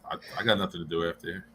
I got nothing to do after here.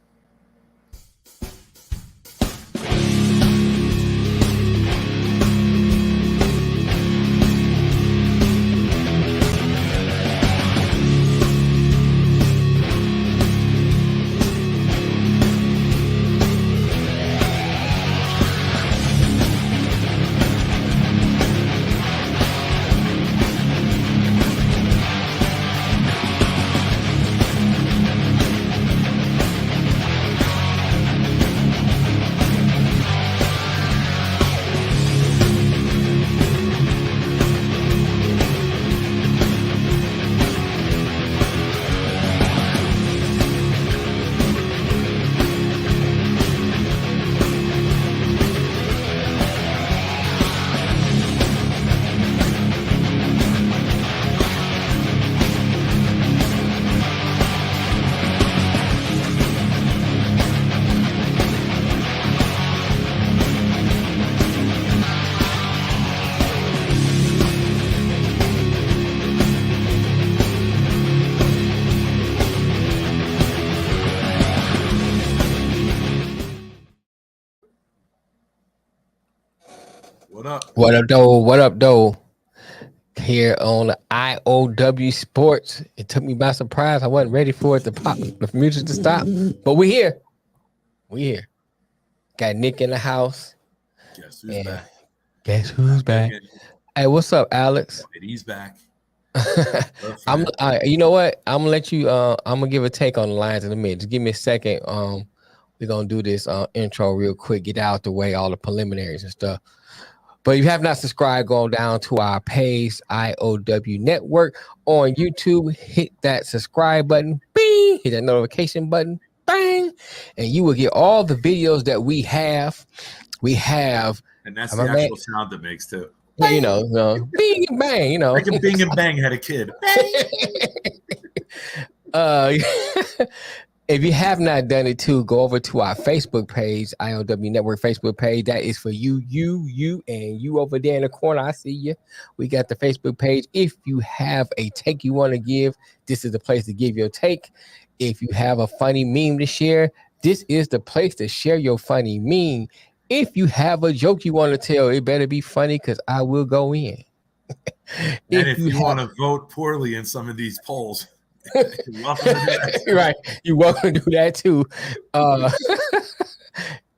What up? What up, though? What up, though? Here on the I.O.W. Sports. It took me by surprise. I wasn't ready for it to pop, the music to stop. But we here. We here. Got Nick in the house. Guess who's back? Guess who's back? Hey, what's up, Alex? He's back. You know what? I'm gonna let you. I'm gonna give a take on the lines in a minute. Just give me a second. We're gonna do this intro real quick. Get out the way, all the preliminaries and stuff. But if you have not subscribed, go down to our page, I.O.W. Network on YouTube. Hit that subscribe button, bing, hit that notification button, bang, and you will get all the videos that we have. And that's the actual sound it makes too. You know, bing and bang, you know. Like a Bing and Bang had a kid. If you have not done it too, go over to our Facebook page, I.O.W. Network Facebook page. That is for you, and you over there in the corner. I see you. We got the Facebook page. If you have a take you want to give, this is the place to give your take. If you have a funny meme to share, this is the place to share your funny meme. If you have a joke you want to tell, it better be funny because I will go in. And if you want to vote poorly in some of these polls, you're welcome to do that too. Right, you're welcome to do that too.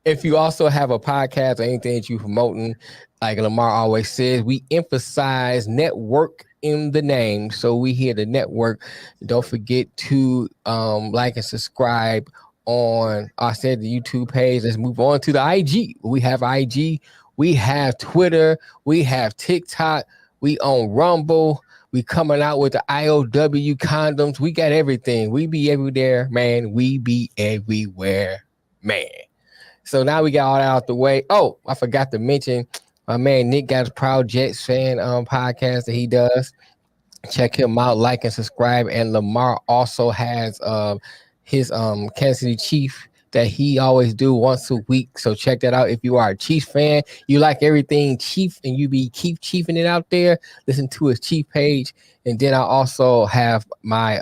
If you also have a podcast or anything that you're promoting, like Lamar always says, we emphasize network in the name. So we here to network. Don't forget to like and subscribe on, I said, the YouTube page. Let's move on to the IG. We have IG, we have Twitter, we have TikTok, we own Rumble. We coming out with the I.O.W. condoms. We got everything. We be everywhere, man. We be everywhere, man. So now we got all that out the way. Oh, I forgot to mention, my man Nick got a Proud Jets fan podcast that he does. Check him out, like and subscribe. And Lamar also has his Kansas City Chief that he always do once a week. So check that out. If you are a Chiefs fan, you like everything Chief, and you keep chiefing it out there, listen to his Chief page. And then I also have my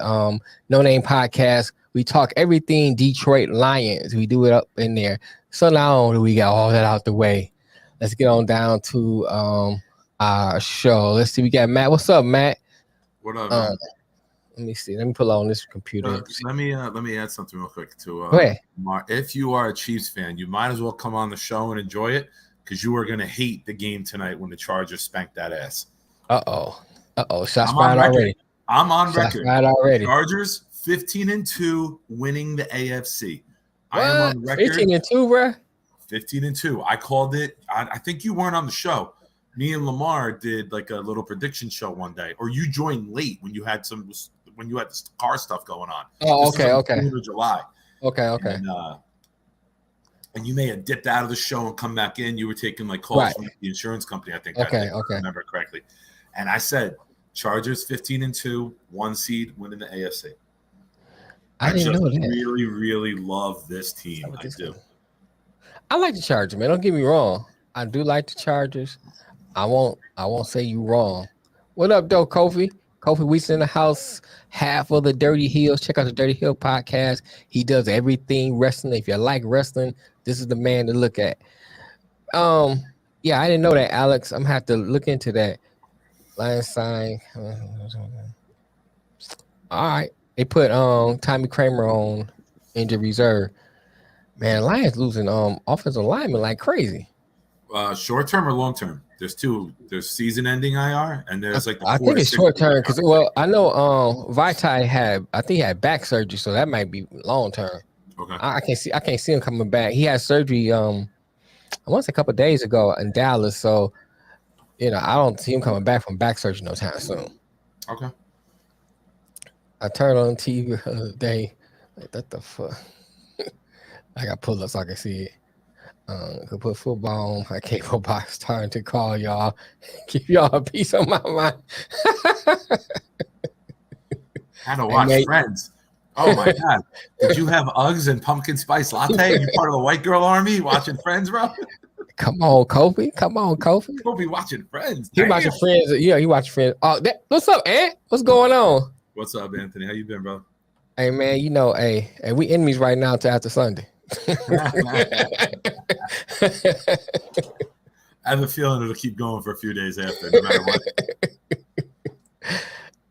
No Name podcast. We talk everything Detroit Lions. We do it up in there. So now that we got all that out the way, let's get on down to our show. Let's see. We got Matt. What's up, Matt? What up, man? Let me see. Let me pull on this computer. Let me add something real quick to Mark. If you are a Chiefs fan, you might as well come on the show and enjoy it because you are going to hate the game tonight when the Chargers spank that ass. Shots fired already. I'm on record. Already. Chargers 15-2 winning the AFC. What? I am on record. 15-2, bro. 15-2. I called it. I think you weren't on the show. Me and Lamar did like a little prediction show one day, or you joined late when you had the car stuff going on. Oh, okay. June or July. Okay. And you may have dipped out of the show and come back in. You were taking like calls from the insurance company, I think. Okay. If I remember correctly. And I said, Chargers 15-2, 1 seed, winning the AFC. I didn't know that. Really, really love this team. I do. I like the Chargers, man. Don't get me wrong. I do like the Chargers. I won't say you wrong. What up, though, Kofi? Kofi Weeks in the house, half of the Dirty Hills. Check out the Dirty Hill podcast. He does everything wrestling. If you like wrestling, this is the man to look at. Yeah, I didn't know that, Alex. I'm gonna have to look into that. Lion sign. All right. They put Tommy Kramer on injured reserve. Man, Lions losing offensive linemen like crazy. Short term or long term? There's two. There's season ending IR, and there's like the I think it's short term because I know Vitae had back surgery, so that might be long term. Okay. I can't see him coming back. He had surgery I want to say a couple of days ago in Dallas, so I don't see him coming back from back surgery no time soon. Okay. I turned on TV the other day, like what the fuck. I got pulled up so I can see it. Could put football on my cable box, starting to call y'all, give y'all a piece of my mind. How to watch Friends. Oh my God. Did you have Uggs and pumpkin spice latte? You part of the white girl army watching Friends, bro? Come on, Kofi. Come on, Kofi. Kofi watching Friends. He watching Friends. Yeah, he watching Friends. Oh, what's up, Ant? What's going on? What's up, Anthony? How you been, bro? Hey, man, hey, we enemies right now till after Sunday. I have a feeling it'll keep going for a few days after, no matter what.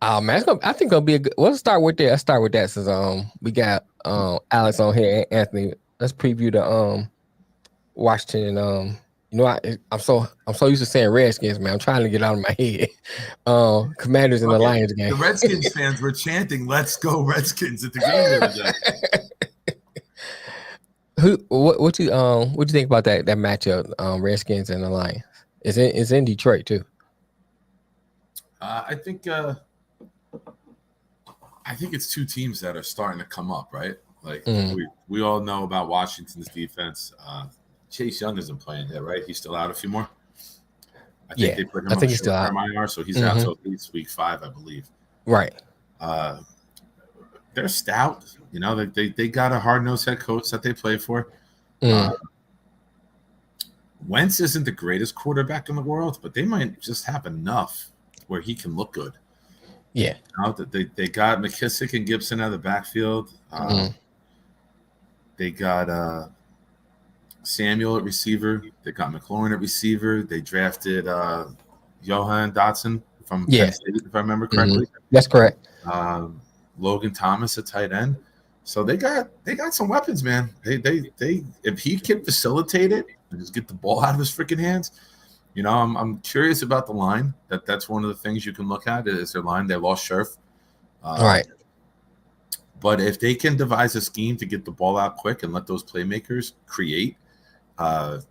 Oh man, I think it'll be a good. Let's start with that. Let's start with that since we got Alex on here and Anthony. Let's preview the Washington. I'm so used to saying Redskins, man. I'm trying to get out of my head. Commanders and the Lions game. The Redskins fans were chanting "Let's go Redskins" at the game the other day. What you think about that matchup? Redskins and the Lions. It's in Detroit too. I think it's two teams that are starting to come up, right? Like we all know about Washington's defense. Chase Young isn't playing yet, right? He's still out a few more. I think they put him on short-term IR, so he's out till at least week 5, I believe. Right. They're stout. They got a hard-nosed head coach that they play for. Wentz isn't the greatest quarterback in the world, but they might just have enough where he can look good. Yeah. They got McKissick and Gibson out of the backfield. They got Samuel at receiver. They got McLaurin at receiver. They drafted Johan Dotson from Penn State, if I remember correctly. That's correct. Logan Thomas at tight end. So they got some weapons, man. They if he can facilitate it and just get the ball out of his freaking hands. I'm curious about the line. That's one of the things you can look at is their line. They lost Scherf. Right. But if they can devise a scheme to get the ball out quick and let those playmakers create, I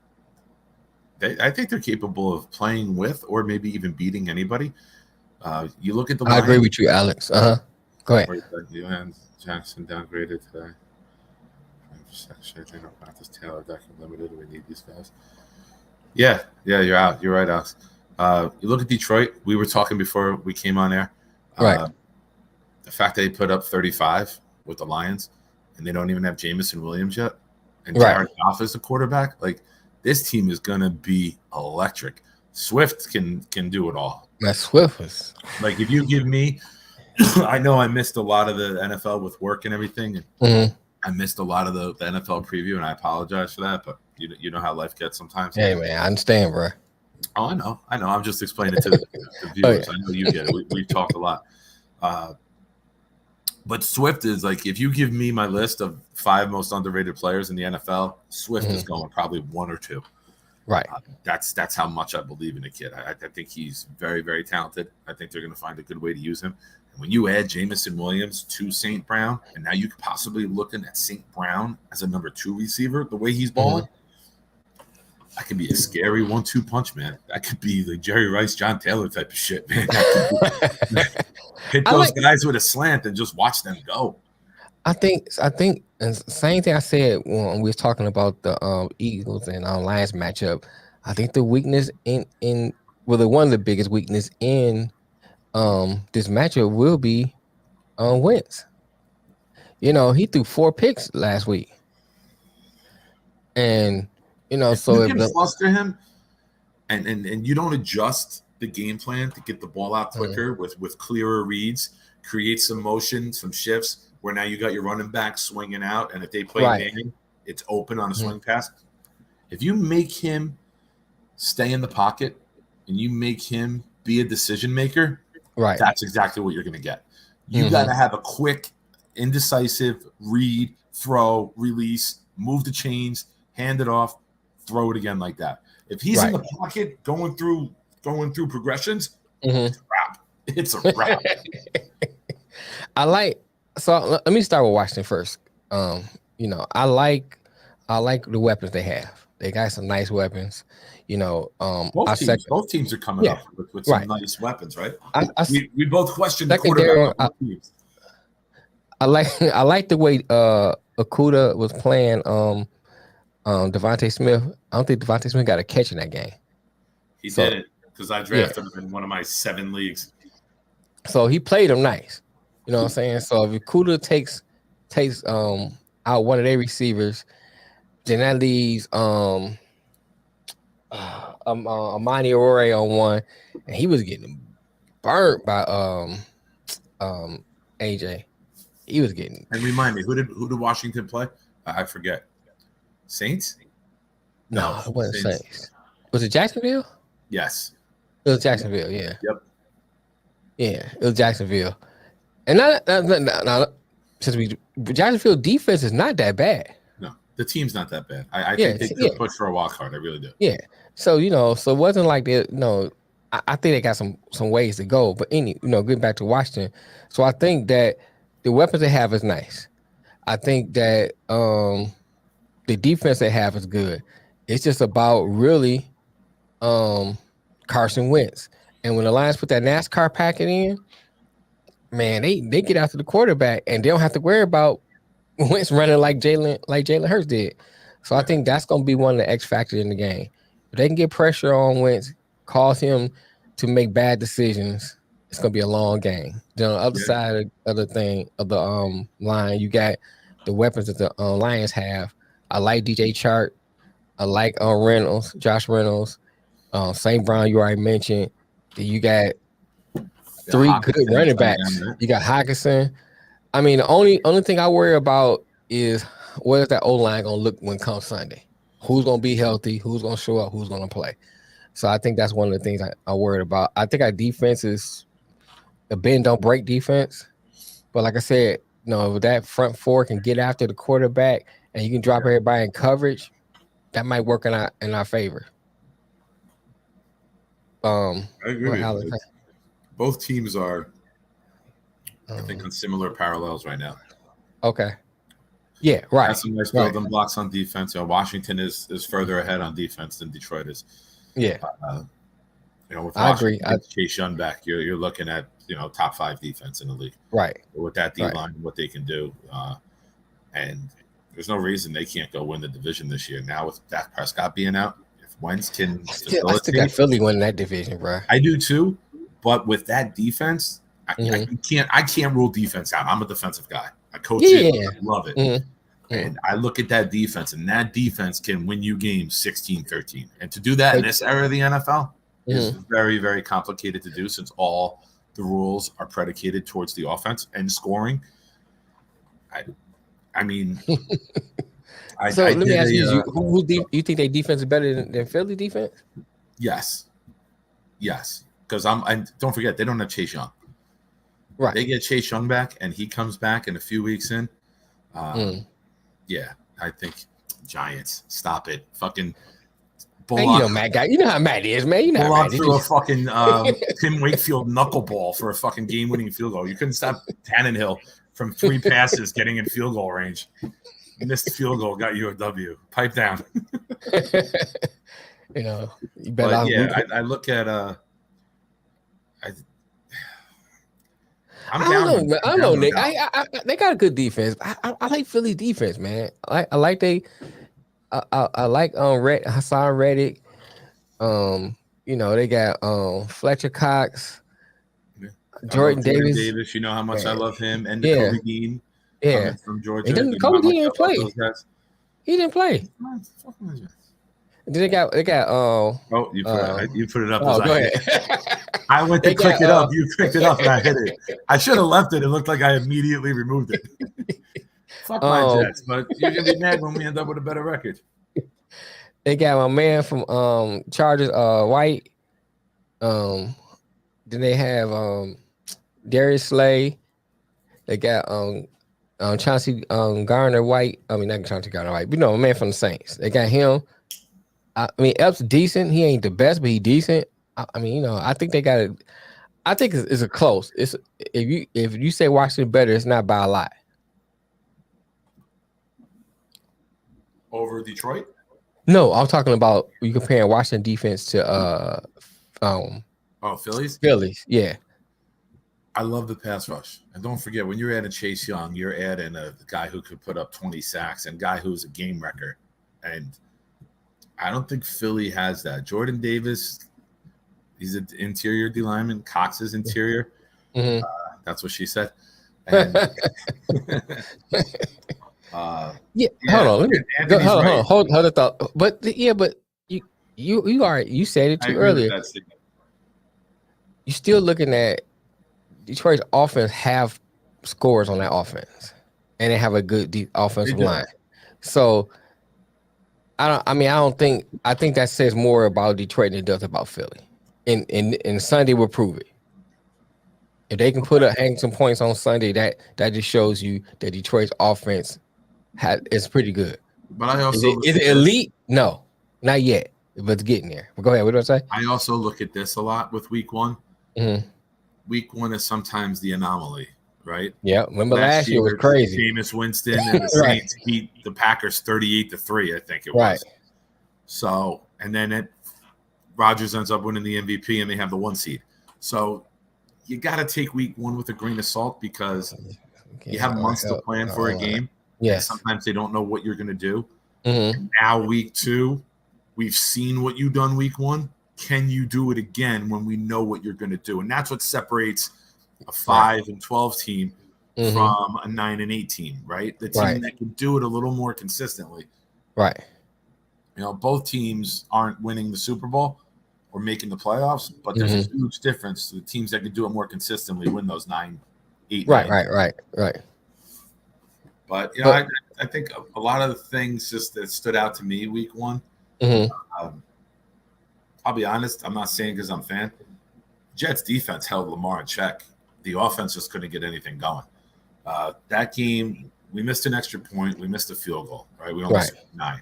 think they're capable of playing with or maybe even beating anybody. You look at the line. I agree with you, Alex. Go ahead. Johan Jackson downgraded today. Taylor Decker limited. We need these guys. Yeah, you're out. You're right, Alex. You look at Detroit. We were talking before we came on air. Right. The fact that they put up 35 with the Lions and they don't even have Jamison Williams yet, and Jared Goff is the quarterback. Like, this team is gonna be electric. Swift can do it all. That Swift was like, if you give me, I know I missed a lot of the NFL with work and everything, and I missed a lot of the NFL preview, and I apologize for that. But you know how life gets sometimes. Hey man, I understand, bro. Oh, I know. I'm just explaining it to the viewers. I know you get it. We've talked a lot. But Swift is like, if you give me my list of 5 most underrated players in the NFL, Swift is going probably 1 or 2. Right. That's how much I believe in the kid. I think he's very, very talented. I think they're going to find a good way to use him. And when you add Jamison Williams to St. Brown, and now you could possibly looking at St. Brown as a number 2 receiver, the way he's balling, that could be a scary 1-2 punch, man. That could be the Jerry Rice, John Taylor type of shit, man. Hit those guys with a slant and just watch them go. I think, and same thing I said when we was talking about the Eagles and Lions matchup. I think the weakness one of the biggest weakness in this matchup will be Wentz. He threw 4 picks last week, and so if you can fluster him, and you don't adjust the game plan to get the ball out quicker with clearer reads, create some motion, some shifts where now you got your running back swinging out, and if they play man, it's open on a swing pass. If you make him stay in the pocket and you make him be a decision maker, that's exactly what you're going to get. You got to have a quick, indecisive read, throw, release, move the chains, hand it off, throw it again like that. If he's in the pocket going through progressions, it's a wrap. It's a wrap. So let me start with Washington first. You know, I like the weapons they have. They got some nice weapons. You know, both teams are coming up with some nice weapons, right? We both questioned the quarterback on both teams. I like the way Okudah was playing Devontae Smith. I don't think Devontae Smith got a catch in that game. He didn't, because I drafted him in one of my 7 leagues. So he played him nice. You know what I'm saying? So if Okudah takes out one of their receivers, then that leaves Amani Aurora on one, and he was getting burnt by AJ. He was getting. And remind me, who did Washington play? I forget. Saints? No, it wasn't Saints. Was it Jacksonville? Yes. It was Jacksonville. Yeah. Yep. Yeah, it was Jacksonville. And Jacksonville defense is not that bad. No, the team's not that bad. I think they could push for a wild card. I really do. Yeah. So so it wasn't like they. I think they got some ways to go. But getting back to Washington, so I think that the weapons they have is nice. I think that the defense they have is good. It's just about really Carson Wentz. And when the Lions put that NASCAR packet in, man, they get after the quarterback and they don't have to worry about Wentz running like Jalen Hurts did. So I think that's going to be one of the X factors in the game. If they can get pressure on Wentz, cause him to make bad decisions, it's going to be a long game. Then on the other side of the line, you got the weapons that the Lions have. I like DJ Chark. I like Josh Reynolds, St. Brown. You already mentioned. You got 3 good running backs. You got Hockenson. I mean, the only thing I worry about is what is that O-line going to look when come Sunday? Who's going to be healthy? Who's going to show up? Who's going to play? So I think that's one of the things I worried about. I think our defense is a bend don't break defense. But like I said, if that front four can get after the quarterback and you can drop everybody in coverage, that might work in our favor. I agree with you. Both teams are, I think, on similar parallels right now. Okay. Yeah, right. Has some nice building blocks on defense. Washington is further ahead on defense than Detroit is. Yeah. With Washington, I agree. Chase Young back, you're looking at top 5 defense in the league. Right. With that D line, what they can do, and there's no reason they can't go win the division this year. Now with Dak Prescott being out, if Wentz can facilitate, I still got Philly winning that division, bro. I do too, but with that defense, I can't rule defense out. I'm a defensive guy. I coach it. I love it. And I look at that defense, and that defense can win you games 16-13. And to do that in this era of the NFL is very, very complicated to do, since all the rules are predicated towards the offense and scoring. I mean, so let me ask you: you think their defense is better than Philly defense? Yes, because don't forget they don't have Chase Young. Right, they get Chase Young back, and he comes back in a few weeks in. Yeah, I think Giants. Stop it, fucking. Hey, Matt guy. You know how Matt is, man. You know how Matt threw a fucking Tim Wakefield knuckleball for a fucking game-winning field goal. You couldn't stop Tannenhill from 3 passes getting in field goal range. Missed field goal, got I.O.W. Pipe down. You better. I look at I don't know, Nick. They got a good defense. I like Philly defense, man. I like Hassan Reddick. They got Fletcher Cox, Jordan Davis. You know how much I love him, and Kobe Dean. Yeah, from Georgia. Kobe Dean didn't play. He didn't play. They got Oh, you put it up as oh, I go hit. ahead. I went to They click got it up. You picked it up and I hit it. I should have left it. It looked like I immediately removed it. Fuck my Jets, but you're gonna be mad when we end up with a better record. they got my man from Chargers, White. Then they have Darius Slay. They got Chauncey Garner White. I mean, not Chauncey Garner White, but a man from the Saints. They got him. I mean, Epps decent. He ain't the best, but he decent. I mean, I think they got it. I think it's a close. It's if you say Washington better, it's not by a lot. Over Detroit? No, I'm talking about you comparing Washington defense to Phillies. Yeah. I love the pass rush. And don't forget, when you're adding Chase Young, you're adding a guy who could put up 20 sacks and a guy who's a game wrecker. And I don't think Philly has that. Jordan Davis, he's an interior D lineman. Cox is interior. Mm-hmm. That's what she said. And, hold on. Let me hold the thought. But you said it too earlier. You're still looking at Detroit's offense have scores on that offense, and they have a good offensive line. So I think that says more about Detroit than it does about Philly. And Sunday will prove it. If they can hang some points on Sunday, that just shows you that Detroit's offense is pretty good. But I also is it elite? No, not yet. But it's getting there. But go ahead. What do I say? I also look at this a lot with Week 1. Mm-hmm. Week 1 is sometimes the anomaly, right? Yeah. Remember last year was crazy. Jameis Winston and the Saints beat the Packers 38-3, I think it was. So, and then Rodgers ends up winning the MVP and they have the 1 seed. So you got to take Week 1 with a grain of salt because you have months to plan for a game. Yes. Sometimes they don't know what you're going to do. Mm-hmm. Now Week 2, we've seen what you've done Week 1. Can you do it again when we know what you're going to do? And that's what separates a 5-12 team from a 9-8 team, right? The team that can do it a little more consistently. Right. Both teams aren't winning the Super Bowl or making the playoffs, but there's a huge difference. The teams that can do it more consistently win those 9-8. Right. But I think a lot of the things just that stood out to me Week 1. I'll be honest. I'm not saying because I'm a fan. Jets defense held Lamar in check. The offense just couldn't get anything going. That game, we missed an extra point. We missed a field goal. Right, we only missed 9.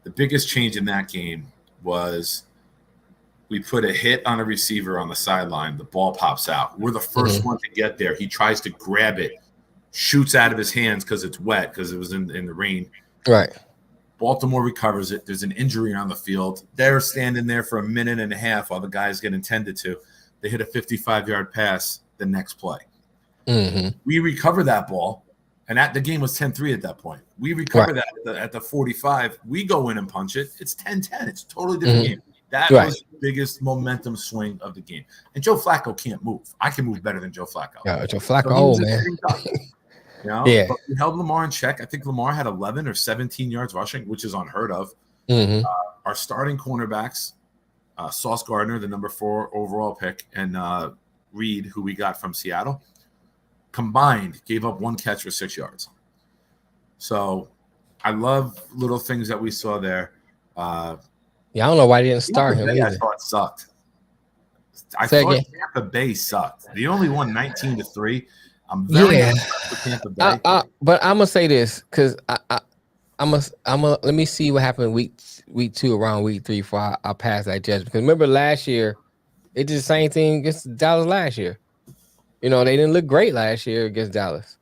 The biggest change in that game was we put a hit on a receiver on the sideline. The ball pops out. We're the first one to get there. He tries to grab it, shoots out of his hands because it's wet because it was in the rain. Right. Baltimore recovers it. There's an injury on the field. They're standing there for a minute and a half while the guys get intended to. They hit a 55-yard pass the next play. We recover that ball, and the game was 10-3 at that point. We recover that at the 45. We go in and punch it. It's 10-10. It's a totally different game. That was the biggest momentum swing of the game. And Joe Flacco can't move. I can move better than Joe Flacco. Yeah, Joe Flacco, man. But we held Lamar in check. I think Lamar had 11 or 17 yards rushing, which is unheard of. Our starting cornerbacks, Sauce Gardner, the number 4 overall pick, and Reed, who we got from Seattle, combined gave up 1 catch for 6 yards. So I love little things that we saw there. I don't know why they didn't start him either. I thought sucked. I thought Tampa Bay sucked. They only won 19-3. I'm very impressed with Tampa Bay. But I'm gonna say this because I'm gonna let me see what happened week 2 around week 3 before I pass that judgment. Because remember last year, it did the same thing against Dallas last year. They didn't look great last year against Dallas.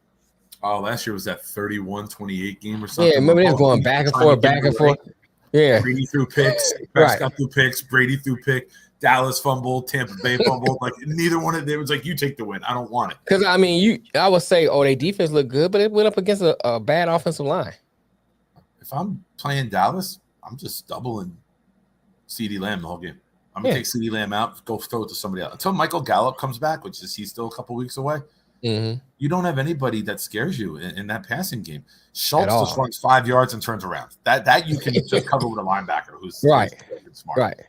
Oh, last year was that 31-28 game or something. Yeah, remember they was going back and forth. Yeah, Brady threw picks, Prescott threw picks, Brady threw pick, Dallas fumbled, Tampa Bay fumbled. Like neither one of them was like, you take the win. I don't want it. Because I would say, their defense looked good, but it went up against a bad offensive line. If I'm playing Dallas, I'm just doubling CeeDee Lamb the whole game. I'm gonna take CeeDee Lamb out, go throw it to somebody else until Michael Gallup comes back, which is he's still a couple weeks away. Mm-hmm. You don't have anybody that scares you in that passing game. At Schultz just all. runs 5 yards and turns around. That you can just cover with a linebacker who's Right. smart. Right.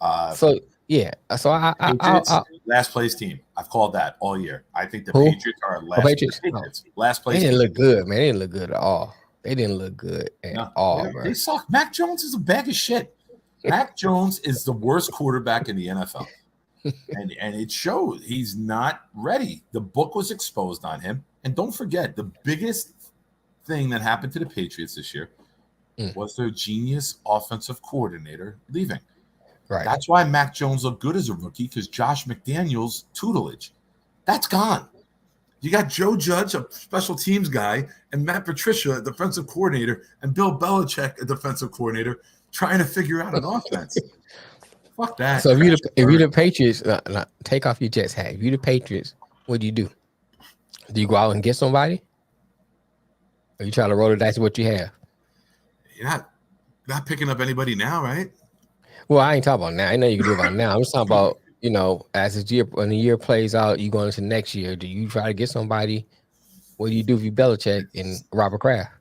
Uh, So yeah. So Patriots, last place team. I've called that all year. I think the who? Patriots are Oh, last. Patriots. The Oh, Patriots, last they place didn't team. look good, man. They didn't look good at all. They didn't look good at No, all, bro. they suck. Mac Jones is a bag of shit. Mac Jones is the worst quarterback in the NFL. And it shows he's not ready. The book was exposed on him. And don't forget, the biggest thing that happened to the Patriots this year was their genius offensive coordinator leaving. Right. That's why Mac Jones looked good as a rookie, because Josh McDaniels' tutelage. That's gone. You got Joe Judge, a special teams guy, and Matt Patricia, a defensive coordinator, and Bill Belichick, a defensive coordinator, trying to figure out an offense. Fuck that. So if you're the Patriots, take off your Jets hat. If you're the Patriots, what do? Do you go out and get somebody? Or you try to roll the dice with what you have? You're not picking up anybody now, right? Well, I ain't talking about now. I know you can do about now. I'm just talking about, as when the year plays out, you going into next year. Do you try to get somebody? What do you do if you Belichick and Robert Kraft?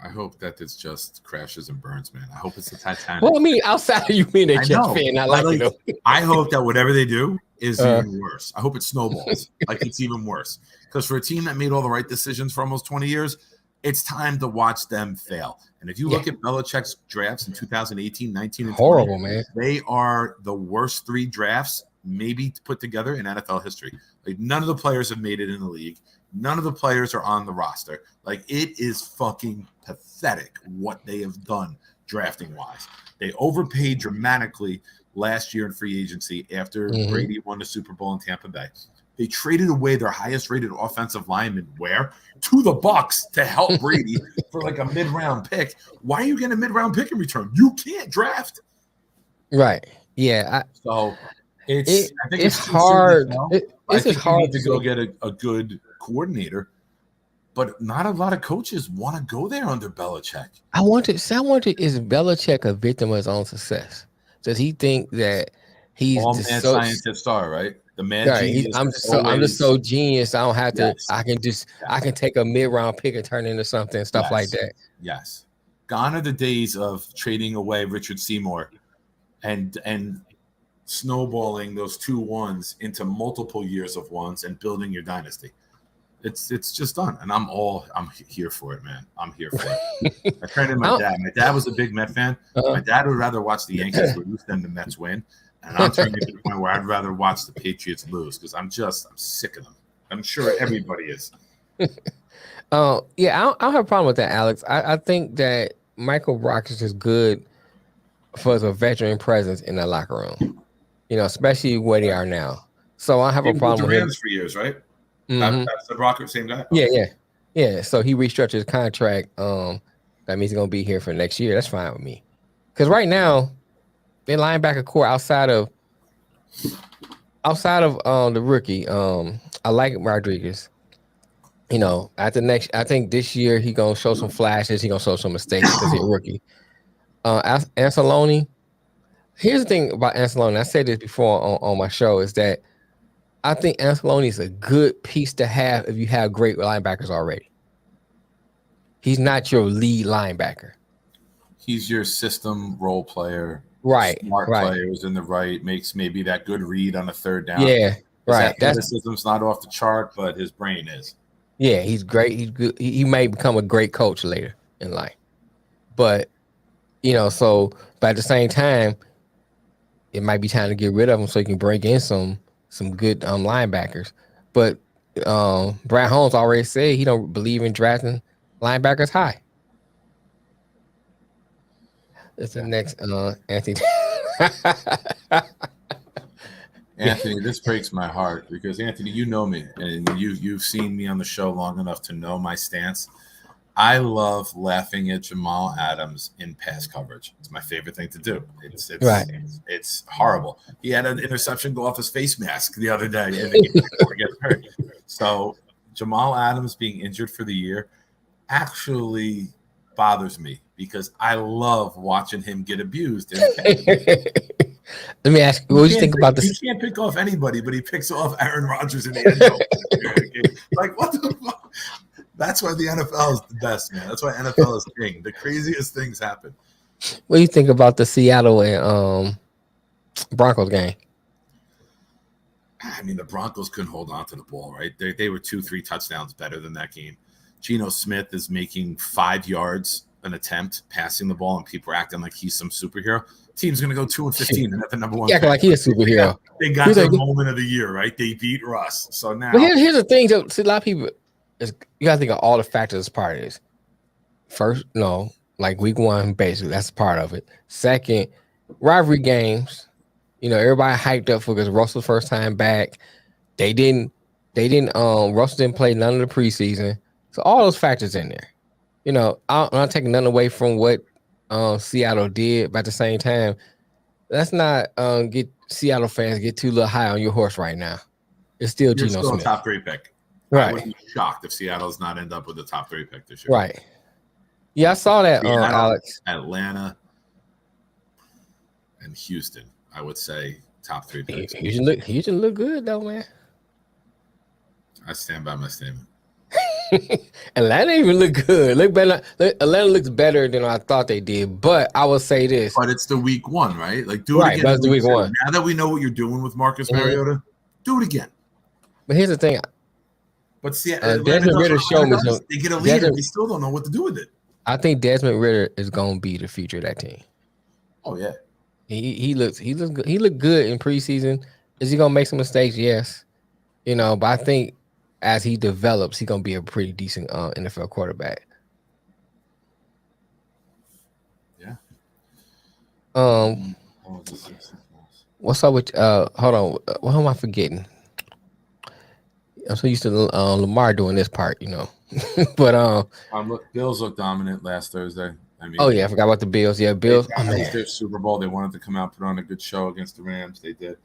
I hope that it's just crashes and burns, man. I hope it's the Titanic. Well, I mean, outside of you being a Jets fan, not like you know. I hope that whatever they do is even worse. I hope it snowballs. Like it's even worse. Because for a team that made all the right decisions for almost 20 years, it's time to watch them fail. And if you look at Belichick's drafts in 2018, 19, and 20, horrible, man. They are the worst 3 drafts maybe put together in NFL history. Like none of the players have made it in the league. None of the players are on the roster. Like it is fucking pathetic what they have done drafting wise. They overpaid dramatically last year in free agency after Brady won the Super Bowl in Tampa Bay. They traded away their highest rated offensive lineman to the Bucs to help Brady for like a mid-round pick. Why are you getting a mid-round pick in return? You can't draft. Right. Yeah. I think it's hard. I think you need to go get a good coordinator, but not a lot of coaches want to go there under Belichick. I wonder, is Belichick a victim of his own success? Does he think that he's all mad scientist are right? The mad genius. I'm just so genius. I don't have to. I can take a mid-round pick and turn into something, stuff like that. Yes. Gone are the days of trading away Richard Seymour and snowballing those 2 ones into multiple years of ones and building your dynasty. It's just done, and I'm here for it, man. I'm here for it. I turned in my dad. My dad was a big Met fan. My dad would rather watch the Yankees lose than the Mets win, and I'm turning to the point where I'd rather watch the Patriots lose because I'm sick of them. I'm sure everybody is. Yeah, I don't have a problem with that, Alex. I think that Michael Brock is just good for a veteran presence in the locker room. Especially where they are now. So I have a problem with him for years, right? That's the Brock, same guy. Yeah. So he restructured his contract. That means he's gonna be here for next year. That's fine with me. Because right now, their linebacker core outside of the rookie, I like Rodriguez. I think this year he gonna show some flashes. He gonna show some mistakes because he's a rookie. Anceloni. Here's the thing about Anceloni. I said this before on my show is that I think Anceloni is a good piece to have if you have great linebackers already. He's not your lead linebacker. He's your system role player. Right. Smart players in the right, makes maybe that good read on a third down. Yeah. Right. Athleticism's not off the chart, but his brain is. Yeah, he's great. He's good. He may become a great coach later in life. But, but at the same time, it might be time to get rid of him so you can bring in some good linebackers. But Brad Holmes already said he don't believe in drafting linebackers high. That's the next Anthony. Anthony, this breaks my heart because Anthony, you know me and you've seen me on the show long enough to know my stance. I love laughing at Jamal Adams in pass coverage. It's my favorite thing to do. It's horrible. He had an interception go off his face mask the other day and he gets hurt. So Jamal Adams being injured for the year actually bothers me because I love watching him get abused. Let me ask you, what do you think about You this? can't pick off anybody, but he picks off Aaron Rodgers in the end zone. Like, what the fuck? That's why the NFL is the best, man. That's why NFL is king. The craziest things happen. What do you think about the Seattle and Broncos game? I mean, the Broncos couldn't hold on to the ball, right? They were 2-3 touchdowns better than that game. Geno Smith is making 5 yards an attempt passing the ball, and people are acting like he's some superhero. Team's going to go 2-15 and have the number one. Yeah, like he's a superhero. They got their moment of the year, right? They beat Russ. So now, but here's the thing. So, see, a lot of people, you got to think of all the factors as part of this. First, no, like week 1, basically, that's part of it. Second, rivalry games. You know, everybody hyped up for because Russell's first time back. They didn't. Russell didn't play none of the preseason, so all those factors in there. You know, I'm not taking nothing away from what Seattle did, but at the same time, let's not get Seattle fans get too little high on your horse right now. It's still Geno Smith, a top 3 pick. Right. I would be shocked if Seattle's not end up with a top 3 pick this year. Right. Yeah, I saw that, Alex. Atlanta and Houston, I would say top 3 picks. Houston look good though, man. I stand by my statement. Atlanta even look good. Look better. Atlanta looks better than I thought they did. But I will say this. But it's the week 1, right? Like do it again. That's the week 1. Now that we know what you're doing with Marcus Mariota, do it again. But here's the thing. But see, Desmond Ritter showed me some. They get a lead, and we still don't know what to do with it. I think Desmond Ritter is going to be the future of that team. Oh yeah, he looks good. He looked good in preseason. Is he going to make some mistakes? Yes, you know. But I think as he develops, he's going to be a pretty decent NFL quarterback. Yeah. What's up with? Hold on. What am I forgetting? I'm so used to Lamar doing this part, you know. But Bills looked dominant last Thursday. I mean, I forgot about the Bills. Yeah, Bills. Their Super Bowl. They wanted to come out, put on a good show against the Rams. They did.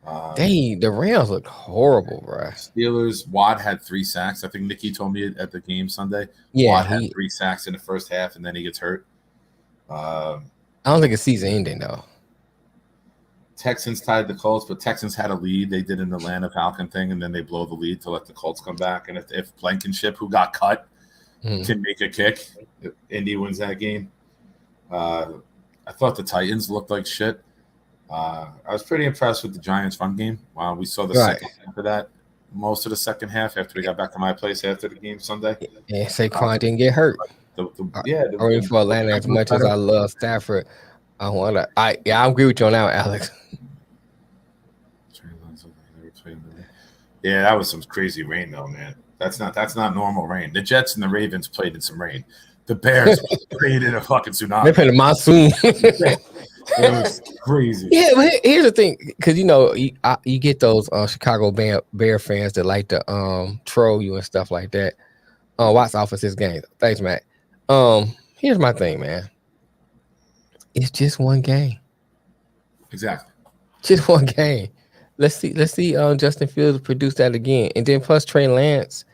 The Rams looked horrible, bro. Steelers. Watt had 3 sacks. I think Nikki told me at the game Sunday. Yeah, Watt had 3 sacks in the first half, and then he gets hurt. I don't think it's season ending though. Texans tied the Colts, but Texans had a lead. They did an Atlanta Falcon thing, and then they blow the lead to let the Colts come back. And if Blankenship, who got cut, can make a kick, Indy wins that game. I thought the Titans looked like shit. I was pretty impressed with the Giants' run game. We saw the second half of that. Most of the second half after we got back to my place after the game Sunday. Yeah, Saquon didn't get hurt. I'm rooting for Atlanta as much as I love Stafford. I agree with you on that, Alex. Yeah, that was some crazy rain though, man. That's not normal rain. The Jets and the Ravens played in some rain. The Bears played in a fucking tsunami. They played a monsoon. It was crazy. Yeah, but here's the thing, because you know you get those Chicago Bear fans that like to troll you and stuff like that. Watch off of this game. Thanks, Matt. Here's my thing, man. It's just one game. Exactly. Just one game. Let's see. Justin Fields produce that again, and then plus Trey Lance.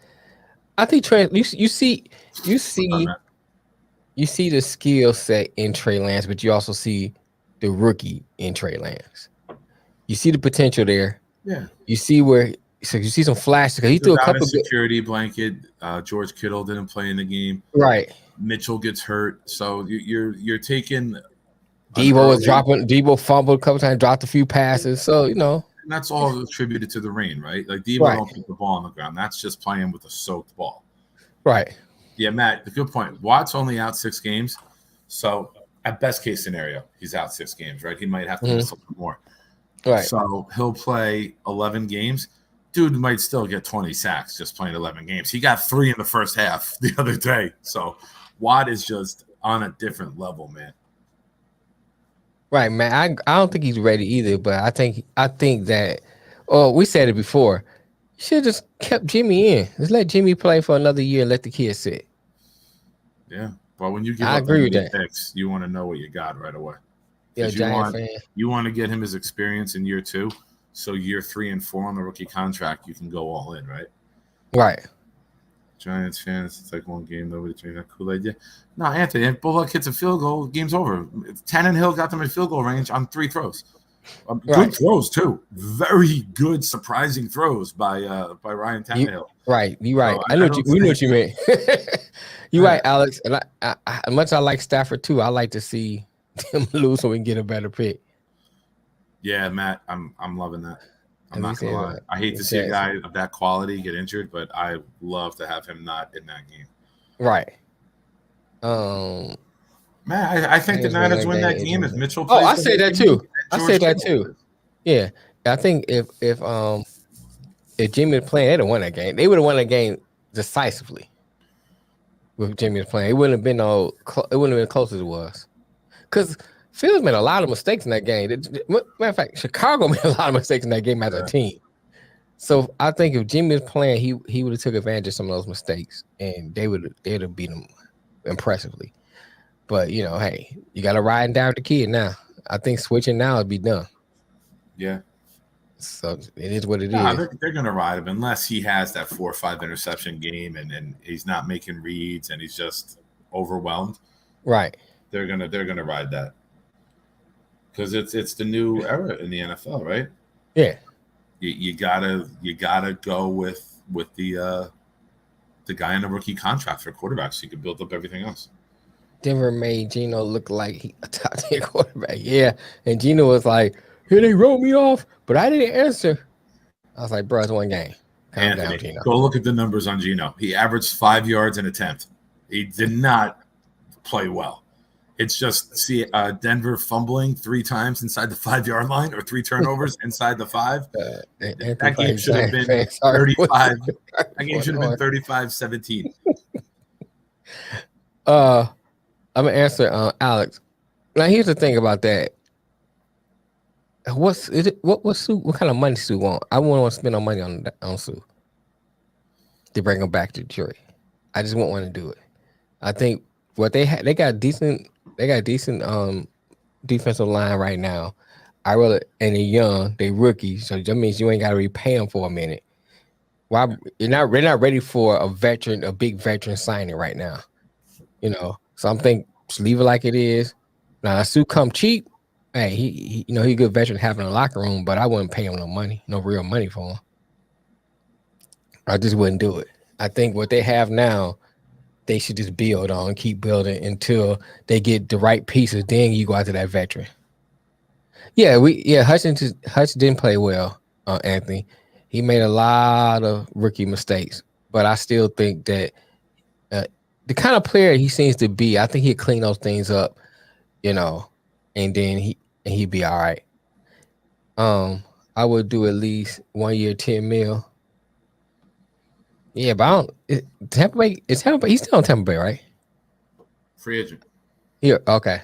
I think Trey. You see the skill set in Trey Lance, but you also see the rookie in Trey Lance. You see the potential there. Yeah. You see you see some flashes because he threw a couple security blanket. George Kittle didn't play in the game. Right. Mitchell gets hurt, so you're taking. Debo fumbled a couple times, dropped a few passes. So you know. And that's all attributed to the rain, right? Like Debo don't put the ball on the ground. That's just playing with a soaked ball. Right. Yeah, Matt, the good point. Watt's only out 6 games. So at best case scenario, he's out 6 games, right? He might have to miss a little more. Right. So he'll play 11 games. Dude might still get 20 sacks just playing 11 games. He got 3 in the first half the other day. So Watt is just on a different level, man. Right, man. I don't think he's ready either, but I think that we said it before. You should have just kept Jimmy in. Just let Jimmy play for another year and let the kid sit. Yeah. But when you give I agree with that. Picks, you want to know what you got right away. Yeah, Giant fan. You want to get him his experience in year 2. So year 3 and 4 on the rookie contract, you can go all in, right? Right. Giants fans, it's like one game. Nobody drinking that Kool-Aid yet. No, Anthony, if Bullock hits a field goal, game's over. Tannehill got them in field goal range on 3 throws. Good throws too. Very good, surprising throws by Ryan Tannehill. You're right. So I know we knew what you meant. You're right, Alex. And I, as much as I like Stafford too, I like to see him lose so we can get a better pick. Yeah, Matt, I'm loving that. I'm not gonna lie. I hate to see a guy of that quality get injured, but I love to have him not in that game. Right. Man, I think the Niners win that game if Mitchell plays. I say that too. I say that too. Yeah, I think if Jimmy was playing, they'd have won that game. They would have won that game decisively. With Jimmy was playing, it wouldn't have been it wouldn't have been close as it was. Because Fields made a lot of mistakes in that game. Matter of fact, Chicago made a lot of mistakes in that game as a team. So I think if Jimmy was playing, he would have took advantage of some of those mistakes, and they'd have beat him impressively. But hey, you got to ride and die with the kid now. I think switching now would be done. Yeah. So it is what it is. They're going to ride him unless he has that 4 or 5 interception game and he's not making reads and he's just overwhelmed. Right. They're gonna ride that because it's the new era in the NFL, right? Yeah. You gotta go with the guy in a rookie contract for quarterbacks. So you can build up everything else. Denver made Geno look like a top 10 quarterback. Yeah. And Geno was like, here they wrote me off, but I didn't answer. I was like, bro, it's one game. Calm down, Geno. Go look at the numbers on Geno. He averaged 5 yards an attempt. He did not play well. It's just Denver fumbling 3 times inside the 5-yard line or 3 turnovers inside the 5. That game should have been 35. That game should have been 35-17. I'm gonna answer Alex. Now here's the thing about that. What kind of money Sue want? I wouldn't want to spend no money on Sue to bring him back to Detroit. I just won't want to do it. I think what they got decent defensive line right now. And they're young, they rookies, so that means you ain't got to repay them for a minute. Why they're not ready for a big veteran signing right now. So I'm thinking just leave it like it is. Now Sue come cheap. Hey, he he's a good veteran having a locker room, but I wouldn't pay him no real money for him. I just wouldn't do it. I think what they have now, they should just build on, keep building until they get the right pieces. Then you go after that veteran. Hutch didn't play well, Anthony. He made a lot of rookie mistakes, but I still think that the kind of player he seems to be, I think he'd clean those things up, and then he'd be all right. I would do at least 1 year, $10 million. Yeah, but Tampa Bay. He's still on Tampa Bay, right? Free agent. Yeah. Okay.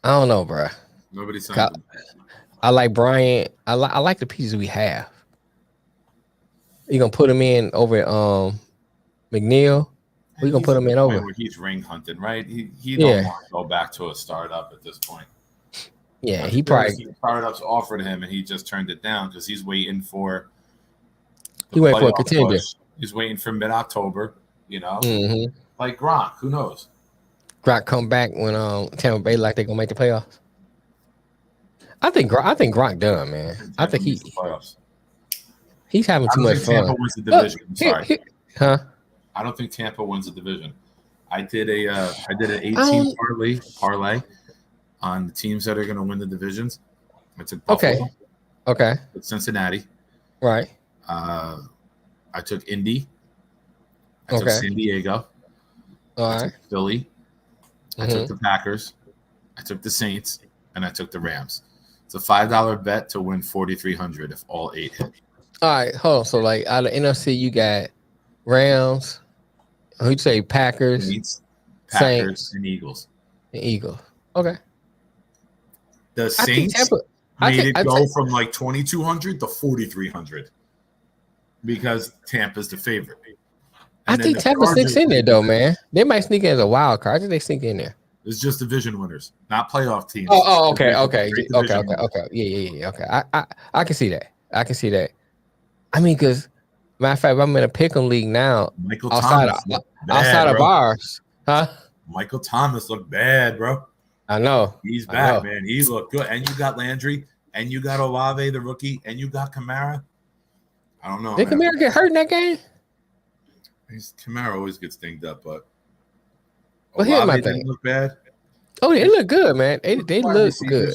I don't know, bro. Nobody signed him. I like Bryant. I like the pieces we have. You gonna put him in over at McNeil? We gonna put him in over? Where he's ring hunting, right? He don't want to go back to a startup at this point. Yeah, he probably startups offered him and he just turned it down because he's waiting for. He waiting for a contender. He's waiting for mid-October, Mm-hmm. Like Gronk. Who knows? Gronk come back when Tampa Bay like they gonna make the playoffs. I think Gronk done, man. I think he's having too much fun. Tampa wins the division. I'm sorry. Huh? I don't think Tampa wins the division. I did an 18 parlay on the teams that are going to win the divisions. I took Buffalo. Okay. With Cincinnati. Right. I took Indy. I took San Diego. I took Philly. I took the Packers. I took the Saints, and I took the Rams. It's a $5 bet to win $4,300 if all 8 hit. All right, hold on. So, like out of NFC, you got Rams. Who'd say Packers? Saints, and Eagles. Okay. The Saints made it go from like 2,200 to 4,300 because Tampa's the favorite. I think Tampa sneaks in there though, man. They might sneak in as a wild card. I think they sneak in there. It's just division winners, not playoff teams. Okay. Yeah. Okay. I can see that. I mean, because matter of fact, I'm in a pick'em league now. Outside of ours, huh? Michael Thomas looked bad, bro. I know. He's back, man. He looked good, and you got Landry. and you got Olave, the rookie, and you got Kamara. I don't know. Did Kamara get hurt in that game? Kamara always gets dinged up, but well, here's my Olave thing. didn't look bad. Oh, they look good, man. They look good,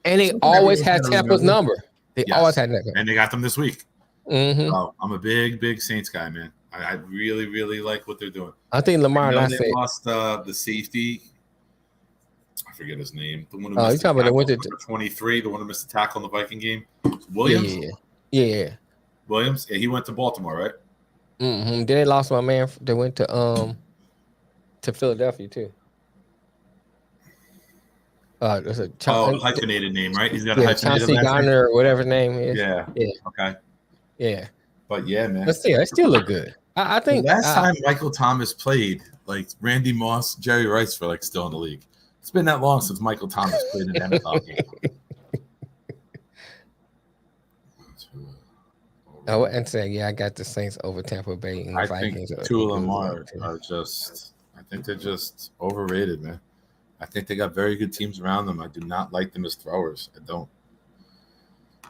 and they always had Tampa's number. They always had that, and they got them this week. Mm-hmm. So I'm a big Saints guy, man. I really like what they're doing. I think Lamar. They lost the safety. I forget his name. The one who missed the tackle, number 23. The one who missed the tackle in the Viking game. Williams. Yeah. Williams. Yeah, he went to Baltimore, right? Mm-hmm. Then they lost my man. They went to Philadelphia too. There's a hyphenated name, right? He's got a hyphenated Chauncey Garner or whatever his name is. Yeah. Okay. Yeah. But yeah, man. But still, it still look good. I think the last time Michael Thomas played, like Randy Moss, Jerry Rice were like still in the league. It's been that long since Michael Thomas played an NFL game. Oh, and say, I got the Saints over Tampa Bay and the Vikings. I think Tua Lamar are just. I think they're just overrated, man. I think they got very good teams around them. I do not like them as throwers. I don't.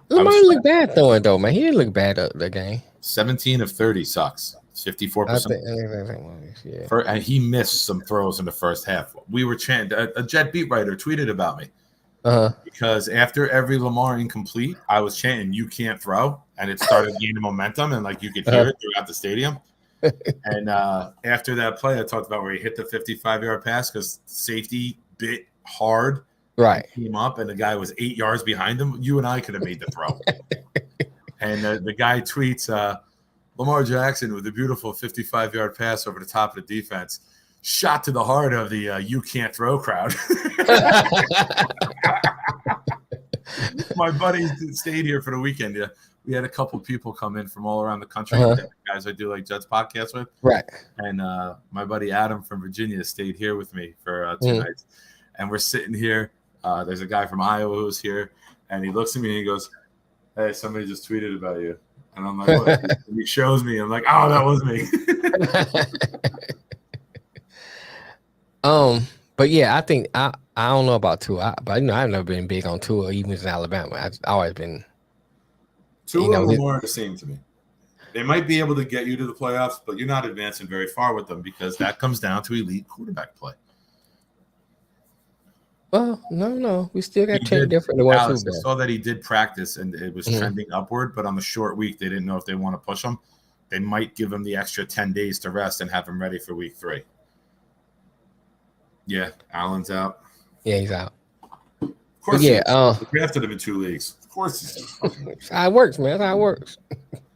Lamar looked bad throwing though, man. He didn't look bad the game. 17 of 30 sucks. 54%. Yeah. And he missed some throws in the first half. We were chanting. A Jet beat writer tweeted about me. Because after every Lamar incomplete, I was chanting, "You can't throw," and it started gaining momentum, and like you could hear it throughout the stadium. And after that play, I talked about where he hit the 55-yard pass because safety bit hard, right? Came up, and the guy was 8 yards behind him. You and I could have made the throw. And the guy tweets, Lamar Jackson with a beautiful 55-yard pass over the top of the defense. Shot to the heart of the you can't throw crowd. My buddies stayed here for the weekend. Yeah. We had a couple of people come in from all around the country. Guys I do like Jets podcasts with. Right. And my buddy Adam from Virginia stayed here with me for 2 nights. And we're sitting here. There's a guy from Iowa who's here. And he looks at me and he goes, "Hey, somebody just tweeted about you." And I'm like, "What?" And he shows me. I'm like, "Oh, that was me." But yeah, I think I don't know about Tua, but I've never been big on Tua, even in Alabama. I've always been. Tua and Lamar are the same to me. They might be able to get you to the playoffs, but you're not advancing very far with them because that comes down to elite quarterback play. Well, no, we still got 10 different. Alex, I saw that he did practice and it was trending upward, but on the short week, they didn't know if they want to push him. They might give him the extra 10 days to rest and have him ready for week 3. Yeah, Allen's out. Yeah, he's out. Of course, they drafted him in 2 leagues. Of course, that's how it works, man. That's how it works.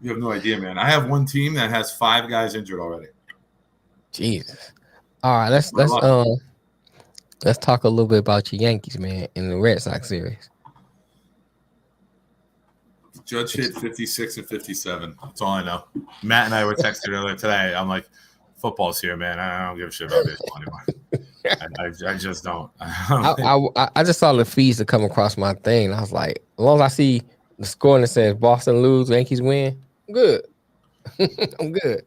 You have no idea, man. I have one team that has 5 guys injured already. Jesus. All right, let's talk a little bit about your Yankees, man, in the Red Sox series. Judge hit 56 and 57. That's all I know. Matt and I were texting earlier today. I'm like, football's here, man. I don't give a shit about baseball anymore. I just don't. I just saw the feeds that come across my thing. I was like, as long as I see the score that says Boston lose, Yankees win, I'm good. I'm good.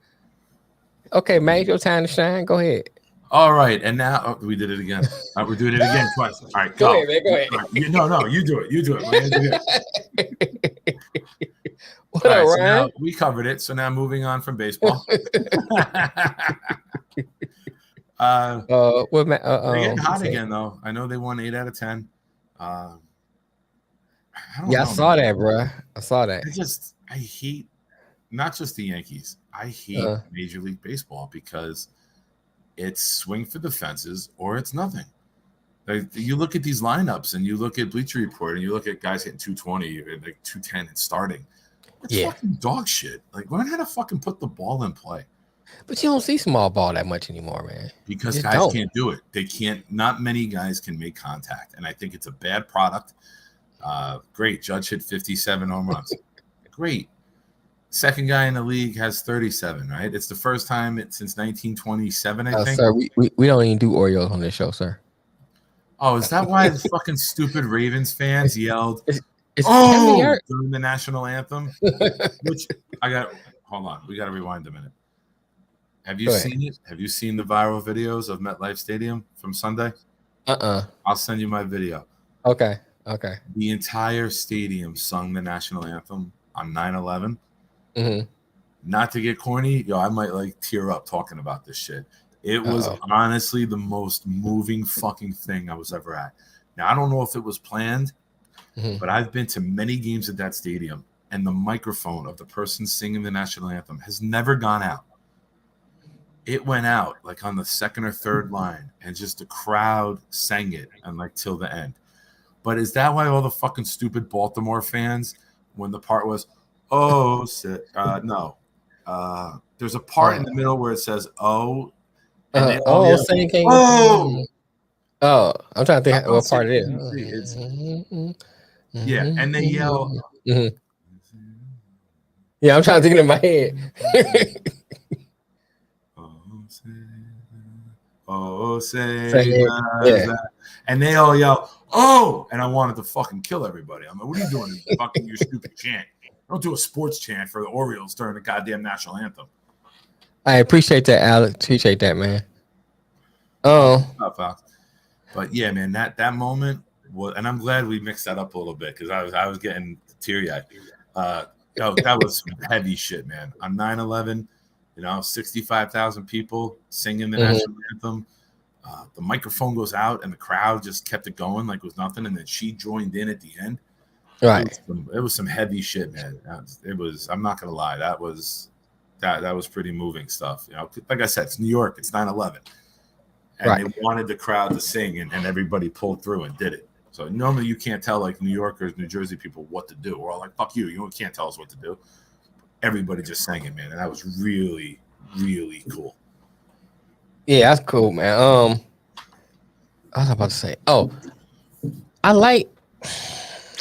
Okay, man, it's your time to shine. Go ahead. All right, and now we did it again. We're doing it again twice. All right, go ahead, man. Go ahead. Right. No, you do it. You do it. What up, so Ryan? now we covered it. So now moving on from baseball. They're getting hot again, though. I know they won 8 out of 10. I saw that, bro. I saw that. I hate not just the Yankees. I hate Major League Baseball because it's swing for the fences or it's nothing. Like, you look at these lineups and you look at Bleacher Report and you look at guys hitting 220 and like 210 and starting. It's fucking dog shit. Like, learn how to fucking put the ball in play. But you don't see small ball that much anymore, man. Because guys can't do it. They can't. Not many guys can make contact, and I think it's a bad product. Great, Judge hit 57 home runs. Great. Second guy in the league has 37, right? It's the first time since 1927, I think. Sir, we don't even do Orioles on this show, sir. Oh, is that why the fucking stupid Ravens fans yelled, during the national anthem? Which hold on, we got to rewind a minute. Have you seen it? Have you seen the viral videos of MetLife Stadium from Sunday? I'll send you my video. Okay. Okay. The entire stadium sung the national anthem on 9/11. Mm-hmm. Not to get corny, I might like tear up talking about this shit. It was Uh-oh. honestly the most moving fucking thing I was ever at. Now, I don't know if it was planned, Mm-hmm. but I've been to many games at that stadium, and the microphone of the person singing the national anthem has never gone out. It went out like on the second or third line, and just the crowd sang it and like till the end. But is that why all the fucking stupid Baltimore fans, when the part was, oh, no. There's a part in the middle where it says, oh, and they all Oh, yell, saying King. oh. Oh, I'm trying to I think don't what say part it is. ABC. It's, yeah, and they yell, Mhm. Yeah, I'm trying to think it in my head. say Saying, does yeah. that. And they all yell, oh, and I wanted to fucking kill everybody. I'm like, what are you doing? Fucking your stupid chant. Don't do a sports chant for the Orioles during the goddamn national anthem. I appreciate that, Alex. Appreciate that, man. But yeah, man, that moment was, and I'm glad we mixed that up a little bit because I was getting teary eyed. That was some heavy shit, man. On 9/11, 65,000 people singing the national anthem. The microphone goes out and the crowd just kept it going like it was nothing, and then she joined in at the end. Right. It was some heavy shit, man. It was. I'm not gonna lie. That was pretty moving stuff. Like I said, it's New York. It's 9/11, and they wanted the crowd to sing, and everybody pulled through and did it. So normally you can't tell like New Yorkers, New Jersey people what to do. We're all like, "Fuck you! You can't tell us what to do." Everybody just sang it, man, and that was really, really cool. Yeah, that's cool, man. I was about to say, I like.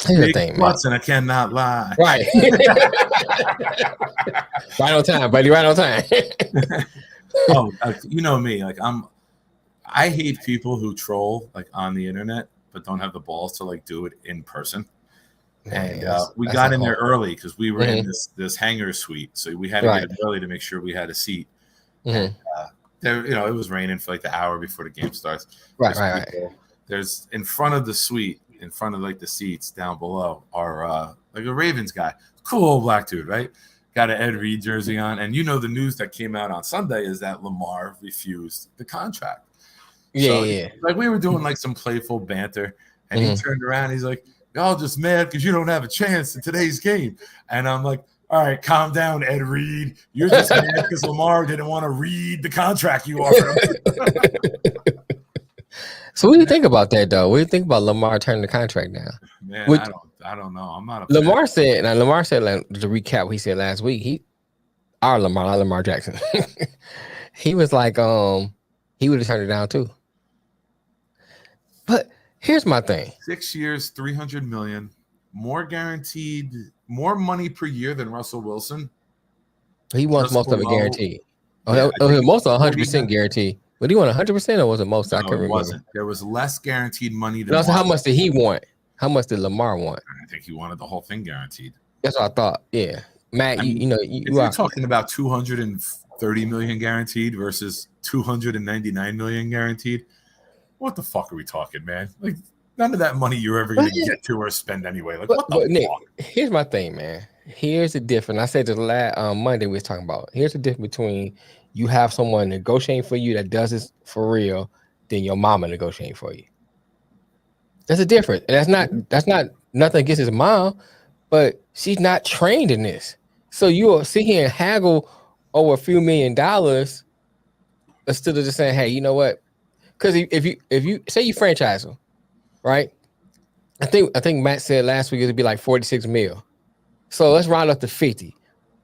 Here's the thing, man. And I cannot lie. Right. Right on time, buddy. Right on time. You know me. Like I hate people who troll like on the internet, but don't have the balls to like do it in person. Man, and we got in there early because we were in this hangar suite, so we had to get in early to make sure we had a seat. And there, it was raining for like the hour before the game starts. Right. There's in front of the suite, in front of like the seats down below, are like a Ravens guy, cool old black dude, right? Got an Ed Reed jersey on, and the news that came out on Sunday is that Lamar refused the contract. Yeah. Like we were doing like some playful banter, and he turned around, he's like, y'all just mad because you don't have a chance in today's game. And I'm like, all right, calm down, Ed Reed. You're just mad because Lamar didn't want to read the contract you offered him. So what do you think about that, though? What do you think about Lamar turning the contract down? Man, I don't know. I'm not a Lamar fan. said, like, to recap what he said last week, not Lamar Jackson. He was like, he would have turned it down too. But here's my thing. 6 years, $300 million, more guaranteed, more money per year than Russell Wilson. He wants most of it guaranteed. Most of 100% guaranteed. But he want 100% or was it most? No, I can't remember. Wasn't. There was less guaranteed money than. Also, how much did he want? How much did Lamar want? I think he wanted the whole thing guaranteed. That's what I thought. Yeah, Matt, you're talking about 230 million guaranteed versus 299 million guaranteed. What the fuck are we talking, man? Like none of that money you're ever going to get to or spend anyway. Like what the Nick, fuck? Here's my thing, man. Here's the difference. I said this last Monday we was talking about. Here's the difference between you have someone negotiating for you that does this for real than your mama negotiating for you. That's a difference. And that's not nothing against his mom, but she's not trained in this. So you'll sit here and haggle over a few $1 million instead of just saying, hey, you know what? Because if you say you franchise them, right? I think Matt said last week it'd be like 46 mil. So let's round up to 50.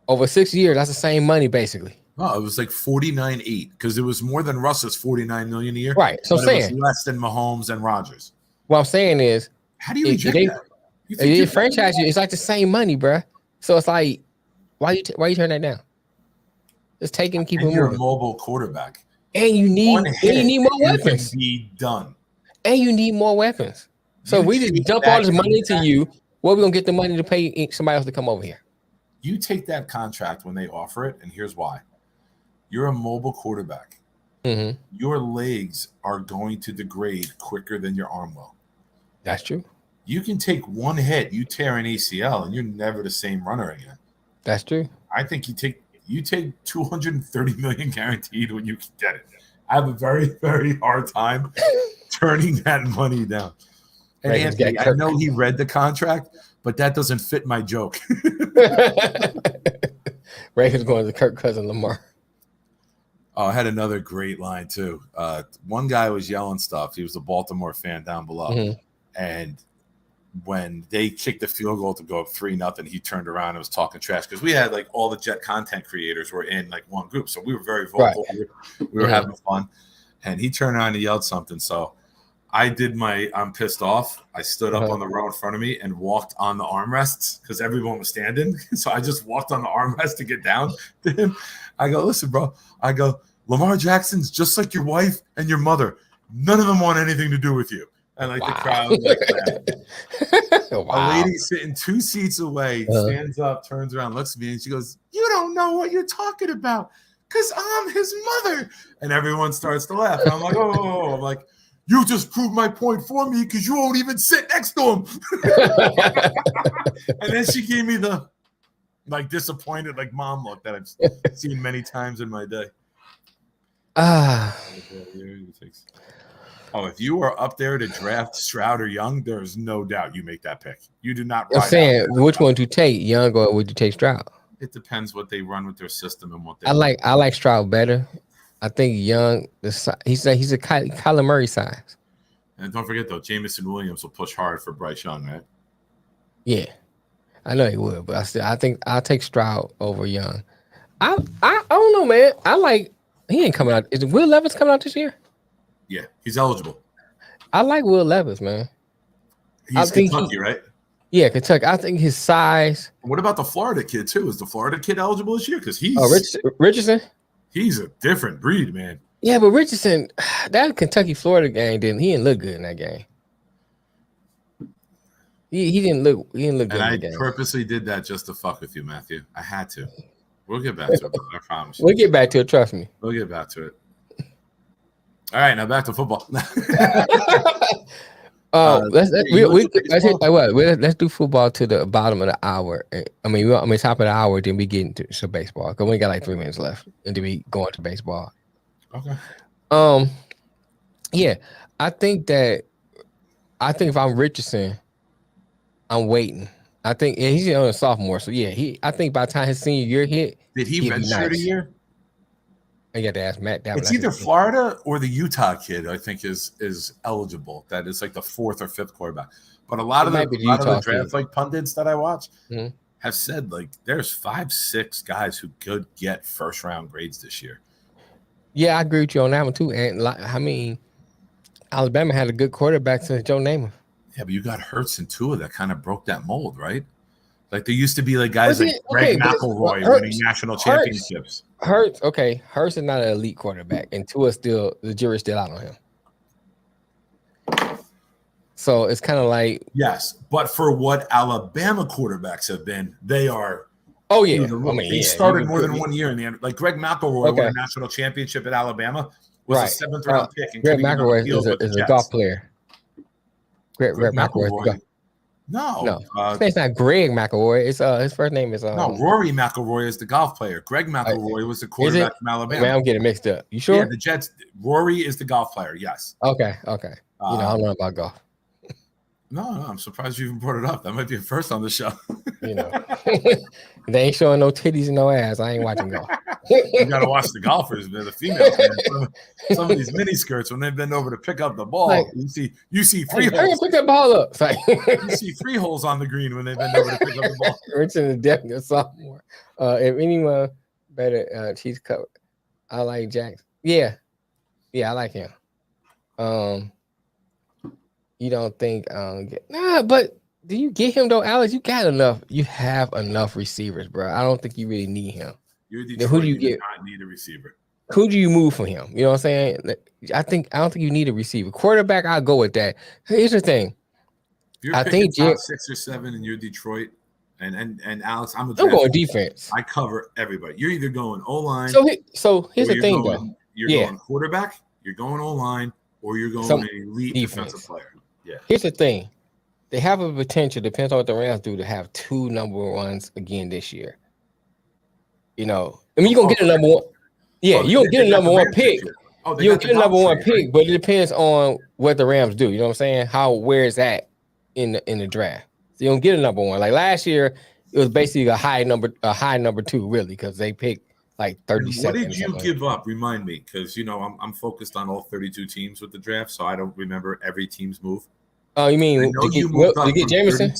Over 6 years, that's the same money basically. Oh, it was like 49.8 because it was more than Russ's 49 million a year. Right. So I'm saying it was less than Mahomes and Rodgers. What I'm saying is, how do you reject that? If they franchise you, it's like the same money, bro. So it's like, why you turn that down? Just take it and keep it moving. You're a mobile quarterback, and you need more weapons. Be done. And you need more weapons. So we just dump all this money into you. Where are we gonna get the money to pay somebody else to come over here? You take that contract when they offer it, and here's why: you're a mobile quarterback. Your legs are going to degrade quicker than your arm will. That's true. You can take one hit, you tear an ACL, and you're never the same runner again. That's true. I think you take 230 million guaranteed when you can get it. I have a very, very hard time turning that money down. And Anthony, I know he read the contract, but that doesn't fit my joke. Ravens going to Kirk Cousins Lamar. Oh, I had another great line too. One guy was yelling stuff. He was a Baltimore fan down below, and when they kicked the field goal to go up 3-0, he turned around and was talking trash because we had like all the Jet content creators were in like one group, so we were very vocal. Right. We were having fun, and he turned around and yelled something. So I did I'm pissed off. I stood up on the row in front of me and walked on the armrests because everyone was standing. So I just walked on the armrest to get down to him. I go, listen, bro. I go, Lamar Jackson's just like your wife and your mother. None of them want anything to do with you. And like the crowd was like that. A lady sitting 2 seats away stands up, turns around, looks at me, and she goes, "You don't know what you're talking about because I'm his mother." And everyone starts to laugh. And I'm like, oh, I'm like, you just proved my point for me because you won't even sit next to him. And then she gave me the like disappointed, like mom look that I've seen many times in my day. Oh, if you are up there to draft Stroud or Young, there is no doubt you make that pick. You do not. I'm saying which one to take, Young or would you take Stroud? It depends what they run with their system and what they. I like Stroud better. I think Young, he's a Kyler Murray size. And don't forget though, Jameson Williams will push hard for Bryce Young, right? Yeah, I know he would, but I think I'll take Stroud over Young. I don't know, man. He ain't coming out. Is Will Levis coming out this year? Yeah, he's eligible. I like Will Levis, man. He's Kentucky, right? Yeah, Kentucky. I think his size. What about the Florida kid too? Is the Florida kid eligible this year? Because he's Richardson. He's a different breed, man. Yeah, but Richardson, that Kentucky Florida game he didn't look good in that game. He didn't look good in the game. And I purposely did that just to fuck with you, Matthew. I had to. We'll get back to it. I promise. We'll get back to it. Trust me. We'll get back to it. All right, now back to football. Let's do football to the bottom of the hour. I mean, top of the hour, then we get into some baseball because we got like 3 minutes left, and then we go into baseball. Okay. Yeah, I think if I'm Richardson, I'm waiting. I think he's only a sophomore, so yeah, I think by the time his senior year hit, did he redshirt a year? I got to ask Matt. It's either Florida or the Utah kid. I think is eligible. That is like the 4th or 5th quarterback. But a lot of the draft like pundits that I watch have said like there's 5-6 guys who could get 1st-round grades this year. Yeah, I agree with you on that one too. And I mean, Alabama had a good quarterback since Joe Namath. Yeah, but you got Hurts and Tua that kind of broke that mold, right? Like there used to be like guys like Greg McElroy winning national championships. Hurts is not an elite quarterback, and Tua the jury's still out on him. So it's kind of like yes, but for what Alabama quarterbacks have been, they are. Oh yeah, they started more than 1 year in the end. Like Greg McElroy won a national championship at Alabama, was a 7th-round pick. And Greg McElroy is a golf player. Greg McElroy. No. His name's not Greg McElroy. It's his first name is no, Rory McIlroy is the golf player. Greg McElroy was the quarterback from Alabama. Man, I'm getting mixed up. You sure? Yeah, the Jets. Rory is the golf player. Yes. Okay. I don't know about golf. No, I'm surprised you even brought it up. That might be a first on the show. They ain't showing no titties and no ass. I ain't watching golf. You gotta watch the golfers, man. The females, man. Some of these mini skirts when they've been over to pick up the ball, you see 3 holes. Pick that ball up. You see 3 holes on the green when they've been over to pick up the ball. Richardson is definitely a sophomore. If anyone better, she's covered. I like Jackson. Yeah, I like him. You don't think but do you get him though, Alex? You got enough. You have enough receivers, bro. I don't think you really need him. Who do you get? I need a receiver. Who do you move from him? You know what I'm saying? I don't think you need a receiver. Quarterback, I'll go with that. Here's the thing. If you're picking top 6 or 7 and you're Detroit, and Alex, I'm going defense. I cover everybody. You're either going O-line. So here's the thing, though. You're going quarterback, you're going O-line, or you're going an elite defensive player. Yeah. Here's the thing. They have a potential, depends on what the Rams do, to have 2 number ones again this year. You know, I mean, you're gonna get a number one. Yeah, you're gonna get a number one pick. You'll get a number one pick, but it depends on what the Rams do. You know what I'm saying? Where it's at in the draft. So you don't get a number one. Like last year, it was basically a high number 2, really, because they picked like 37. What did you give up? Remind me, because I'm focused on all 32 teams with the draft, so I don't remember every team's move. Oh, you mean to get Jameson?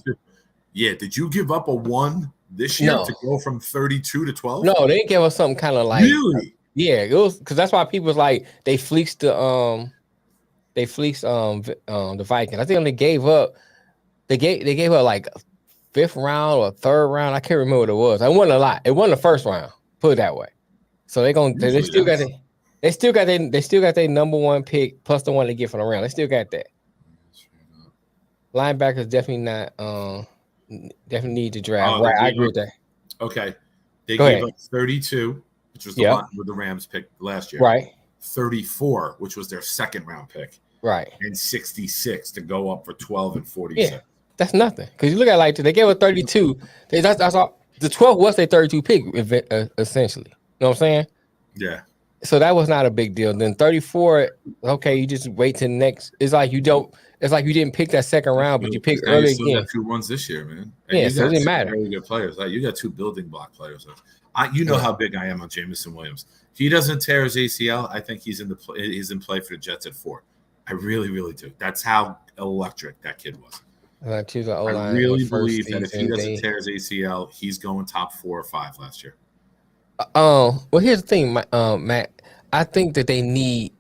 Yeah, did you give up a 1 this year to go from 32 to 12? No, they gave us something kind of like really. Yeah, it was because that's why people was like they fleeced the Vikings. I think they gave up like 5th round or 3rd round. I can't remember what it was. It wasn't a lot. It wasn't the 1st round. Put it that way. So they still got their number 1 pick plus the one they get from the round. They still got that. Linebackers definitely not definitely need to draft. Right, I agree with that. Okay, they gave up 32, which was the one with the Rams picked last year. Right. 34, which was their 2nd round pick. Right. And 66 to go up for 12 and 46. Yeah, that's nothing. Because you look at it like they gave up 32. That's all. The 12 was their 32 pick, essentially. You know what I'm saying? Yeah. So that was not a big deal. Then 34, okay, you just wait till the next. It's like you didn't pick that 2nd round, but you picked early again. You got 2 ones this year, man. And yeah, so it didn't matter. Very good players. You got 2 building block players. How big I am on Jameson Williams. If he doesn't tear his ACL, I think he's in play for the Jets at 4. I really, really do. That's how electric that kid was. I really believe that if he doesn't tear his ACL, he's going top 4 or 5 last year. Well, here's the thing, Matt. I think that they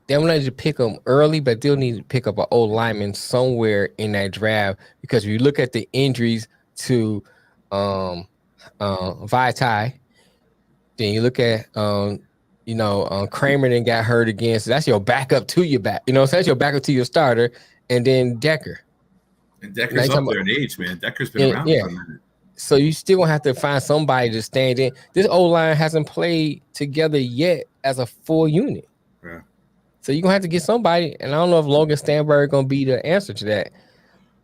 don't need to pick them early, but they'll need to pick up an old lineman somewhere in that draft because if you look at the injuries to Vitae, then you look at Kramer then got hurt again, so that's your backup to your back. So that's your backup to your starter, and then Decker. And Decker's up there in age, man. Decker's been around for a minute. So you still gonna have to find somebody to stand in. This O-line hasn't played together yet as a full unit. Yeah. So you're gonna have to get somebody, and I don't know if Logan Stanberg gonna be the answer to that.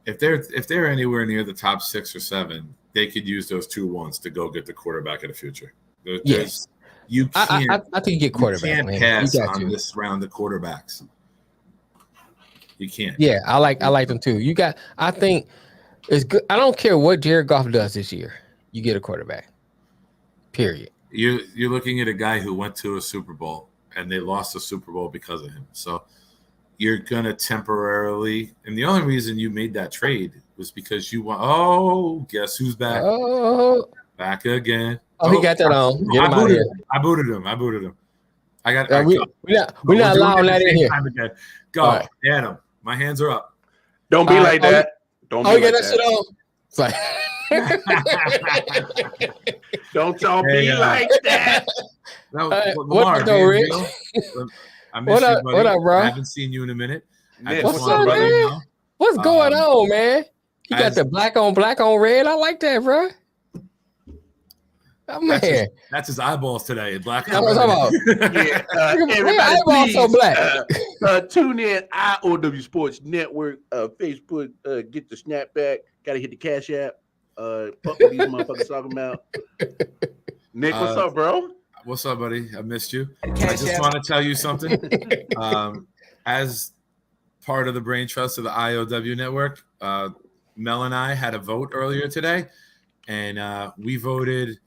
If they're anywhere near the top 6 or 7, they could use those 2 ones to go get the quarterback of the future. Yes. You can't. I think you get quarterback. You can't pass on this round of quarterbacks. You can't. Yeah, I like them too. I think it's good. I don't care what Jared Goff does this year. You get a quarterback. Period. You're looking at a guy who went to a Super Bowl and they lost the Super Bowl because of him. So you're gonna temporarily, and the only reason you made that trade was because you want. Oh, guess who's back? Oh, back again. Oh, he got that on. Get him out of here. I booted him. I got. We're not allowing that in here. Go, right. Adam. My hands are up. Don't be like that. Don't. Oh, you got that shit on. It's like. Don't y'all be like that. What up, though, Rich? I miss you, buddy. What up, bro? I haven't seen you in a minute. What's up, man? What's going on, man? You got the black on red. I like that, bro. Oh, man. That's his eyeballs today. Black on red. Yeah, everybody, please, so black. Tune in I.O.W. Sports Network, Facebook. Get the snapback. Got to hit the Cash App. Fuck what these motherfuckers talking about. Nick, what's up, bro? What's up, buddy? I missed you. I just want to tell you something. As part of the brain trust of the I.O.W. network, Mel and I had a vote earlier today, and we voted.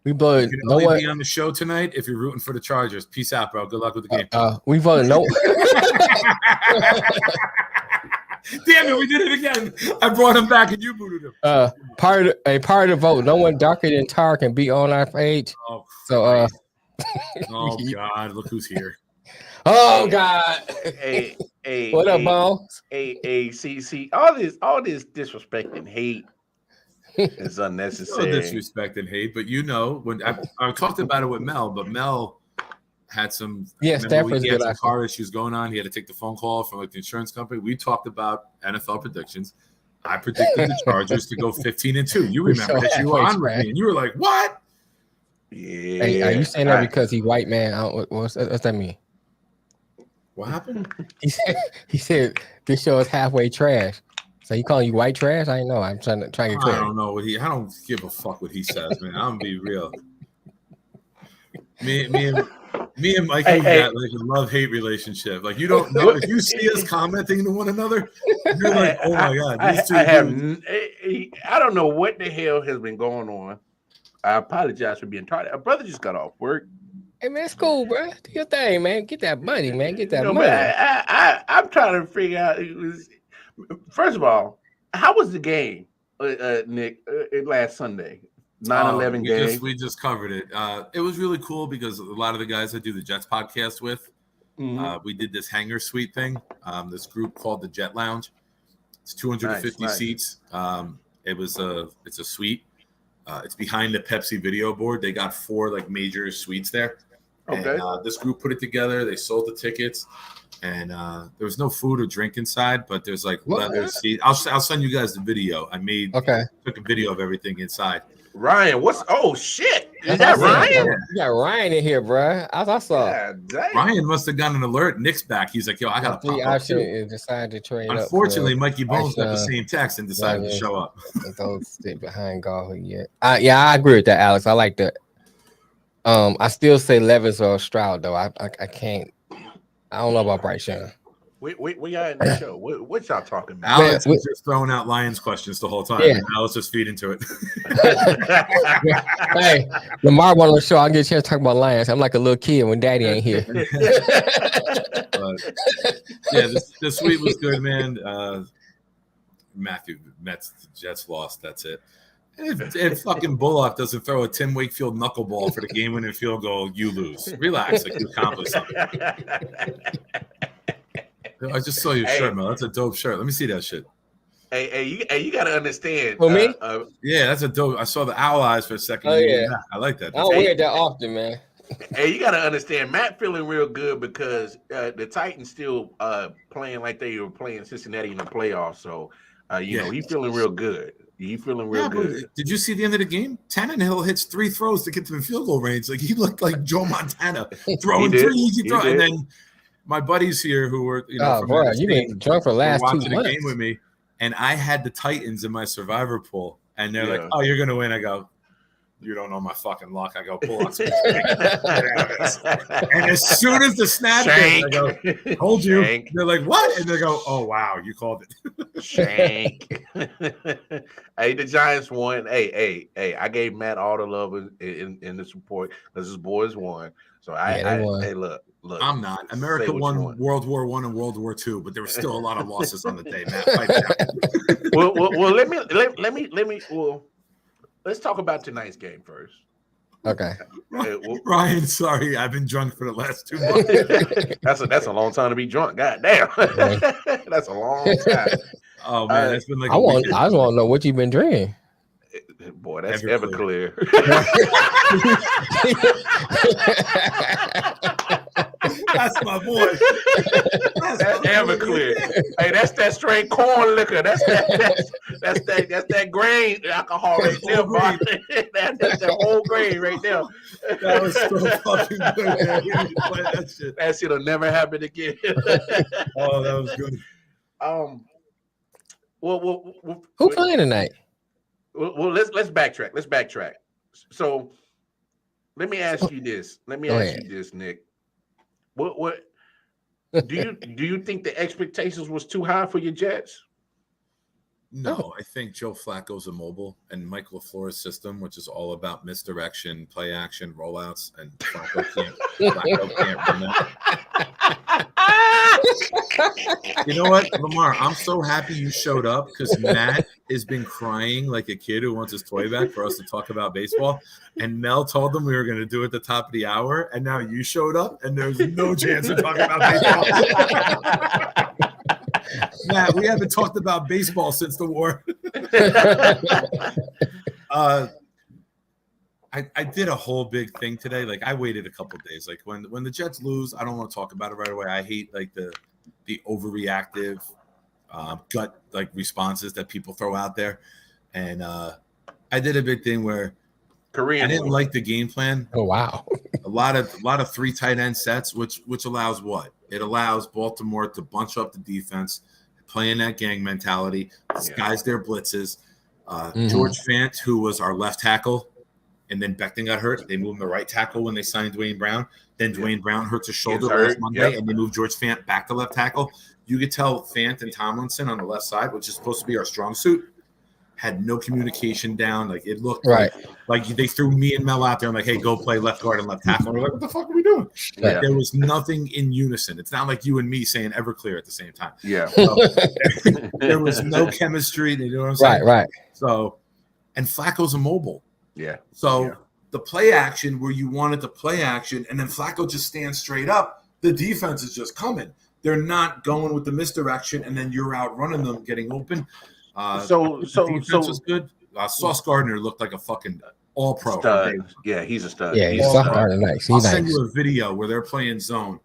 We voted. You can only be on the show tonight if you're rooting for the Chargers. Peace out, bro. Good luck with the game. We voted no. Damn it, we did it again. I brought him back and you booted him. Part of the vote. No one darker than Tar can be on our page. Oh, so oh God, look who's here. Oh God. Hey, what up, Bones? See, all this disrespect and hate is unnecessary. No disrespect and hate, but when I talked about it with Mel, but Mel had some Stanford's he had some car issues going on. He had to take the phone call from the insurance company. We talked about NFL predictions. I predicted the Chargers to go 15-2. You remember that you were on with me, and you were like, "What?" Yeah. Hey, are you saying that because he's white, man? What's that mean? What happened? He said this show is halfway trash. So he calling you white trash? I know. I'm trying to get I clear. don't know what I don't give a fuck what he says, man. I'm gonna be real. Me and Mikey got like a love-hate relationship. Like you don't know if you see us commenting to one another, you're like, oh my god, these two dudes. I don't know what the hell has been going on. I apologize for being tired. Our brother just got off work. Hey man, it's cool, bro. Do your thing, man. Get that money, man. Get that money. But I'm trying to figure out. First of all, how was the game, Nick, last Sunday? 9/11 game. We just covered it. It was really cool because a lot of the guys I do the Jets podcast with, we did this hangar suite thing. This group called the Jet Lounge. It's 250 seats. It's a suite. It's behind the Pepsi video board. They got 4 like major suites there. Okay. And this group put it together. They sold the tickets, and there was no food or drink inside, but there's like leather seats. I'll send you guys the video. Took a video of everything inside. Ryan, oh shit! Is that Ryan? You got Ryan in here, bro. I saw. Yeah, Ryan must have gotten an alert. Nick's back. He's like, yo, I got to pop up too. Decided to trade. Unfortunately, Mikey Bones got the same text and decided to show up. Don't sit behind God yet. I agree with that, Alex. I like that. I still say Levis or Stroud though. I can't. I don't know about Bryce Young. We are in the show. What y'all talking about? Alex was just throwing out Lions questions the whole time. Yeah. Alex just feed into it. Hey, Lamar went on the show. I'll get a chance to talk about Lions. I'm like a little kid when Daddy ain't here. The suite was good, man. Matthew Mets Jets lost. That's it. If fucking Bullock doesn't throw a Tim Wakefield knuckleball for the game-winning field goal, you lose. Relax, like you accomplished something. I just saw your shirt, man. That's a dope shirt. Let me see that shit. Hey, you got to understand. For me? Yeah, that's a dope. I saw the owl eyes for a second. Oh, yeah. I like that. I don't wear that often, man. Hey, you got to understand. Matt feeling real good because the Titans still playing like they were playing Cincinnati in the playoffs. So, know, he's feeling real good. He's feeling real good. Did you see the end of the game? Tannehill hits 3 throws to get to the field goal range. Like he looked like Joe Montana throwing 3 easy throws. And then my buddies here who were, you've been drunk for the last 2 months. Watching the game with me, and I had the Titans in my survivor pool, and they're like, "Oh, you're gonna win." I go, "You don't know my fucking luck." I go, "Pull out." And as soon as the snap hit, I go, "Told you." Shank. They're like, "What?" And they go, "Oh wow, you called it." Shank. Hey, the Giants won. Hey, I gave Matt all the love in the support because his boys won. So hey, look. I'm not. America won World War I and World War II, but there were still a lot of losses on the day, Matt. Well, let's talk about tonight's game first. Okay. Ryan, sorry, I've been drunk for the last 2 months. That's a long time to be drunk. God damn. That's a long time. Oh man, it's been like I just want to know what you've been drinking. Boy, that's Everclear. That's my boy. That's Everclear. Hey, that's that straight corn liquor. That's that grain alcohol right there, boy. That's the whole grain right there. That was so fucking good, man. That shit'll never happen again. Oh, that was good. Who playing tonight? Well, let's backtrack. So let me ask you this. Nick. What do you think the expectations was too high for your Jets? No, I think Joe Flacco's immobile, and Mike LaFleur's system, which is all about misdirection, play action, rollouts, and Flacco can't run that. You know what, Lamar? I'm so happy you showed up because Matt has been crying like a kid who wants his toy back for us to talk about baseball. And Mel told them we were going to do it at the top of the hour, and now you showed up, and there's no chance of talking about baseball. Matt, we haven't talked about baseball since the war. I did a whole big thing today. Like I waited a couple of days. Like when the Jets lose, I don't want to talk about it right away. I hate like the overreactive gut like responses that people throw out there. And I did a big thing where I didn't like the game plan. Oh wow. a lot of 3 tight end sets, which allows what? It allows Baltimore to bunch up the defense, playing that gang mentality, disguise their blitzes. Mm-hmm. George Fant, who was our left tackle, and then Becton got hurt. They moved him to right tackle when they signed Dwayne Brown. Then Dwayne Brown hurts his shoulder last Monday, and they moved George Fant back to left tackle. You could tell Fant and Tomlinson on the left side, which is supposed to be our strong suit, had no communication down. Like it looked like they threw me and Mel out there. I'm like, hey, go play left guard and left tackle. And we're like, what the fuck are we doing? Like, there was nothing in unison. It's not like you and me saying Everclear at the same time. Yeah. There was no chemistry. You know what I'm saying? Right. So, and Flacco's immobile. Yeah. So the play action where you wanted to play action, and then Flacco just stands straight up, the defense is just coming. They're not going with the misdirection, and then you're out running them, getting open. So defense was good. Sauce Gardner looked like a fucking all-pro. Stud. Yeah, he's a stud. Yeah, Sauce Gardner nice. I'll send you a video where they're playing zone,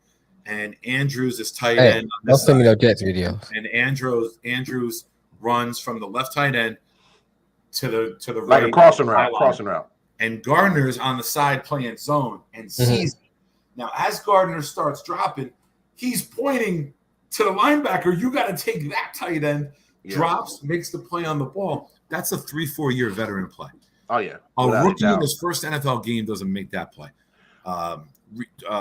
and Andrews is tight end. Don't send me no Jets videos. And Andrews runs from the left tight end to the like right, a crossing route. And Gardner's on the side playing zone and sees. Now, as Gardner starts dropping, he's pointing to the linebacker. You got to take that tight end. Drops, makes the play on the ball. That's a 3-4 year veteran play. Oh, yeah. A rookie in his first NFL game doesn't make that play.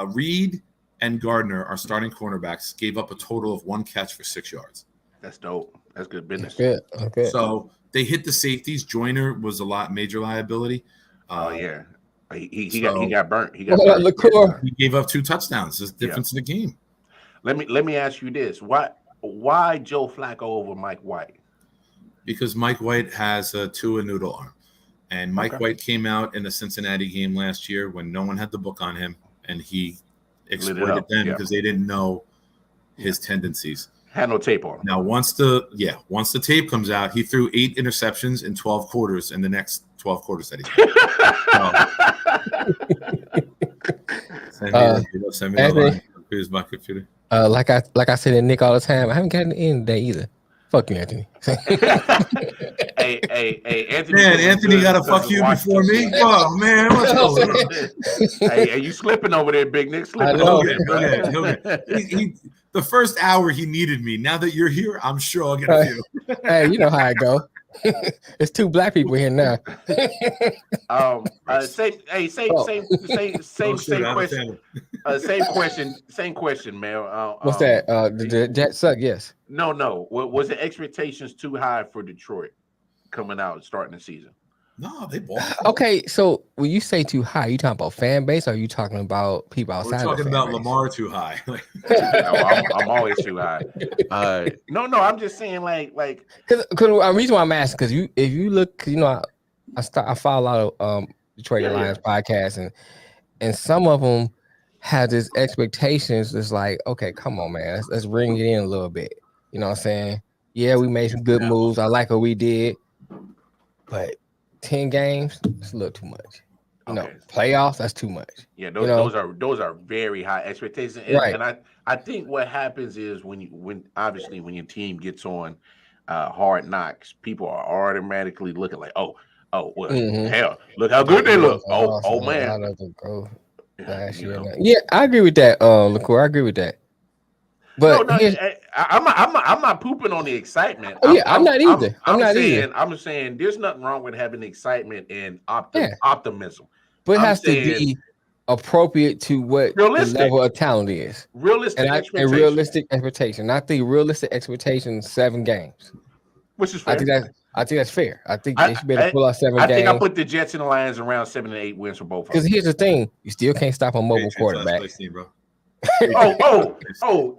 Reed and Gardner, our starting cornerbacks, gave up a total of 1 catch for 6 yards. That's dope. That's good business. Okay. So they hit the safeties. Joyner was major liability. He got burnt. He gave up 2 touchdowns. There's a difference in the game. Let me ask you this: Why Joe Flacco over Mike White? Because Mike White has a Tua noodle arm, and Mike White came out in the Cincinnati game last year when no one had the book on him, and he exploited them because they didn't know his tendencies. Had no tape on him. Now, once the tape comes out, he threw 8 interceptions in 12 quarters in the next 12 quarters that he send me Anthony, here's my computer. Like I said to Nick all the time, I haven't gotten in today either. Fuck you, Anthony. hey, Anthony. Man, Anthony got to fuck you before me. Oh man, what's going on? Hey, you slipping over there, Big Nick? Slipping over there. The first hour he needed me. Now that you're here, I'm sure I'll get a few. Hey, you know how I go. It's 2 black people here now. Same question, man. What's that? The Jets suck. Yes. No. Was the expectations too high for Detroit coming out and starting the season? No, they bought. Okay, so when you say too high, you talking about fan base, or are you talking about people outside? We're talking about Lamar too high. I'm always too high. No, I'm just saying like because the reason why I'm asking, because if you look, I follow a lot of Detroit Lions podcasts, and some of them have this expectations. It's like, okay, come on, man, let's ring it in a little bit. You know what I'm saying? Yeah, we made some good moves. I like what we did, but 10 games, it's a little too much. Playoffs, that's too much. Yeah, those are very high expectations. And I think what happens is when your team gets on hard knocks, people are automatically looking like, hell, look how good they look. Oh man. Yeah, I agree with that, LaCour. I agree with that. But I'm not pooping on the excitement. I'm not either. I'm saying there's nothing wrong with having excitement and optimism. But it has to be appropriate to what the level of talent is. Realistic expectation. I think realistic expectation 7 games. Which is fair. I think that's fair. I think they should be able to pull out 7 games. I think I put the Jets and the Lions around 7 to 8 wins for both of them. Because here's the thing. You still can't stop a mobile quarterback.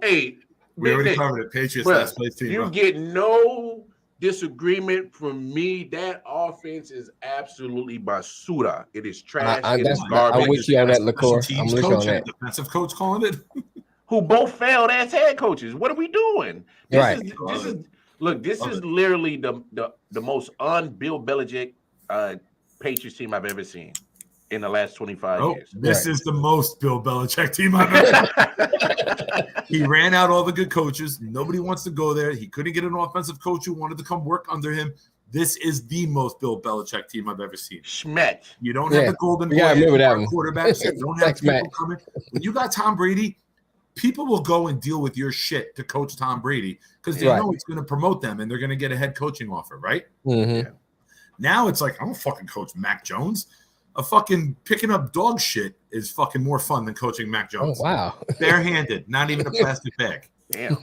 Hey. We already covered it. Patriots last place team. You get no disagreement from me. That offense is absolutely basura. It is trash. It is garbage. I'm with you on that, LaCour. I'm with you on that. Defensive coach calling it. Who both failed as head coaches. What are we doing? This is literally the most un-Bill Belichick Patriots team I've ever seen in the last 25 years. This is the most Bill Belichick team I've ever seen. He ran out all the good coaches. Nobody wants to go there. He couldn't get an offensive coach who wanted to come work under him. This is the most Bill Belichick team I've ever seen. Schmet. You don't have the golden boy quarterbacks. You don't have people coming. When you got Tom Brady, people will go and deal with your shit to coach Tom Brady because they know it's going to promote them and they're going to get a head coaching offer, right? Mm-hmm. Yeah. Now it's like, I don't fucking coach Mac Jones. A fucking picking up dog shit is fucking more fun than coaching Mac Jones. Oh, wow. Barehanded, not even a plastic bag. Damn.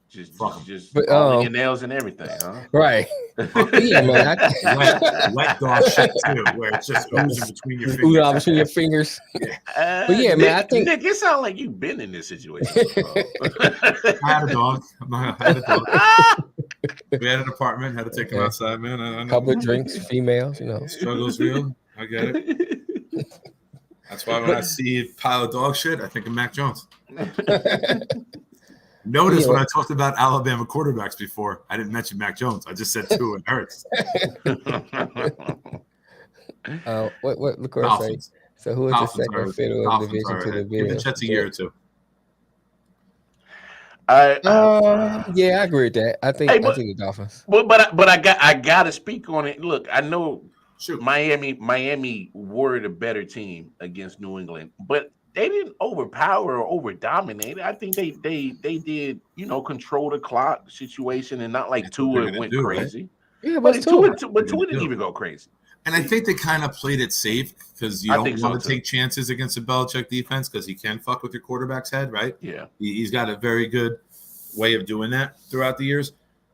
Just but, all your nails and everything, huh? Right. Yeah, man. Wet dog shit too, where it's just oozing between your fingers. Between your fingers. Yeah. But yeah, Nick, man, I think Nick, it sounds like you've been in this situation. I had a dog. We had an apartment. Had to take him outside, man. I know. Public drinks, females, Struggle's real. I get it. That's why when I see a pile of dog shit, I think of Mac Jones. Notice when I talked about Alabama quarterbacks before, I didn't mention Mac Jones. I just said Tua and Hurts. What LaCour say? So who is the second fiddle of the division to the Bills? Give the Jets a year or two. Yeah, I agree with that. I think the Dolphins. But I gotta speak on it. Look, I know Miami were the better team against New England, but they didn't overpower or over dominate. I think they did, control the clock situation and not like Tua went crazy. Right? Yeah, but Tua didn't even go crazy. And I think they kind of played it safe because you don't want to take chances against a Belichick defense because he can fuck with your quarterback's head, right? Yeah. He's got a very good way of doing that throughout the years.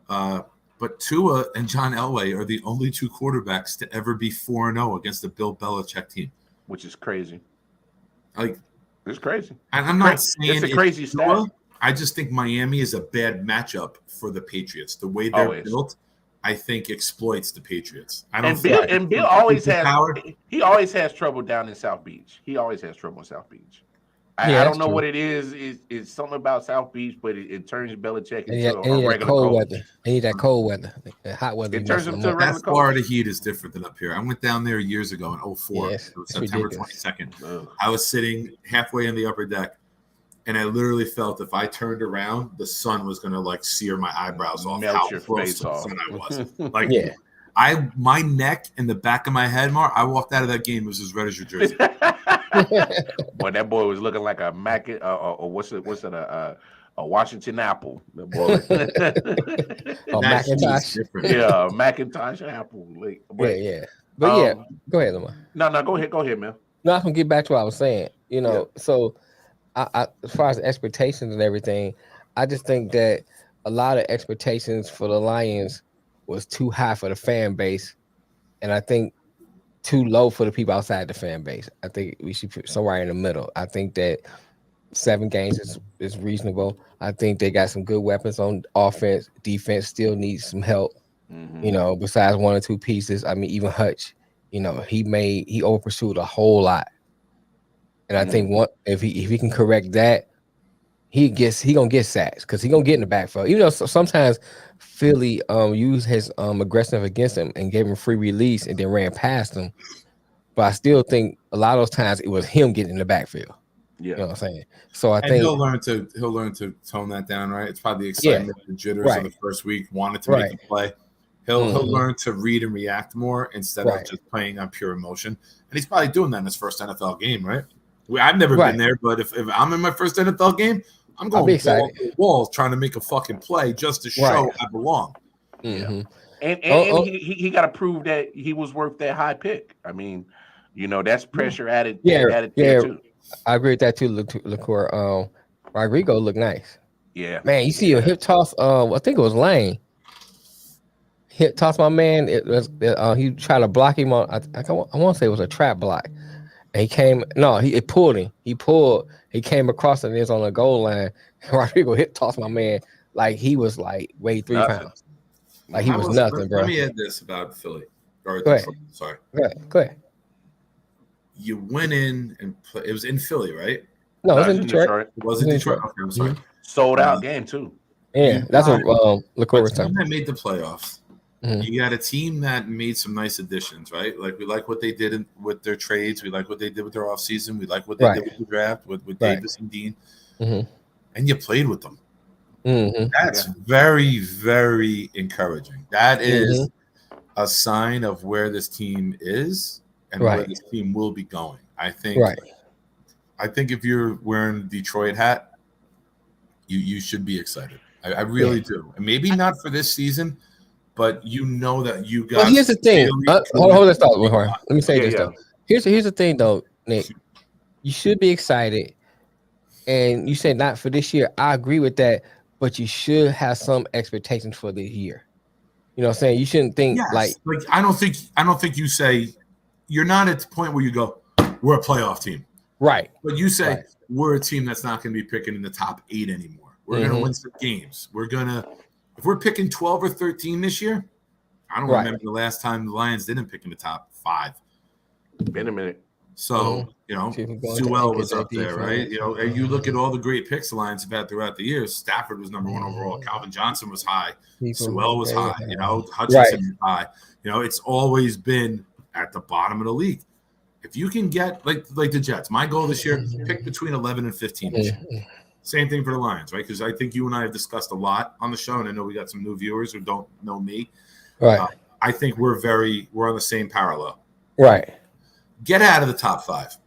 But Tua and John Elway are the only two quarterbacks to ever be 4-0 against the Bill Belichick team. Which is crazy. It's crazy. And I'm not saying it's a crazy stat. I just think Miami is a bad matchup for the Patriots. The way they're built, I think exploits the Patriots. Bill always has trouble down in South Beach. He always has trouble in South Beach. I don't know what it is. It's something about South Beach, but it turns Belichick into a regular cold weather. They need that cold weather. The hot weather. It turns him to a regular cold. Florida heat is different than up here. I went down there years ago in 2004. Yes, it was September 22nd. I was sitting halfway in the upper deck, and I literally felt if I turned around, the sun was going to sear my eyebrows off. Melt your face off. I was. My neck and the back of my head, Mark, I walked out of that game, it was as red as your jersey. Boy, that boy was looking like a a Washington apple. That boy. Macintosh. Yeah, Macintosh apple. But go ahead, Lamar. No, go ahead, man. No, I can get back to what I was saying. So I as far as expectations and everything, I just think that a lot of expectations for the Lions was too high for the fan base, and I think too low for the people outside the fan base. I think we should put somewhere in the middle. I think that 7 games is reasonable. I think they got some good weapons on offense. Defense still needs some help. Mm-hmm. Besides 1 or 2 pieces. I mean, even Hutch, he over pursued a whole lot. And I think if he can correct that, he gonna get sacks because he gonna get in the backfield. Even though sometimes Philly used his aggressive against him and gave him free release and then ran past him. But I still think a lot of those times it was him getting in the backfield. Yeah. You know what I'm saying? So I think he'll learn to tone that down, right? It's probably the excitement, the jitters of the first week, wanted to make a play. He'll learn to read and react more instead of just playing on pure emotion. And he's probably doing that in his first NFL game, right? I've never been there, but if I'm in my first NFL game, I'm going ball to wall trying to make a fucking play just to show I belong. Mm-hmm. And he got to prove that he was worth that high pick. I mean, that's pressure added. There too. I agree with that too, LaCour. Rodrigo looked nice. Yeah, man. You see a hip toss. I think it was Lane. Hip toss my man. It was he tried to block him on. I want to say it was a trap block. And he came. No, he pulled him. He pulled. He came across and it's on the goal line. Rodrigo hip toss my man like he was weighed 3 pounds. Like he was nothing, bro. Let me add this about Philly. Go ahead. Sorry. Go ahead. You went in and it was in Philly, right? No, it was in Detroit. It was in Detroit. Okay, I'm sorry. Sold out game too. Yeah, that's what LaCour was talking. That made the playoffs. Mm-hmm. You got a team that made some nice additions, right? We like what they did with their trades. We like what they did with their offseason. We like what they did with the draft with Davis and Dean. Mm-hmm. And you played with them. Mm-hmm. That's very, very encouraging. That is a sign of where this team is and where this team will be going. I think I think if you're wearing Detroit hat, you should be excited. I really do. And maybe not for this season, but you know that you got. Well, here's the thing. Hold on, stop. Let me say this though. Here's the thing though, Nick. You should be excited, and you said not for this year. I agree with that, but you should have some expectations for the year. You know what I'm saying? You shouldn't think like I don't think you say you're not at the point where you go, we're a playoff team. Right. But you say we're a team that's not going to be picking in the top 8 anymore. We're going to win some games. If we're picking 12 or 13 this year, I don't remember the last time the Lions didn't pick in the top 5. Been a minute. So, Sewell was up there, right? You look at all the great picks the Lions have had throughout the years. Stafford was number 1 overall. Calvin Johnson was high. Sewell was high. Hutchinson was high. It's always been at the bottom of the league. If you can get like the Jets, my goal this year, pick between 11 and 15 this year. Same thing for the Lions, right? Because I think you and I have discussed a lot on the show, and I know we got some new viewers who don't know me. Right. I think we're on the same parallel. Right. Get out of the top 5.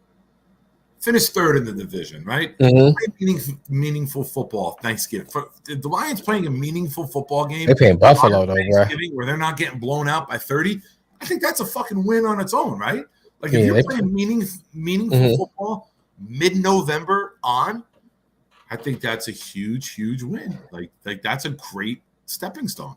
Finish 3rd in the division, right? Mm-hmm. Meaningful football. Thanksgiving. For the Lions playing a meaningful football game. They're playing Buffalo though, bro. Where they're not getting blown out by 30. I think that's a fucking win on its own, right? Like if you're playing meaningful football mid-November on, I think that's a huge win. Like that's a great stepping stone.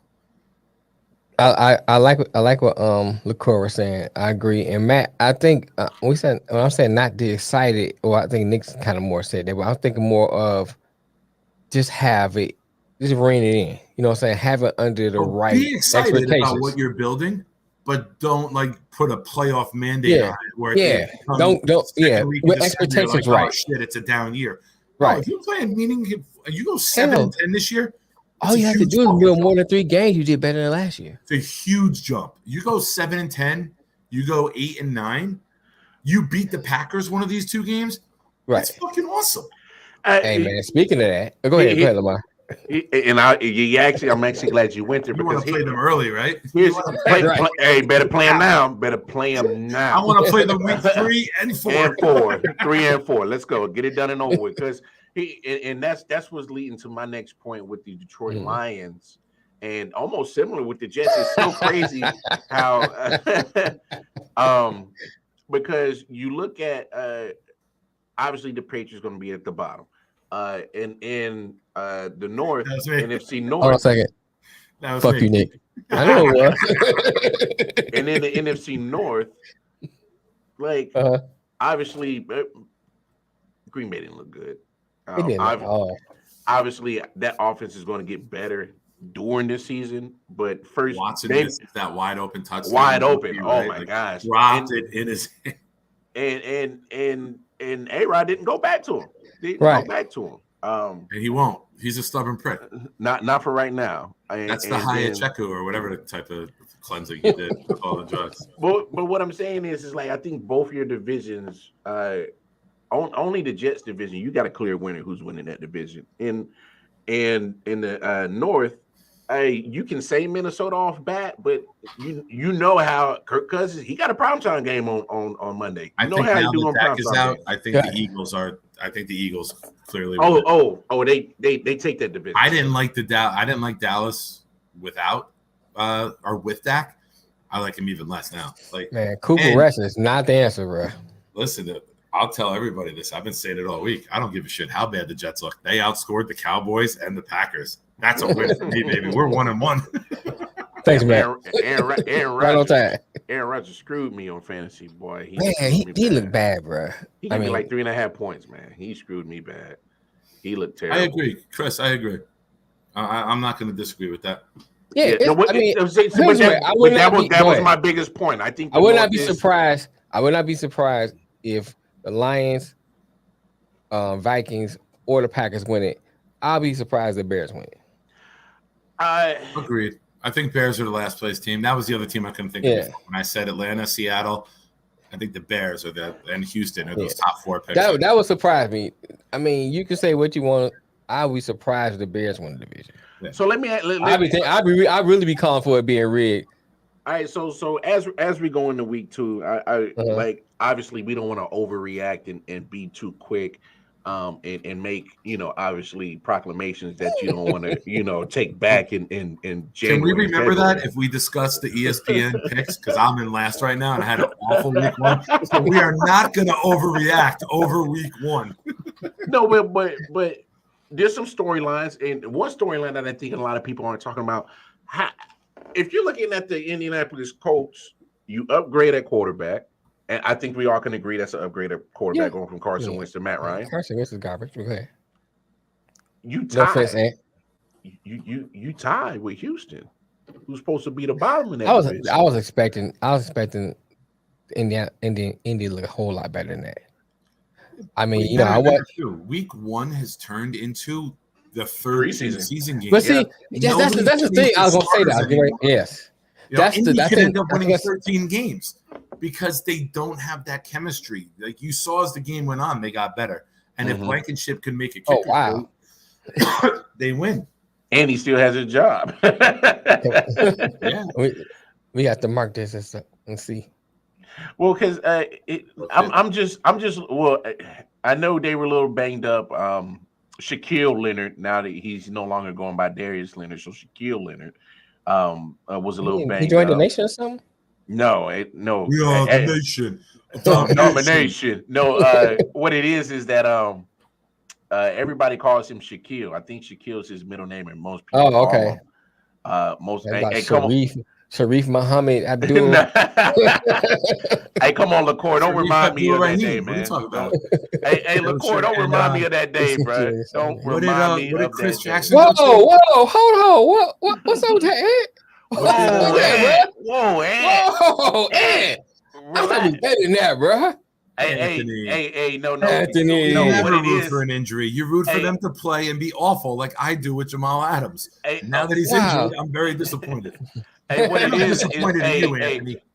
I like what LaCour was saying. I agree. And Matt, I think when I'm saying not the excited, or I think Nick's kind of more said that, but I'm thinking more of just have it, just rein it in. You know what I'm saying? Have it under the right be excited about what you're building, but don't put a playoff mandate on it where don't with expectations like, right. Oh, shit, it's a down year. Right. No, if you're playing you go 7-10 this year. All you have to do is build more than 3 games. You did better than last year. It's a huge jump. You go 7-10, you go 8-9, you beat the Packers one of these 2 games. Right. That's fucking awesome. Hey man, speaking of that, go ahead, Lamar. And I'm actually glad you went there because you want to play them early, right? Hey, better play them now. Better play them now. I want to play them week 3 and 4. 3 and 4. Let's go. Get it done and over with. Because that's what's leading to my next point with the Detroit Lions, and almost similar with the Jets. It's so crazy how because you look at obviously the Patriots going to be at the bottom. In the North, NFC North. Hold on a second. Fuck you, Nick. I know it was. And then the NFC North, obviously, Green Bay didn't look good. Obviously, that offense is going to get better during this season. But first, Watson missed that wide open touchdown. Wide open. Oh my gosh! Dropped it in his hand. And A-Rod didn't go back to him. Go back to him. And he won't. He's a stubborn prick. Not for right now. That's the Hayacheku or whatever the type of cleansing he did with all the drugs. But what I'm saying is I think both your divisions, only the Jets division, you got a clear winner who's winning that division. In the North, you can say Minnesota off bat, but you know how Kirk Cousins, he got a primetime game on Monday. I think how now do that on Dak is out, I think the Eagles clearly. They take that division. I didn't like Dallas without or with Dak. I like him even less now. Cooper Rush is not the answer, bro. Listen, I'll tell everybody this. I've been saying it all week. I don't give a shit how bad the Jets look. They outscored the Cowboys and the Packers. That's a win for me, baby. We're 1-1. Thanks, man. Aaron Rodgers screwed me on fantasy, boy. He looked bad, bro. He gave me 3.5 points, man. He screwed me bad. He looked terrible. I agree, Chris. I agree. I'm not going to disagree with that. That was my biggest point. I think I would not be surprised. I would not be surprised if the Lions, Vikings, or the Packers win it. I'll be surprised the Bears win it. Agreed. I think Bears are the last place team. That was the other team I couldn't think of when I said Atlanta, Seattle. I think the Bears and Houston are those top 4 picks. That would surprise me. I mean, you can say what you want. I'll be surprised if the Bears win the division. Yeah. So let me. I'd really be calling for it being rigged. All right. So as we go into week 2, obviously we don't want to overreact and be too quick. And make obviously proclamations that you don't want to take back in January. Can we remember February. that if we discuss the ESPN picks? Because I'm in last right now and I had an awful week 1. So we are not going to overreact over week 1. No, but there's some storylines, and one storyline that I think a lot of people aren't talking about. If you're looking at the Indianapolis Colts, you upgrade at quarterback. And I think we all can agree that's an upgrade at quarterback going from Carson Wentz to Matt Ryan. Carson Wentz is garbage. Okay. You tied. You tied with Houston, who's supposed to be the bottom of that. I was expecting Indy to look a whole lot better than that. I mean, week 1 has turned into the third season game. But see, that's the thing I was gonna say that. Yes. That's could end up winning 13 games because they don't have that chemistry. Like you saw as the game went on, they got better. And if Blankenship can make a kicker, they win. And he still has a job. Yeah, we have to mark this and see. Well, because I'm just. Well, I know they were a little banged up. Shaquille Leonard, now that he's no longer going by Darius Leonard, so Shaquille Leonard. Was a little banged. He joined the nation or something? No. We are the nation. Domination. No, what it is that everybody calls him Shaquille. I think Shaquille's his middle name, and most people. Oh, okay. Come on. Sharif Muhammad Abdul. Hey, come on, LaCour. Don't remind me of that day, man. What are you talking about? Hey, LaCour, don't remind me of that day, bro. Don't remind me of Chris that Jackson. Whoa, hold on. What's up with that, Ed? Whoa, Ed. I'm gonna be better than that, bro. Hey, no. Anthony, you never root for an injury. You root for them to play and be awful, like I do with Jamal Adams. Now that he's injured, I'm very disappointed. Hey, what it is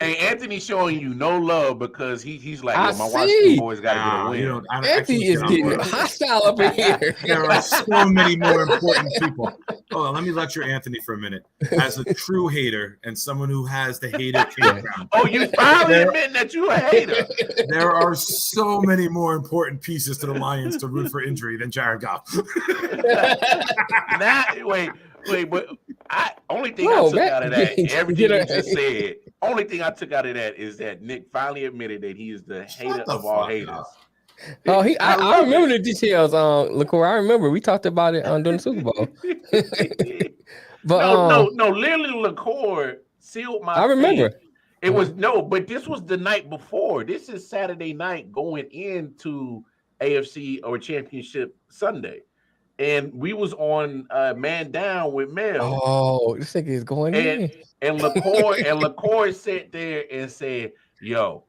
Anthony's showing you no love because he's like, my Washington boys got to get a win. Anthony is getting hostile up in here. There are so many more important people. Hold on, let me lecture Anthony for a minute. As a true hater and someone who has the hater campground. Oh, you finally admitting that you're a hater. There are so many more important pieces to the Lions to root for injury than Jared Goff. Wait, but only thing I took out of that, everything you just said, only thing I took out of that is that Nick finally admitted that he is the hater of all haters. Oh, I remember the details, LaCour. I remember we talked about it during the Super Bowl. But no, literally LaCour sealed my. I remember. Fate. It was but this was the night before. This is Saturday night going into AFC or Championship Sunday. And we was on Man Down with Mel. Oh, this thing is going in. And LaCour sat there and said, yo,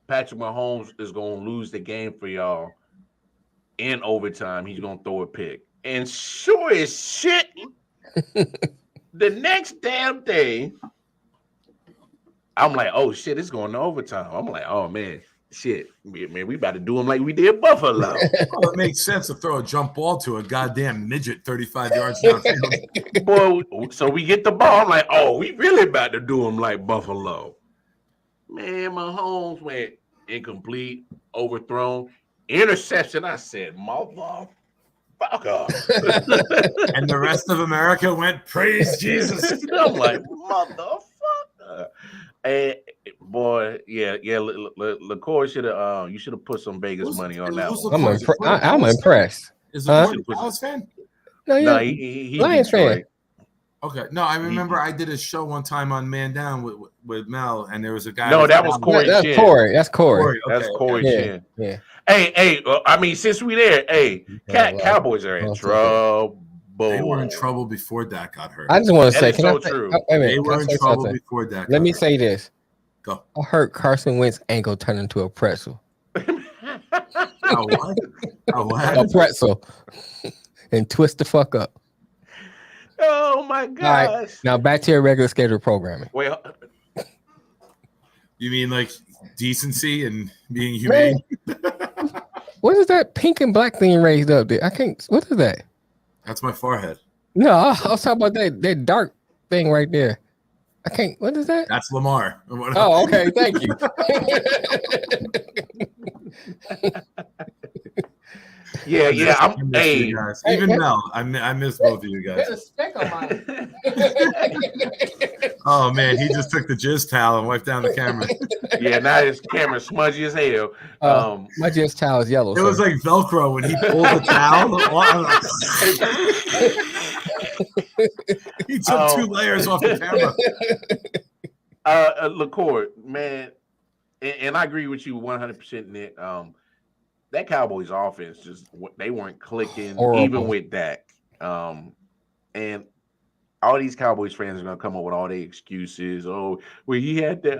Patrick Mahomes is going to lose the game for y'all in overtime. He's going to throw a pick. And sure as shit, the next damn day, I'm like, oh, shit, it's going to overtime. I'm like, oh, man. Shit, man, we about to do him like we did Buffalo. Well, it makes sense to throw a jump ball to a goddamn midget 35 yards downfield. Boy, so we get the ball. I'm like, oh, we really about to do him like Buffalo. Man, Mahomes went incomplete, overthrown, interception. I said, motherfucker. And the rest of America went, praise Jesus. I'm like, motherfucker. And boy, yeah. LaCour should have. You should have put some Vegas money on that one. I'm impressed. Is LaCour a Dallas fan? No, he Lions fan. Okay, no, I remember I did a show one time on Man Down with Mel, and there was a guy. No, that was Corey. That's Corey. That's Corey. That's Corey Chin. Yeah. Hey. I mean, since we there, Cowboys are in trouble. They were in trouble before Dak got hurt. I just want to say, true. They were in trouble before Dak. Let me say this. Go. I heard Carson Wentz ain't gonna turn into a pretzel. What? A pretzel. And twist the fuck up. Oh my gosh. All right, now back to your regular schedule programming. Well, you mean like decency and being humane? What is that pink and black thing raised up there? I can't. What is that? That's my forehead. No, I was talking about that dark thing right there. I can't. What is that? That's Lamar. Oh, okay. Thank you. Yeah. I miss you guys. Even Mel, I miss both of you guys. There's a speck on mine. Oh man, he just took the jizz towel and wiped down the camera. Yeah, now his camera's smudgy as hell. My jizz towel is yellow. It was like Velcro when he pulled the towel. He took 2 layers off the camera. LaCourt, man, and I agree with you 100%, Nick. That Cowboys offense they weren't clicking. Horrible. Even with Dak. And all these Cowboys fans are gonna come up with all their excuses. Oh, well, he had the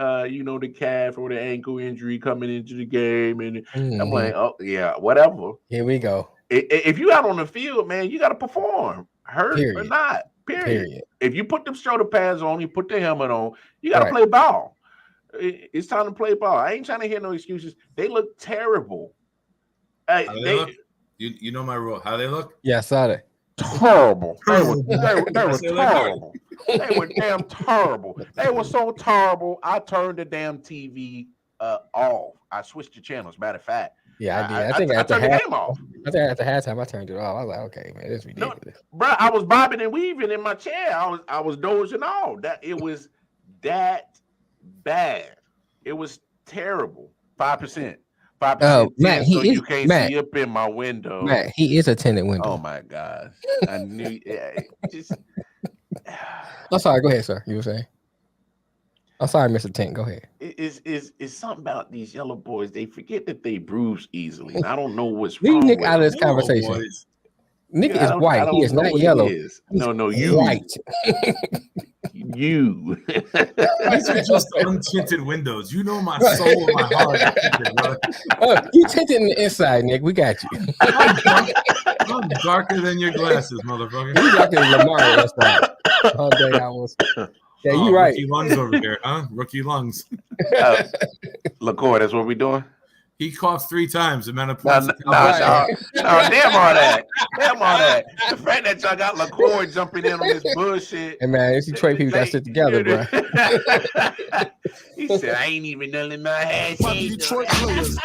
the calf or the ankle injury coming into the game, and I'm like, oh yeah, whatever. Here we go. If you out on the field, man, you got to perform, hurt or not. Period. If you put them shoulder pads on, you put the helmet on, you got to play ball. It's time to play ball. I ain't trying to hear no excuses. They look terrible. How they look? You know my rule. How they look? Yeah, I saw that. Terrible. They were terrible. They were damn terrible. They were so terrible. I turned the damn TV off. I switched the channels. Matter of fact. Yeah, I did. I think I turned the game off. I think after halftime, I turned it off. I was like, okay, man, this is ridiculous. No, bro, I was bobbing and weaving in my chair. I was dozing off. That it was that bad. It was terrible. 5%. 5%. Matt, so you can't see up in my window. Matt, he is a tinted window. Oh my gosh. I knew I'm sorry, go ahead, sir. You were saying? I'm sorry, Mr. Tint. Go ahead. It's something about these yellow boys. They forget that they bruise easily. And I don't know what's wrong. Leave Nick out of this conversation. Boys. Nick is white. He is not yellow. No, you white. You. These are just untinted windows. You know my soul and my heart. You tinted in the inside, Nick. We got you. I'm darker than your glasses, motherfucker. You darker than Lamar inside. Oh, dang, I was. Yeah, you're right. Rookie lungs over there, huh? Rookie lungs. LaCourt, that's what we're doing. He coughed 3 times. The amount of points. Damn all that. Damn all that. The fact that y'all got LaCourt jumping in on this bullshit. Hey man, it's Detroit people that sit together, bro. He said, "I ain't even none in my head." Detroit players.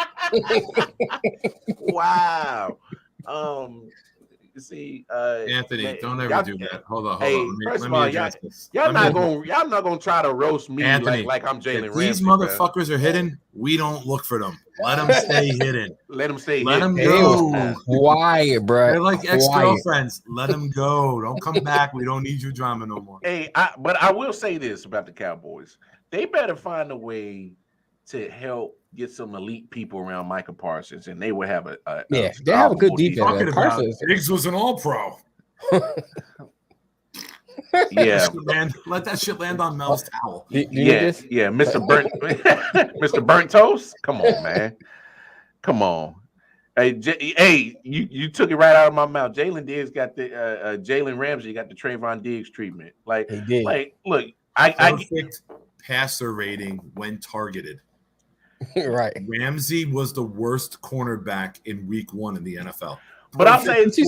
Wow. See, Anthony, man, don't ever do that. Hold on. First of all, y'all not gonna try to roast me, Anthony, like I'm Jalen Ramsey. These motherfuckers are hidden. We don't look for them. Let them stay hidden. Let them stay. Let them go. Quiet, bro. They're like ex-girlfriends. Let them go. Don't come back. We don't need your drama no more. But I will say this about the Cowboys: they better find a way to help get some elite people around Micah Parsons, and they would have they have a good defense. Parsons, Diggs was an All-Pro. Yeah, let that shit land on Mel's towel. Yeah, Mr. Burnt, Mr. Burnt Toast. Come on, man. Come on. Hey, you took it right out of my mouth. Jalen Diggs got the Jalen Ramsey got the Trayvon Diggs treatment. Like, he did. Like, look, perfect passer rating when targeted. Right. Ramsey was the worst cornerback in week 1 in the NFL. But I'll say he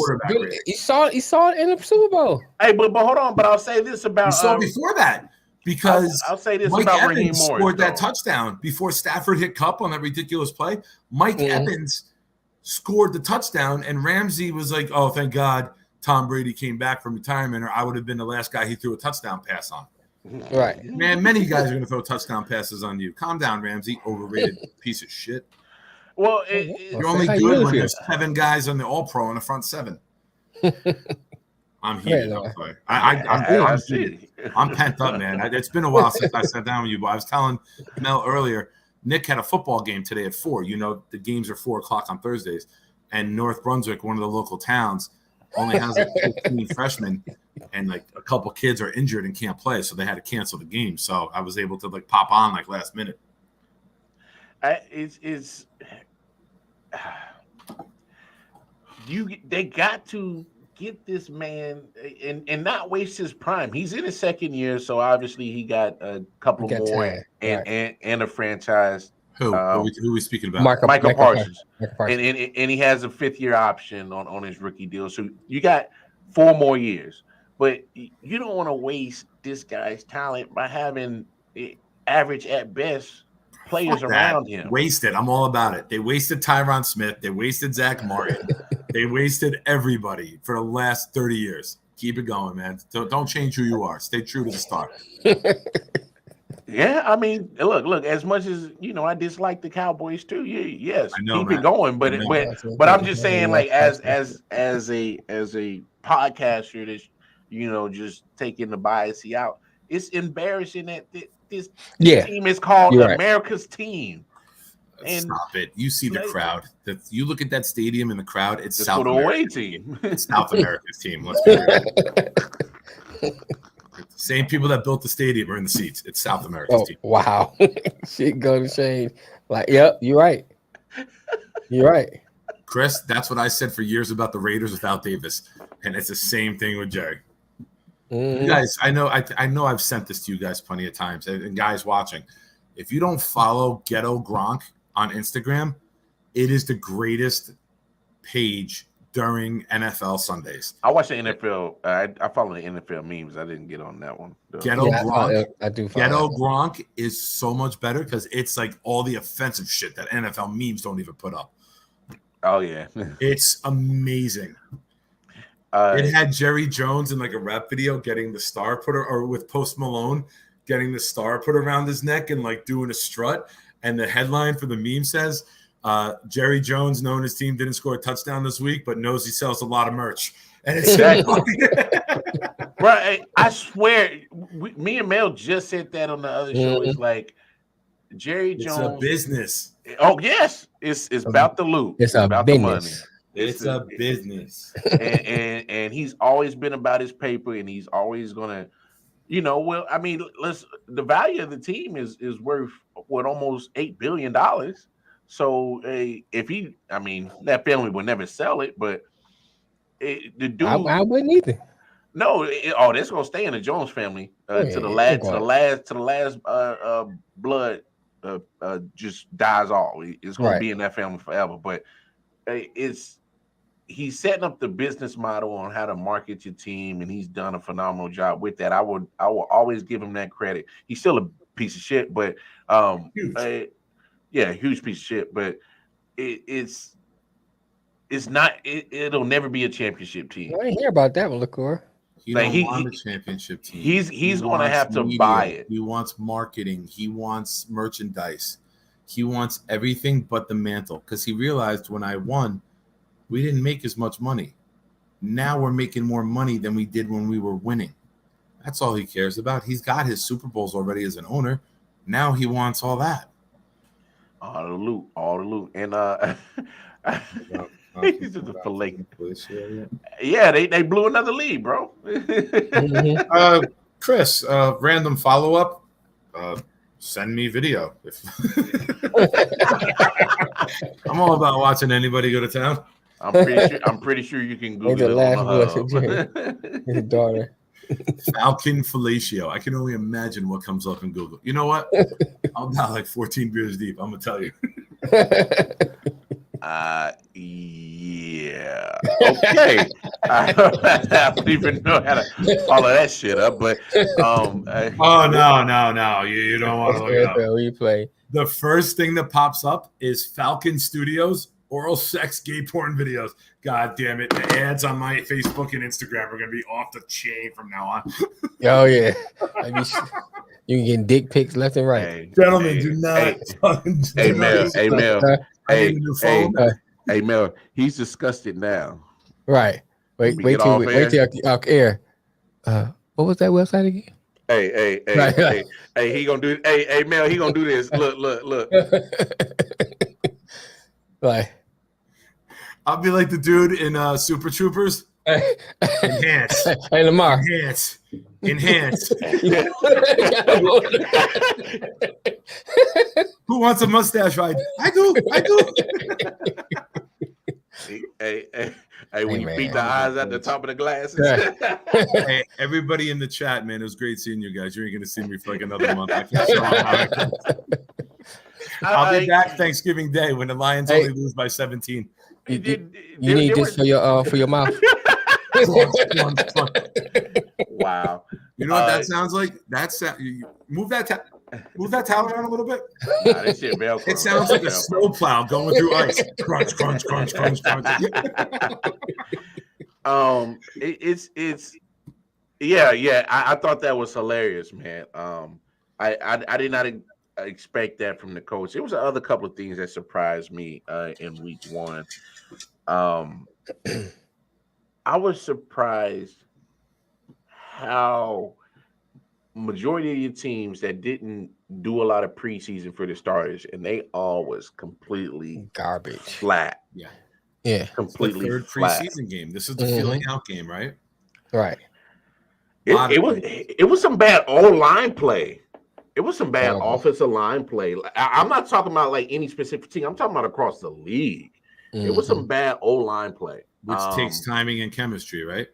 saw it in the Super Bowl. Hey, but hold on. But I'll say this about you saw before that because I'll say this Mike about Evans Raheem scored Morris, that touchdown before Stafford hit Cup on that ridiculous play. Mike Evans scored the touchdown, and Ramsey was like, "Oh, thank God, Tom Brady came back from retirement, or I would have been the last guy he threw a touchdown pass on." Right, man. Many guys are going to throw touchdown passes on you. Calm down, Ramsey. Overrated piece of shit. Well, you're only good when there's 7 guys on the All-Pro in the front 7. I'm heated. I'm pent up, man. It's been a while since I sat down with you, but I was telling Mel earlier. Nick had a football game today at 4. You know, the games are 4:00 on Thursdays, and North Brunswick, one of the local towns, only has like 15 freshmen, and like a couple kids are injured and can't play, so they had to cancel the game. So I was able to like pop on like last minute. They got to get this man and not waste his prime. He's in his second year, so obviously he got a couple more and a franchise. Who are we speaking about? Michael Parsons. And he has a 5th year option on his rookie deal. So you got 4 more years. but you don't want to waste this guy's talent by having average at best players around him. Wasted. I'm all about it. They wasted Tyron Smith. They wasted Zach Martin. They wasted everybody for the last 30 years. Keep it going, man. Don't change who you are. Stay true to the star. Yeah, I mean, look. As much as I dislike the Cowboys too. Yes, keep it going. But I'm just saying, like, as a podcaster that's just taking the bias out. It's embarrassing that this team is called America's team. And stop it! You see the crowd. You look at that stadium and the crowd. It's the South America's team. It's South America's team. Let's be real. Same people that built the stadium are in the seats. It's South America's team. Wow, shit going to change. Like, yep, you're right. You're right, Chris. That's what I said for years about the Raiders without Davis, and it's the same thing with Jerry. You guys, I know I've sent this to you guys plenty of times, and guys watching, if you don't follow Ghetto Gronk on Instagram, it is the greatest page during NFL Sundays. I watch the NFL. I follow the NFL memes. I didn't get on that one. Ghetto Gronk. I do. Ghetto Gronk is so much better because it's like all the offensive shit that NFL memes don't even put up. Oh yeah, it's amazing. It had Jerry Jones in like a rap video getting the star put, or with Post Malone getting the star put around his neck and like doing a strut. And the headline for the meme says, Jerry Jones, knowing his team didn't score a touchdown this week, but knows he sells a lot of merch. And it's right. I swear, me and Mel just said that on the other show. It's like Jerry Jones. It's a business. Oh yes, it's about the loot. It's about the money. It's a business. And he's always been about his paper, and he's always gonna, well, I mean, the value of the team is worth almost $8 billion. So that family would never sell it, but the dude, I wouldn't either. No, that's gonna stay in the Jones family to the last blood just dies off. It's gonna be in that family forever. But he's setting up the business model on how to market your team, and he's done a phenomenal job with that. I will always give him that credit. He's still a piece of shit, but huge. Huge piece of shit. But it's not. It'll never be a championship team. I didn't hear about that one, LaCour. He don't want a championship team. He's going to have to buy it. He wants marketing. He wants merchandise. He wants everything but the mantle, because he realized when I won, we didn't make as much money. Now we're making more money than we did when we were winning. That's all he cares about. He's got his Super Bowls already as an owner. Now he wants all that. All the loot. And he's just a fillet. Yeah, they blew another lead, bro. Chris, random follow-up. Send me video. I'm all about watching anybody go to town. I'm pretty sure you can Google it. His daughter. Falcon fellatio. I can only imagine what comes up in Google. You know what? I'm not like 14 beers deep. I'm gonna tell you. Yeah. Okay. I don't even know how to follow that shit up, but no. You don't want to look it up. Replay. The first thing that pops up is Falcon Studios oral sex gay porn videos. God damn it. The ads on my Facebook and Instagram are going to be off the chain from now on. Oh, yeah. You can get dick pics left and right. Hey, gentlemen, do not. Hey, Mel, he's disgusted now. Right. Wait till air. What was that website again? Hey, he gonna do. Hey, Mel, he gonna do this. Look. Right. I'll be like the dude in Super Troopers. Enhance. Hey, Lamar. Enhance. Who wants a mustache ride? I do. Hey, when you beat the eyes at the top of the glasses. Hey, everybody in the chat, man, it was great seeing you guys. You ain't gonna see me for like another month. I can't show how I'll be back Thanksgiving Day when the Lions only lose by 17. You need this for your mouth. Wow. You know what that sounds like? Move that towel around a little bit. Nah, this shit Velcro. It sounds like a snowplow going through ice. Crunch, crunch, crunch, crunch, crunch. It's yeah. I thought that was hilarious, man. I did not expect that from the coach. There was other couple of things that surprised me in week one. I was surprised how majority of your teams that didn't do a lot of preseason for the starters, and they all was completely garbage, flat. Yeah, completely the third flat. preseason game. This is the feeling out game, right? Right. It was some bad O-line play. It was some bad offensive line play. I'm not talking about like any specific team. I'm talking about across the league. It was some bad O-line play, which takes timing and chemistry, right?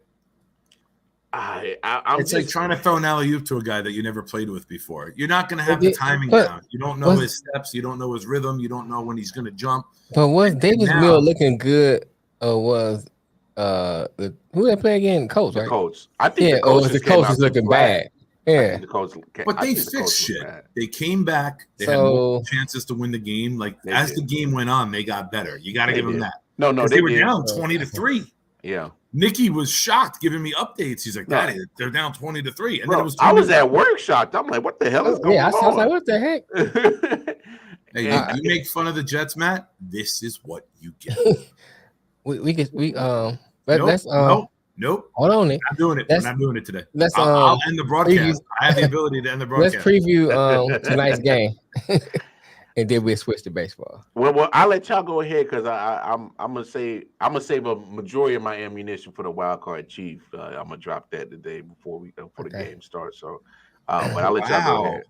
It's like trying to throw an alley-oop to a guy that you never played with before. You're not going to have the timing down. You don't know his steps. You don't know his rhythm. You don't know when he's going to jump. But was Davis Mills looking good, or was who they play again? Coach, right? The coach. I think the coach is looking bad. Yeah, but they fixed shit. They came back. They had more chances to win the game. Like as the game went on, they got better. You got to give them that. No, they were down 20-3. Yeah. Nicky was shocked, giving me updates. He's like, "Daddy, they're down 20-3." And then it was. I was at work shocked. I'm like, "What the hell is going on?" I was like, "What the heck?" Hey, you make fun of the Jets, Matt. This is what you get. Nope. Hold on, Nick. I'm doing it. I'm not doing it today. I'll end the broadcast. I have the ability to end the broadcast. Let's preview tonight's game. And then we'll switch to baseball. Well, I'll let y'all go ahead because I'm gonna save a majority of my ammunition for the wild card chief. I'm gonna drop that today before the game starts. So, but I'll let y'all go ahead.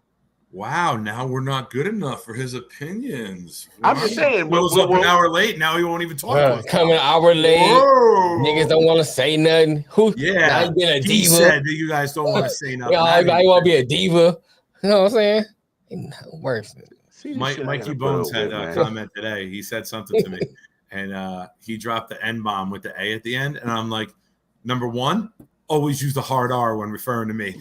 Wow, now we're not good enough for his opinions. I'm just saying. Will's up an hour late. Now he won't even talk to us. Coming an hour late. Whoa. Niggas don't want to say nothing. Yeah. Been a diva. He said that you guys don't want to say nothing. I want to be a diva. You know what I'm saying? No worse. Mikey Bones had a comment today. He said something to me, and he dropped the N-bomb with the A at the end. And I'm like, number one, always use the hard R when referring to me.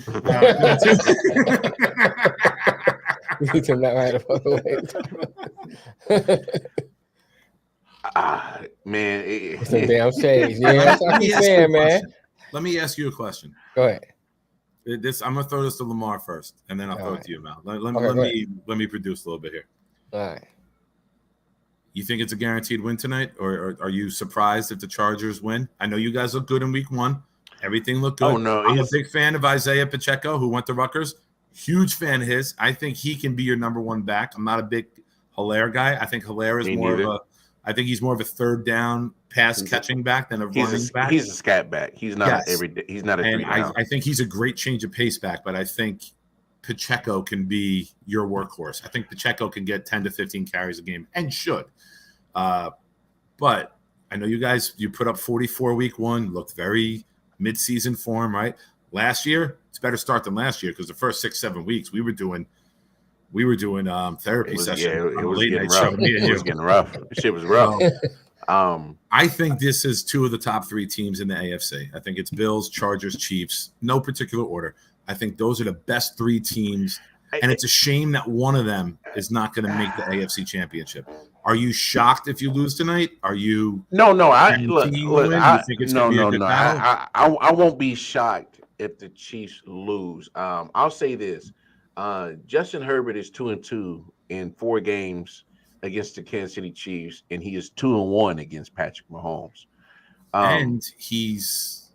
You turn that right away. Man. Some damn shades. Yeah, that's what I'm saying, man. Let me ask you a question. Go ahead. I'm gonna throw this to Lamar first, and then I'll throw it to you, Mal. Let me produce a little bit here. All right. You think it's a guaranteed win tonight, or are you surprised if the Chargers win? I know you guys look good in week one. Everything looked good. Oh no, I'm a big fan of Isaiah Pacheco, who went to Rutgers. Huge fan of his. I think he can be your number one back. I'm not a big Hilaire guy. I think Hilaire is I think he's more of a third down pass catching back than a running back. He's a scat back. He's not he's not a three down. I think he's a great change of pace back, but I think Pacheco can be your workhorse. I think Pacheco can get 10 to 15 carries a game and should. But I know you put up 44 week one, looked very midseason form, right? Last year, it's a better start than last year because the first 6-7 weeks we were doing therapy sessions. It was getting rough. Shit was rough. I think this is two of the top three teams in the AFC. I think it's Bills, Chargers, Chiefs, no particular order. I think those are the best three teams, and it's a shame that one of them is not going to make the AFC Championship. Are you shocked if you lose tonight? Are you? No. I won't be shocked if the Chiefs lose. I'll say this. Justin Herbert is 2-2 in 4 games against the Kansas City Chiefs, and he is 2-1 against Patrick Mahomes. And he's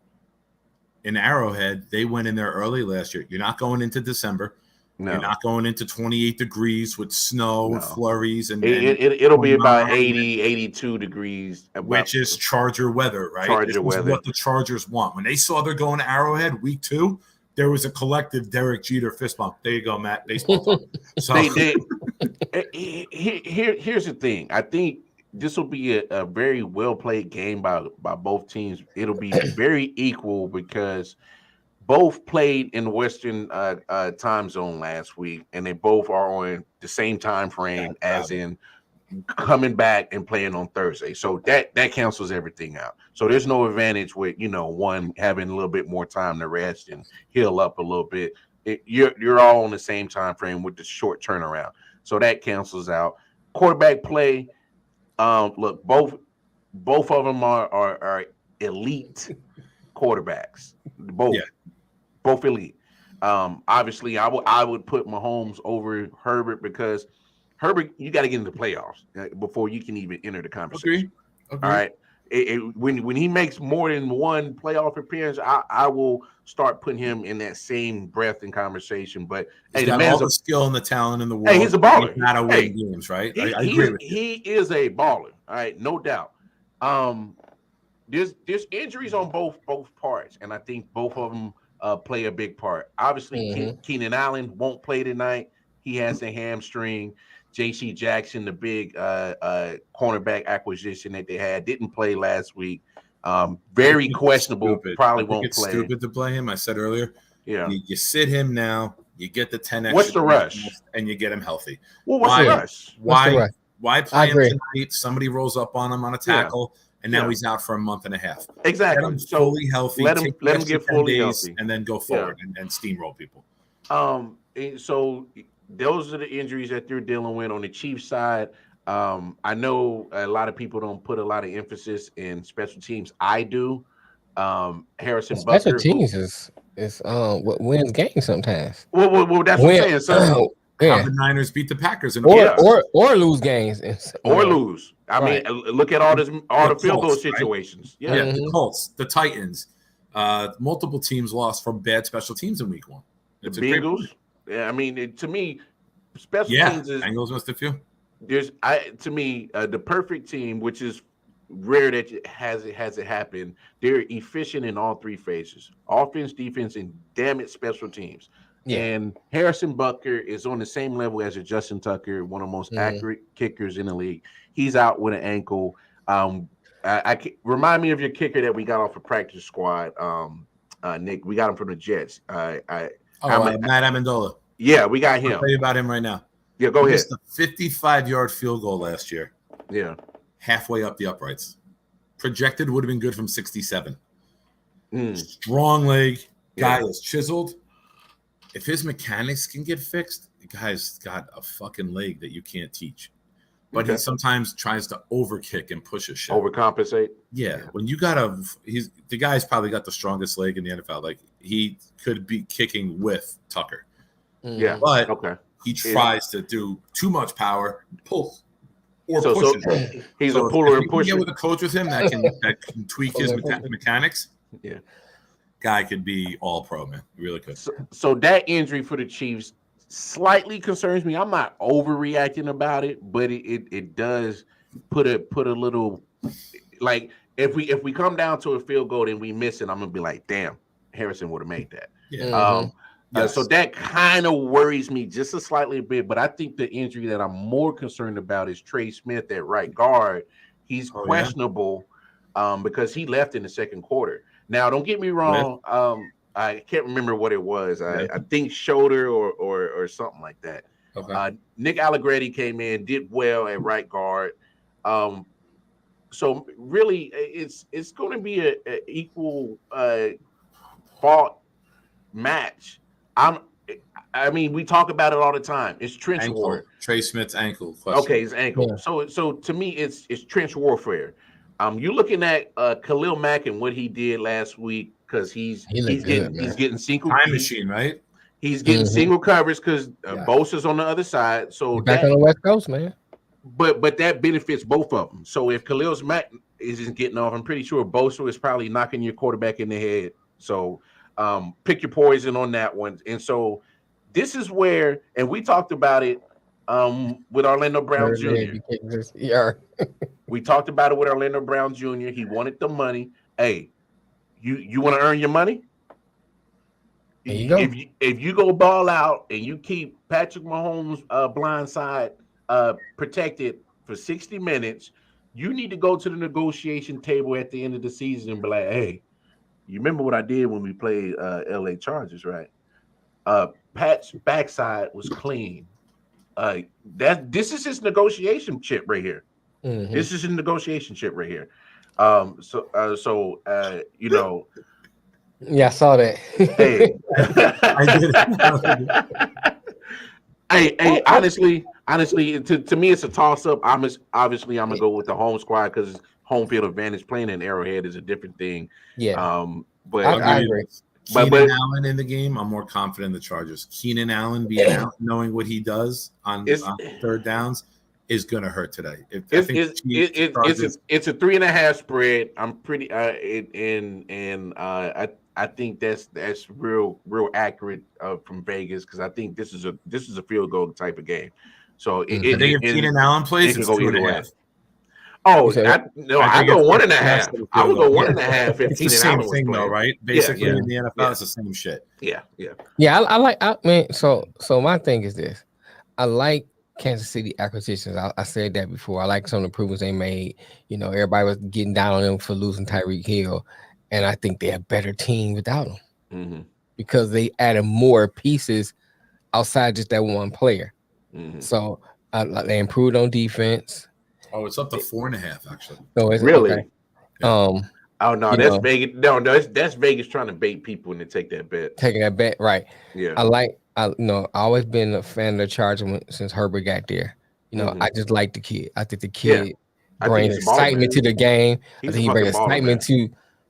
in Arrowhead. They went in there early last year. You're not going into December. No. You're not going into 28 degrees with snow and flurries. It'll be about 80, 82 degrees. Which is Charger weather, right? Charger weather. What the Chargers want. When they saw they're going to Arrowhead week 2, there was a collective Derek Jeter fist bump. There you go, Matt. Baseball talk. So here's the thing. I think this will be a very well played game by both teams. It'll be very equal because both played in the Western time zone last week, and they both are on the same time frame as in coming back and playing on Thursday. So that cancels everything out. So there's no advantage with, one having a little bit more time to rest and heal up a little bit. You're all on the same time frame with the short turnaround. So that cancels out. Quarterback play. Look, both of them are elite quarterbacks. Both elite. Obviously, I would put Mahomes over Herbert because Herbert, you got to get into the playoffs before you can even enter the conversation. Agree. All right. When he makes more than one playoff appearance, I will start putting him in that same breath and conversation. But he's got all the skill and the talent in the world. Hey, he's a baller. He's got to win games, right? I agree with you. He is a baller. All right, no doubt. There's injuries on both parts, and I think both of them play a big part. Obviously, Keenan Allen won't play tonight. He has a hamstring. J.C. Jackson, the big cornerback acquisition that they had, didn't play last week. Very questionable. Probably won't play. It's stupid to play him. I said earlier. Yeah. You sit him now. You get the 10 extra. What's the rush? And you get him healthy. Well, what's the rush? Why play him tonight? Somebody rolls up on him on a tackle, and now he's out for a month and a half. Exactly. Get him fully healthy. Let him get fully healthy, and then go forward and steamroll people. So those are the injuries that they're dealing with on the Chiefs side. I know a lot of people don't put a lot of emphasis in special teams. I do. Harrison special Butker. Special teams is what wins games sometimes. Well, that's what I'm saying. So how the Niners beat the Packers or lose games or lose. I mean, look at all the field goal situations. Right? Yeah, the Colts, the Titans, multiple teams lost from bad special teams in week 1. It's the Bengals. Yeah, I mean, to me, special teams is Bengals missed a few. To me, the perfect team, which is rare that it has it happen. They're efficient in all three phases: offense, defense, and damn it, special teams. Yeah. And Harrison Butker is on the same level as Justin Tucker, one of the most accurate kickers in the league. He's out with an ankle. I remind me of your kicker that we got off a practice squad, Nick. We got him from the Jets. Matt Amendola. Yeah, we got him. I'll tell you about him right now. Yeah, go ahead. Missed a 55-yard field goal last year. Yeah. Halfway up the uprights. Projected would have been good from 67. Strong leg. Guy is chiseled. If his mechanics can get fixed, the guy's got a fucking leg that you can't teach. But he sometimes tries to overkick and push a shit. Overcompensate? Yeah. When you got the guy's probably got the strongest leg in the NFL. Like, he could be kicking with Tucker. Yeah. But he tries to do too much power, pull, or push it. He's a puller and pusher. Get with a coach with him that can tweak his mechanics. Yeah. Guy could be all pro, man. He really could. So that injury for the Chiefs slightly concerns me. I'm not overreacting about it, but it does put a little, like, if we come down to a field goal and we miss it, I'm gonna be like, damn, Harrison would have made that. Yeah. So that kind of worries me just a slightly bit, but I think the injury that I'm more concerned about is Trey Smith at right guard. He's questionable because he left in the second quarter. Now, don't get me wrong. I can't remember what it was. I think shoulder or something like that. Okay. Nick Allegretti came in, did well at right guard. So really, it's going to be an equal fought match. I mean, we talk about it all the time. It's trench war. Trey Smith's ankle. Okay, his ankle. Yeah. So to me, it's trench warfare. You're looking at Khalil Mack and what he did last week because he's getting single time machine, right? He's getting single coverage because Bosa's on the other side. So back on the West Coast, man. But that benefits both of them. So if Khalil Mack isn't getting off, I'm pretty sure Bosa is probably knocking your quarterback in the head. So pick your poison on that one. And so this is where, and we talked about it with Orlando Brown Jr. We talked about it with Orlando Brown Jr. He wanted the money. Hey, you want to earn your money? There you go. If you go ball out and you keep Patrick Mahomes' blind side protected for 60 minutes, you need to go to the negotiation table at the end of the season and be like, hey, you remember what I did when we played LA Chargers, right? Pat's backside was clean. This is his negotiation chip right here. Mm-hmm. This is his negotiation chip right here. You know. Yeah, I saw that. Hey, hey, honestly, to me, it's a toss up. Obviously, I'm gonna go with the home squad because home field advantage. Playing in Arrowhead is a different thing. Yeah, But I agree. Keenan Allen in the game, I'm more confident in the Chargers. Keenan Allen being out, knowing what he does on third downs, is going to hurt today. It's a 3.5 spread. I'm pretty I think that's real accurate from Vegas because I think this is a field goal type of game. So I think if Keenan Allen plays, it's 2.5. Oh, I go 1.5. I would go 1.5. It's the same thing, though, right? Basically, in the NFL, it's the same shit. Yeah. I mean, so my thing is this: I like Kansas City acquisitions. I said that before. I like some of the improvements they made. You know, everybody was getting down on them for losing Tyreek Hill, and I think they're a better team without them because they added more pieces outside just that one player. So they improved on defense. Oh, it's up to 4.5 actually. No, it's really. Okay. Oh no, that's Vegas. No, that's Vegas trying to bait people into take that bet. Taking that bet, right? Yeah. I always been a fan of the Chargers since Herbert got there. You know, I just like the kid. I think the kid brings excitement to the game. I think he brings excitement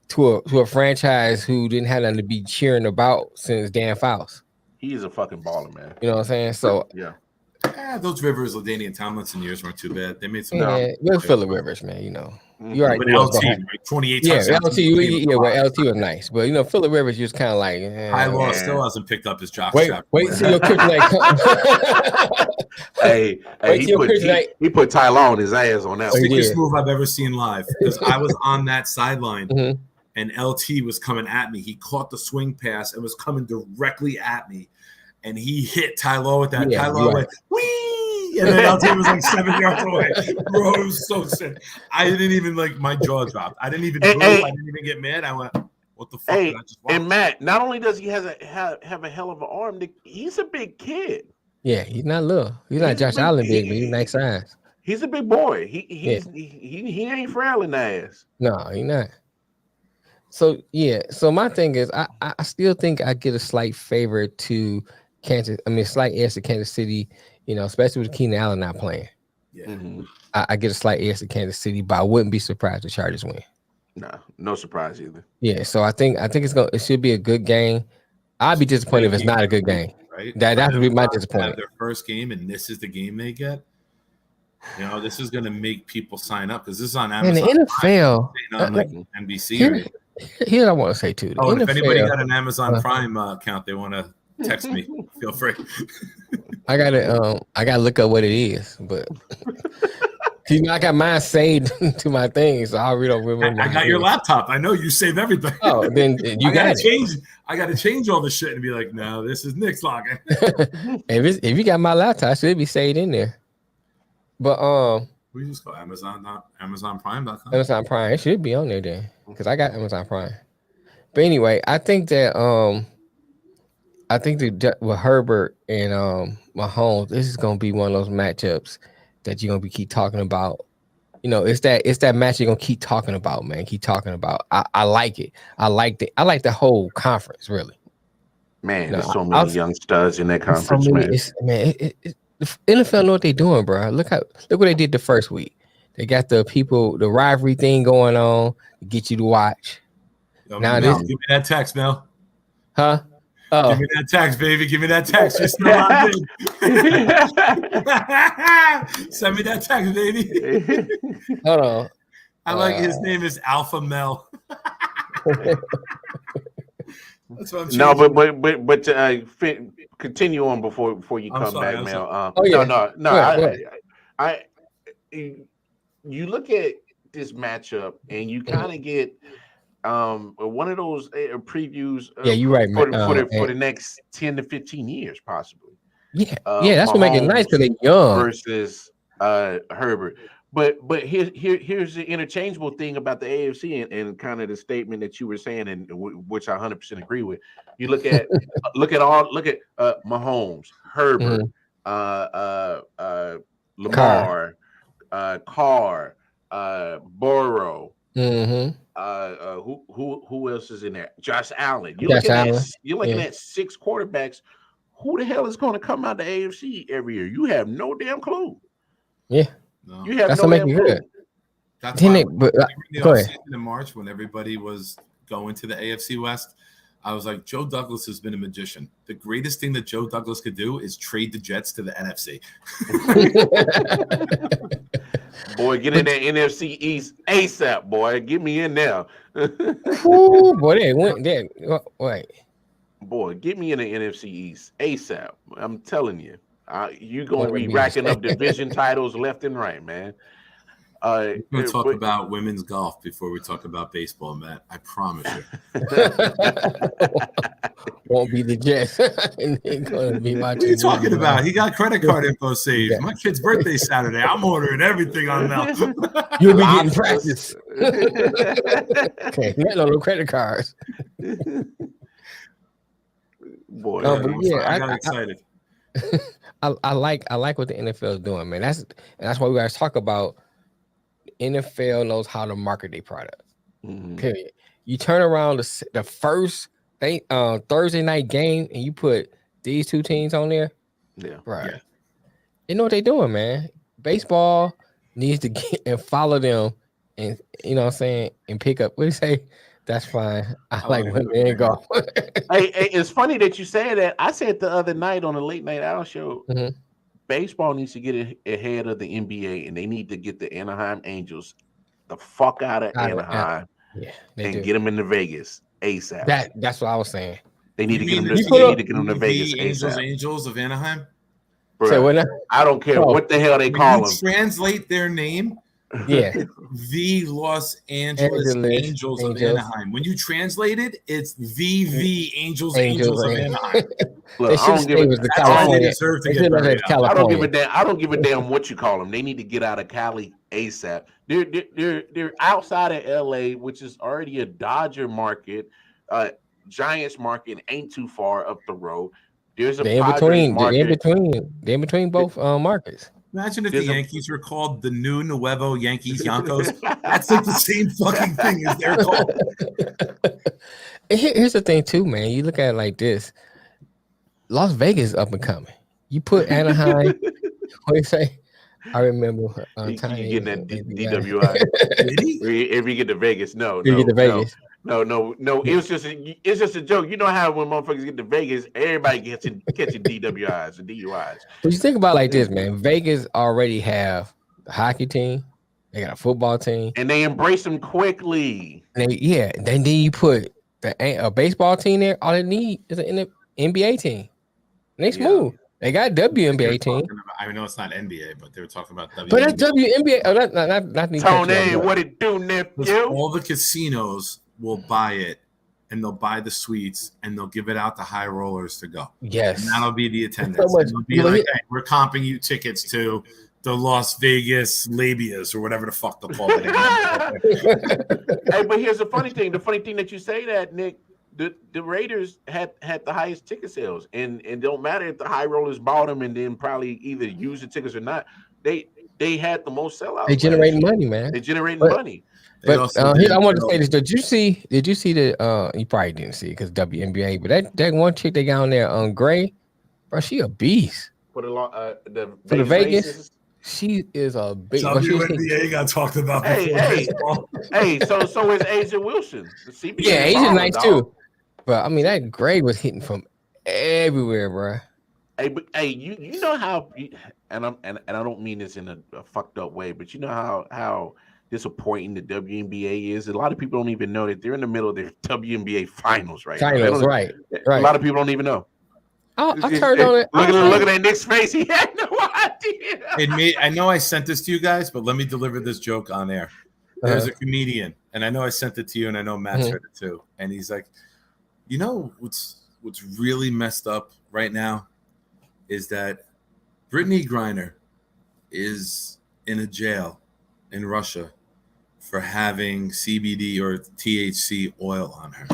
to a franchise who didn't have nothing to be cheering about since Dan Fouts. He's a fucking baller, man. You know what I'm saying? So yeah. Those Rivers, LaDainian Tomlinson years weren't too bad. They made some. We're Phillip Rivers, man. You know, you're right. But LT, right? 28 touchdowns. LT was nice, but you know, Phillip Rivers just kind of like. High-Law still hasn't picked up his jock strap. Wait till your kryptonite. He put Tyler on his ass on that. Sickest move I've ever seen live because I was on that sideline and LT was coming at me. He caught the swing pass and was coming directly at me. And he hit Tyler with that. Tyler went, wee! And then LT was like 7 yards away. Bro, it was so sick. I didn't even my jaw dropped. I didn't even I didn't even get mad. I went, what the fuck did I just watch? And Matt, not only does he have a hell of an arm, he's a big kid. Yeah, he's not little. He's not Josh Allen big, but he's nice size. He's a big boy. He ain't frail in the ass. No, he not. So my thing is I still think I get a slight favor to slight edge to Kansas City, you know, especially with Keenan Allen not playing. Yeah. I get a slight edge to Kansas City, but I wouldn't be surprised if the Chargers win. No surprise either. Yeah, so I think it should be a good game. I'd be disappointed if it's not a good game. Right? That would be my disappointment. Their first game, and this is the game they get. You know, this is going to make people sign up because this is on Amazon. And the NFL, on NBC. Here's what I want to say too. If anybody got an Amazon Prime account, they want to text me. Feel free. I gotta look up what it is, but I got mine saved to my thing, so I really don't remember. I got your laptop. I know you save everything. Oh, then you got to change. I got to change all the shit and be like, no, this is Nick's login. if you got my laptop, it should be saved in there. But we just go AmazonPrime.com. Amazon Prime, it should be on there then, because I got Amazon Prime. But anyway, I think that with Herbert and Mahomes, this is gonna be one of those matchups that you're gonna keep talking about. You know, it's that match you're gonna keep talking about, man. Keep talking about. I like it. I like the whole conference, really. Man, there's so many young studs in that conference, the NFL know what they're doing, bro. Look what they did the first week. They got the rivalry thing going on to get you to watch. Give me that text, Mel. Huh? Oh. Give me that text, baby. Give me that text. You're still logged in. Send me that text, baby. Hold on. I like his name is Alpha Mel. That's what I'm saying. No, but continue on before you come back, Mel. You look at this matchup and you kind of get one of those previews. You're right, for the next 10 to 15 years, possibly. Yeah, that's what makes it nice because they're young versus Herbert. But here's the interchangeable thing about the AFC and kind of the statement that you were saying, and which I 100% agree with. You look at Mahomes, Herbert, Lamar, Carr, Burrow. Mm-hmm. Who else is in there? Josh Allen. Josh Allen. You're looking at 6 quarterbacks. Who the hell is going to come out the AFC every year? You have no damn clue. Yeah, no. You have that's no what damn make clue. you good. That's Then why it, but, go ahead. in March when everybody was going to the AFC West, I was like, Joe Douglas has been a magician. The greatest thing that Joe Douglas could do is trade the Jets to the NFC. Boy, get in that NFC East ASAP, boy. Get me in there. Ooh, boy, they went there. Wait. Boy, get me in the NFC East ASAP. I'm telling you. You're going to What be we racking say. up division titles left and right, man. We're going to talk but- about women's golf before we talk about baseball, Matt. I promise you. Won't be the Jets. And they're gonna be What are you talking about? He got credit card info saved. Yeah. My kid's birthday Saturday. I'm ordering everything on Mel. You'll be getting Lobsters. practice. Okay, not no credit cards. Boy, No, but yeah, I got excited. I like what the NFL is doing, man. That's why we guys talk about NFL knows how to market their product. mhm. Period. You turn around the first Thursday night game and you put these two teams on there, Yeah. right? Yeah. You know what they doing, man. Baseball needs to get and follow them, and you know what I'm saying, and pick up. What do you say? That's fine. I like like women it. and golf. Hey, it's funny that you say that. I said the other night on the late night owl show, Mhm. baseball needs to get ahead of the NBA, and they need to get the Anaheim Angels the fuck out of Anaheim Yeah, they and do. get them into Vegas ASAP. That's what I was saying. They need You to get mean them. the They need to get them to the Vegas Angels, ASAP. Angels of Anaheim? So Bruh, when I don't care Oh. what the hell they When call you them. translate their name, yeah, the Los Angeles Angeles Angels of Angels. Anaheim. When you translate it, it's the Angels Angels of of Anaheim. Look, they I should don't have give stayed a, with the That's why they California. deserve to They get should have buried had out. California. I don't give a damn what you call them. They need to get out of Cali ASAP. They're outside of LA, which is already a Dodger market, Giants market, ain't too far up the road. There's a They're in Padres between. market. They're in between both markets. Imagine if There's the a- Yankees were called the new Nuevo Yankees Yankos. That's like the same fucking thing as they're called. And here's the thing, too, man. You look at it like this: Las Vegas is up and coming. You put Anaheim. What do you say? I remember You Tiny getting that DWI. Did he? If you get to Vegas, no. You get to Vegas. No. It's just a joke. You know how when motherfuckers get to Vegas, everybody catching DWIs and DUIs. But you think about it like this, man. Vegas already have the hockey team. They got a football team. And they embrace them quickly. Then you put a baseball team there. All they need is an NBA team. And they smooth. They got WNBA team. I know it's not NBA, but they were talking about WNBA. But that's WNBA. Oh, not Tony, what it do, nephew? All the casinos will buy it, and they'll buy the suites, and they'll give it out to high rollers to go. Yes. And that'll be the attendance. So much- It'll be like, hey, we're comping you tickets to the Las Vegas Labias or whatever the fuck they'll call it. Hey, but here's the funny thing. The funny thing that you say that, Nick, the Raiders had the highest ticket sales, and it don't matter if the high rollers bought them and then probably either use the tickets or not. They had the most sellouts. They generating money, man. They generating But- money. But here I want to say this. Did you see the you probably didn't see it because WNBA, but that one chick they got on there on Gray, bro, she a beast. For the Vegas? races. She is a big WNBA got talked about Hey, before. hey. baseball. Hey, so is Asia Wilson. The CBS Yeah, Asia's baller, nice dog. too. But I mean that Gray was hitting from everywhere, bro. Hey, but hey, you know how, and I don't mean this in a fucked up way, but you know how disappointing the WNBA is. A lot of people don't even know that they're in the middle of their WNBA finals right now. They Finals, don't- right. A lot of people don't even know. I turned on it. Look at that Nick's face. He had no idea. I know I sent this to you guys, but let me deliver this joke on air. There's a comedian, and I know I sent it to you, and I know Matt's heard it too. And he's like, you know what's really messed up right now is that Brittany Griner is in a jail in Russia for having CBD or THC oil on her.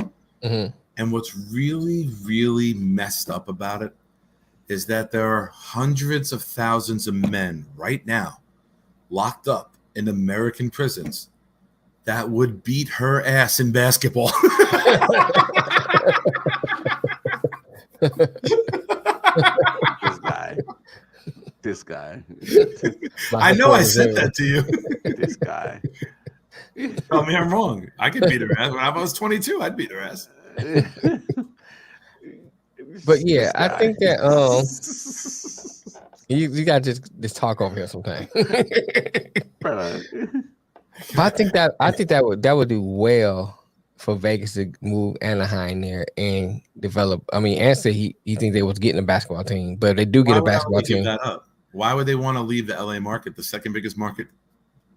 Mhm. And what's really, really messed up about it is that there are hundreds of thousands of men right now locked up in American prisons that would beat her ass in basketball. This guy. I know I said that to you. This guy. Tell me I'm wrong. I could beat her ass. When I was 22, I'd beat her ass. But yeah, I think that you gotta just talk over here sometime. But I think that would do well for Vegas to move Anaheim there and develop. I mean, and say he thinks they was getting a basketball team, but if they do get a basketball team. That up? Why would they want to leave the LA market, the second biggest market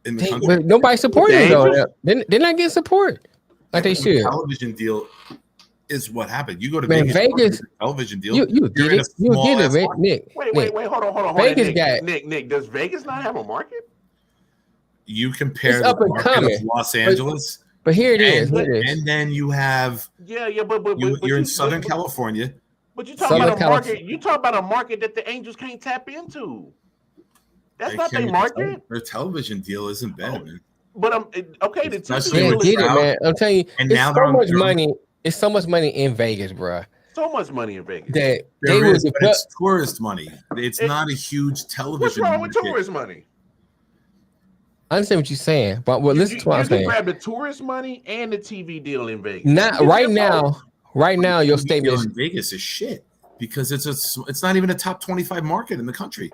in the country? But nobody supported it though. They're not getting support like they should. Television deal is what happened. You go to Vegas television deal. You get it. You get it, Nick. Wait, hold on. Vegas Nick, does Vegas not have a market? You compare the market of Los Angeles. But here it is. And then you have but you're in Southern California. But you talk about a market. You talk about a market that the Angels can't tap into. That's not their market. Their television deal isn't bad, man. But okay. The television deal is man. I'm telling you, and now so much money. It's so much money in Vegas, bro. So much money in Vegas. That it's tourist money. It's not a huge television. What's wrong with tourist money? I understand what you're saying, but listen to what I'm saying. You grab the tourist money and the TV deal in Vegas. Not right now. Right now, your statement in Vegas is shit because it's not even a top 25 market in the country.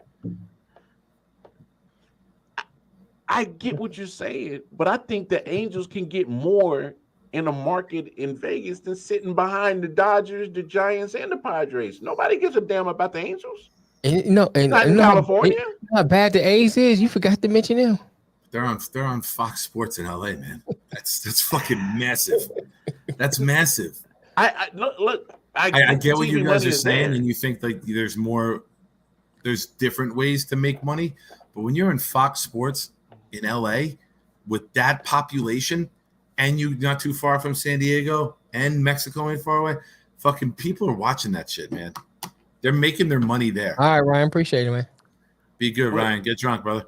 I get what you're saying, but I think the Angels can get more in a market in Vegas than sitting behind the Dodgers, the Giants, and the Padres. Nobody gives a damn about the Angels. Not in California. How bad the A's is? You forgot to mention them. They're on Fox Sports in LA, man. That's fucking massive. That's massive. I look. I get what you guys are saying, and you think like there's different ways to make money, but when you're in Fox Sports in LA with that population, and you're not too far from San Diego and Mexico ain't far away, fucking people are watching that shit, man. They're making their money there. All right, Ryan, appreciate it, man. Be good, Ryan. Get drunk, brother.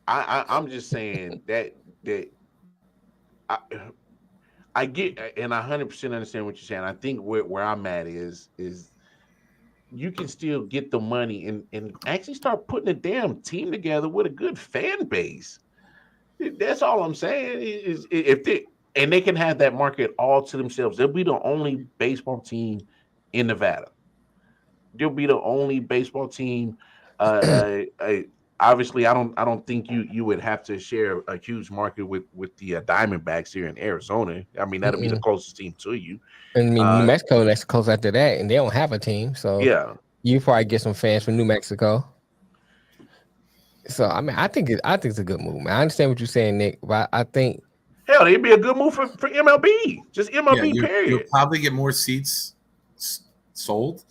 I'm just saying that I get, and I 100% understand what you're saying. I think where I'm at is you can still get the money and actually start putting a damn team together with a good fan base. That's all I'm saying. Is if they can have that market all to themselves. They'll be the only baseball team in Nevada. They'll be the only baseball team. Obviously, I don't think you would have to share a huge market with the Diamondbacks here in Arizona. I mean, that'll be the closest team to you. I mean, New Mexico, that's close after that, and they don't have a team. So yeah, you probably get some fans from New Mexico. So I mean, I think it's a good move, man. I understand what you're saying, Nick, but I think it'd be a good move for MLB. Just MLB, period. You'll probably get more seats sold.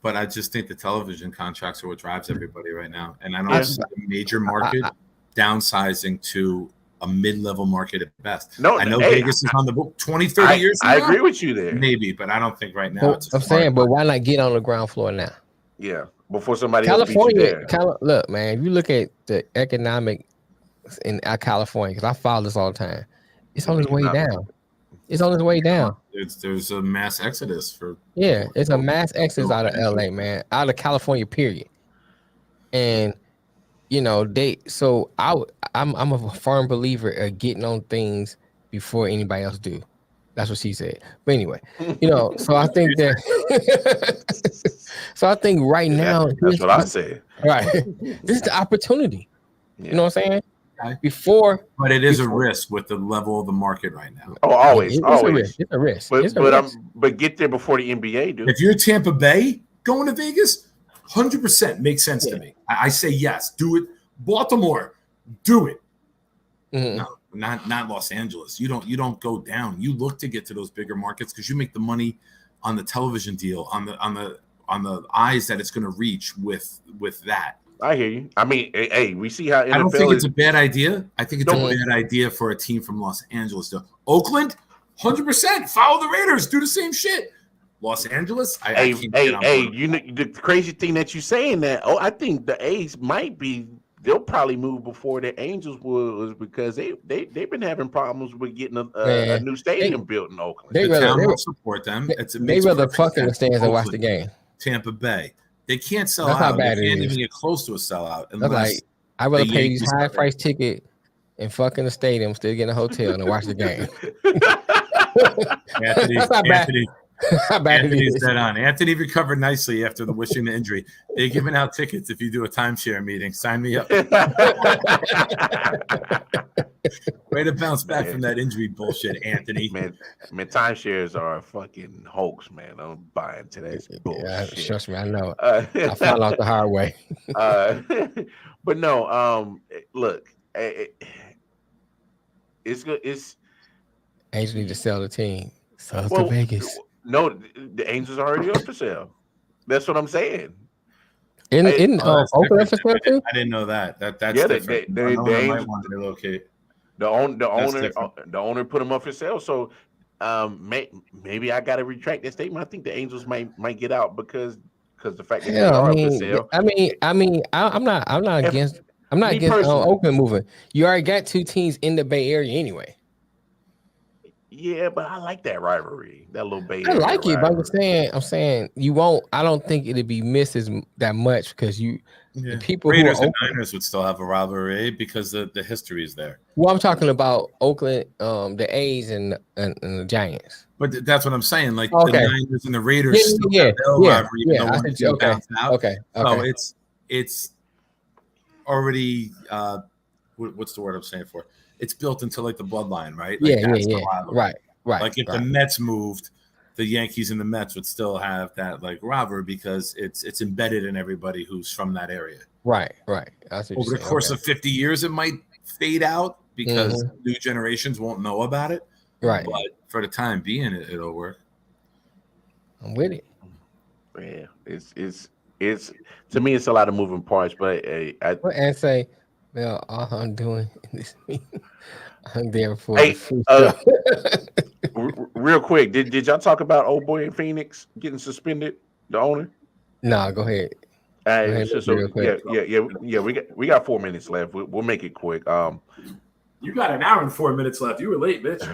But I just think the television contracts are what drives everybody right now. And I don't see a major market downsizing to a mid-level market at best. No, I know Vegas is on the book 20, 30 years I agree with you there. Maybe, but I don't think right now I'm saying, but why not get on the ground floor now? Yeah, before somebody California, else beats you there. Look, man, if you look at the economic in California, because I follow this all the time, it's on its way down. It's on its way down. There's a mass exodus it's a mass exodus out of LA, man, out of California, period. And I'm a firm believer of getting on things before anybody else do. That's what she said. But anyway, so I think right now that's what I said. Right. This is the opportunity. Yeah. You know what I'm saying? But it is a risk with the level of the market right now. Oh, always. It's a risk. But get there before the NBA, dude. If you're Tampa Bay going to Vegas, 100% makes sense to me. I say yes, do it. Baltimore, do it. Mm-hmm. No, not Los Angeles. You don't go down. You look to get to those bigger markets because you make the money on the television deal, on the eyes that it's going to reach with that. I hear you. I mean, hey, we see how NFL I don't think it's a bad idea. I think it's a bad idea for a team from Los Angeles to Oakland. 100% follow the Raiders. Do the same shit. Los Angeles, I Hey, can't hey, get on hey! board. You know the crazy thing that you're saying that. Oh, I think the A's might be. They'll probably move before the Angels was because they've been having problems with getting a new stadium built in Oakland. They The rather town will support them. It they makes rather perfect fuck in the sense. stands and watch the Oakland, game. Tampa Bay, they can't sell That's how out. They bad it can't is. even get close to a sellout That's unless like I'd rather the pay these Yankees high come in. price ticket and fuck in the stadium, still get in a hotel and watch the game. Anthony, That's how bad. Anthony, How bad it Anthony's is. dead on. Anthony recovered nicely after the wishing the injury. They're giving out tickets if you do a timeshare meeting. Sign me up. Way to bounce back from that injury bullshit, Anthony. Man, timeshares are a fucking hoax, man. I'm buying to that bullshit. Trust me, I know it. I found out the hard way. But no, look, it's good. It's Angels need to sell the team. Sell well, to Vegas. No, the Angels are already up for sale. That's what I'm saying. In Oakland for sale too? I didn't know that. That's yeah, different. They might want to relocate. The owner put them up for sale. So maybe I got to retract that statement. I think the Angels might get out because the fact that they are up for sale. I'm not against Oakland moving. You already got two teams in the Bay Area anyway. Yeah, but I like that rivalry, that little Bay Area. I like it, rivalry. but I'm saying you won't. I don't think it'd be missed that much because the people Raiders who and Niners would still have a rivalry because the history is there. Well, I'm talking about Oakland, the A's and the Giants. But that's what I'm saying. Like the Niners and the Raiders still have their rivalry, even though one team bounced out. Okay. So it's already what's the word I'm saying for? It's built into like the bloodline, right? Like Right. Like if the Mets moved, the Yankees and the Mets would still have that like rivalry because it's embedded in everybody who's from that area. Right. Over the course of 50 years, it might fade out because new generations won't know about it. Right. But for the time being, it'll work. I'm with it. Yeah, it's to me, it's a lot of moving parts, but and say, well, all I'm doing in this meeting, I'm there for the free stuff. Real quick, did y'all talk about old boy in Phoenix getting suspended? The owner? No, go ahead. We got 4 minutes left. We'll make it quick. You got an hour and 4 minutes left. You were late, bitch.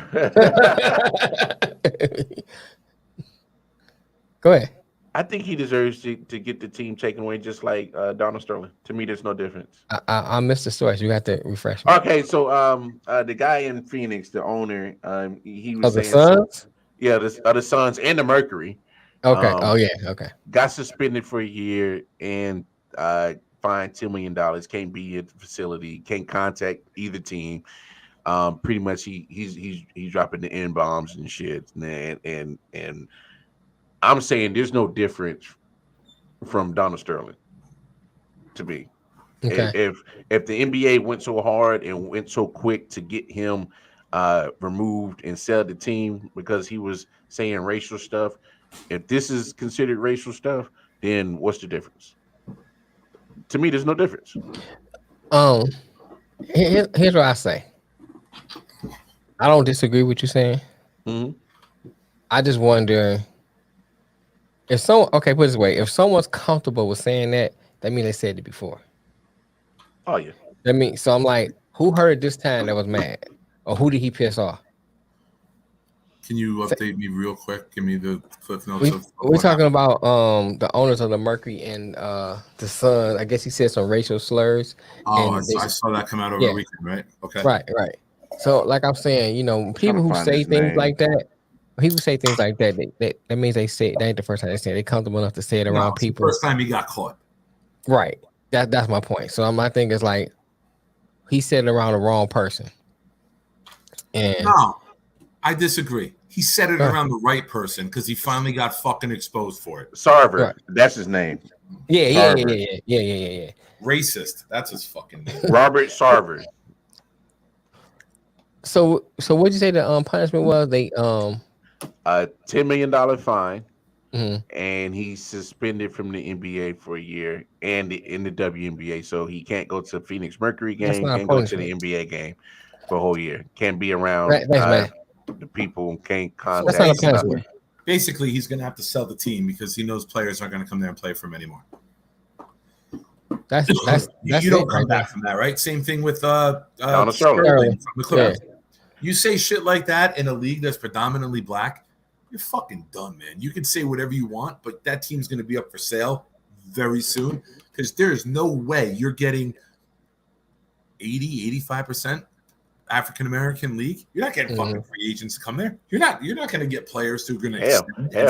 Go ahead. I think he deserves to get the team taken away, just like Donald Sterling. To me, there's no difference. I missed the story. So you have to refresh me. Okay, so the guy in Phoenix, the owner, he was saying, the Suns? The Suns and the Mercury. Okay. Okay. Got suspended for a year and fined $10 million. Can't be at the facility. Can't contact either team. Pretty much, he's dropping the N bombs and shit. And I'm saying there's no difference from Donald Sterling to me. Okay. If the NBA went so hard and went so quick to get him removed and sell the team because he was saying racial stuff, if this is considered racial stuff, then what's the difference? To me, there's no difference. Here's what I say. I don't disagree with you saying. Mm-hmm. I just wonder if put it this way, if someone's comfortable with saying that means they said it before. Oh yeah. So I'm like, who heard it this time that was mad? Or who did he piss off? Can you update me real quick? Give me the cliff notes. We're talking about the owners of the Mercury and the Sun. I guess he said some racial slurs. Oh, I saw that come out over the weekend, right? Okay. Right. So, like I'm saying, people who say things like that, that means they say that ain't the first time they say it. They comfortable enough to say it around people. The first time he got caught. Right. That's my point. So my thing is like he said it around the wrong person. And no, I disagree. He said it around the right person because he finally got fucking exposed for it. Sarver, right. That's his name. Yeah. Racist. That's his fucking name. Robert Sarver. So what'd you say the punishment was? They $10 million fine, mm-hmm. and he's suspended from the NBA for a year and in the WNBA, so he can't go to Phoenix Mercury game, can't go to the NBA game for a whole year, can't be around the people, can't contact. That's not a punishment. basically he's going to have to sell the team because he knows players aren't going to come there and play for him anymore. That's you don't come back from that, right? Same thing with Donald Sterling from the Clippers. Yeah. You say shit like that in a league that's predominantly black, you're fucking done, man. You can say whatever you want, but that team's going to be up for sale very soon because there's no way you're getting 85% African-American league. You're not getting fucking free agents to come there. You're not going to get players who are going to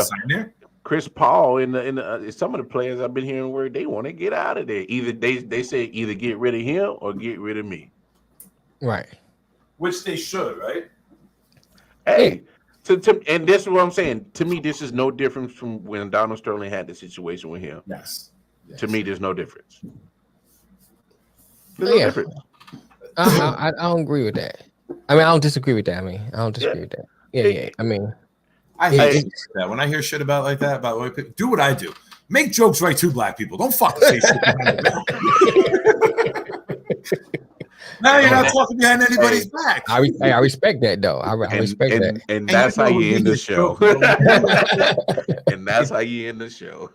sign there. Chris Paul and some of the players I've been hearing where they want to get out of there. Either they say either get rid of him or get rid of me. Right. Which they should, right? Hey, and this is what I'm saying. To me, this is no different from when Donald Sterling had the situation with him. Yes. To me, there's no difference. There's no difference. I don't agree with that. I mean, I don't disagree with that. I mean, I don't disagree with that. Yeah. I mean, I hate that. When I hear shit about like that, about white people, do what I do. Make jokes right to black people. Don't fucking say shit behind their back. Now you're not talking behind anybody's back. I respect that, though. I respect that. And that's how you end the show. And that's how you end the show.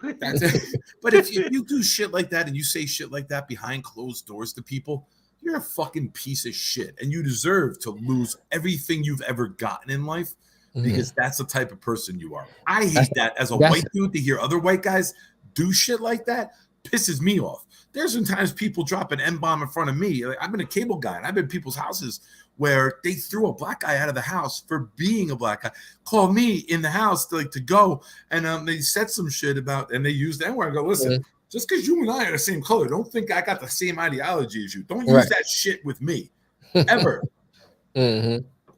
But if you do shit like that and you say shit like that behind closed doors to people, you're a fucking piece of shit. And you deserve to lose everything you've ever gotten in life. Because that's the type of person you are. I hate that as a white dude to hear other white guys do shit like that pisses me off. There's sometimes people drop an M-bomb in front of me. Like, I've been a cable guy and I've been in people's houses where they threw a black guy out of the house for being a black guy. Call me in the house to go and they said some shit about and they used that word. I go, listen, just because you and I are the same color, don't think I got the same ideology as you. Don't use that shit with me ever.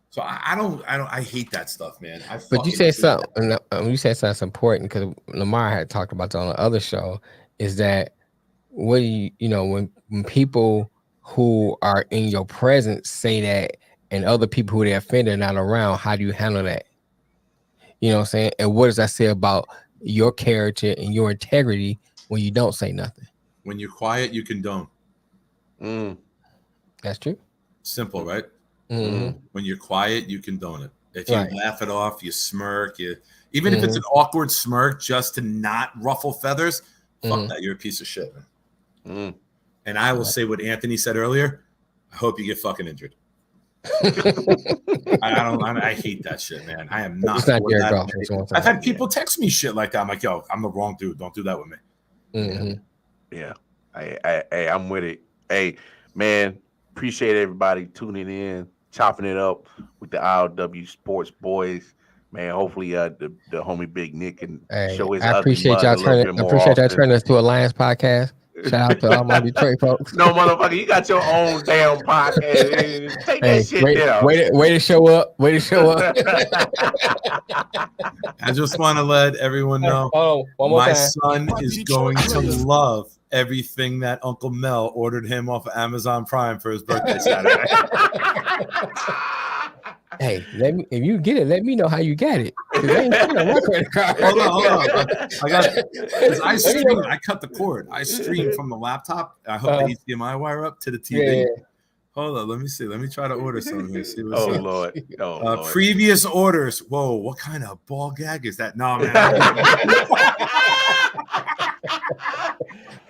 So I hate that stuff, man. But you said something. You said something important because Lamar had talked about that on the other show. Is that what when people who are in your presence say that, and other people who they offend are not around, how do you handle that? You know what I'm saying? And what does that say about your character and your integrity when you don't say nothing? When you're quiet, you condone. That's true. Simple, right? When you're quiet, you condone it. If you laugh it off, you smirk, even if it's an awkward smirk just to not ruffle feathers, fuck that, you're a piece of shit, man. And I will say what Anthony said earlier, I hope you get fucking injured. I hate that shit, man. I am not. I've had people text me shit like that. I'm like, yo, I'm the wrong dude. Don't do that with me. Yeah. I'm with it. Hey, man, appreciate everybody tuning in, chopping it up with the I.O.W. Sports Boys. Man, hopefully the homie Big Nick can show his I appreciate y'all turning us to a Lions podcast. Shout out to all my Detroit folks. No, motherfucker, you got your own damn podcast. Take that shit down. Way to show up. Way to show up. I just want to let everyone know my son is going to love everything that Uncle Mel ordered him off of Amazon Prime for his birthday Saturday. Hey, if you get it, let me know how you got it. Hold on. I cut the cord. I streamed from the laptop. I hooked the HDMI wire up to the TV. Yeah. Hold on, let me see. Let me try to order something here. See what's up. Lord. Lord. Previous orders. Whoa, what kind of ball gag is that? No, man.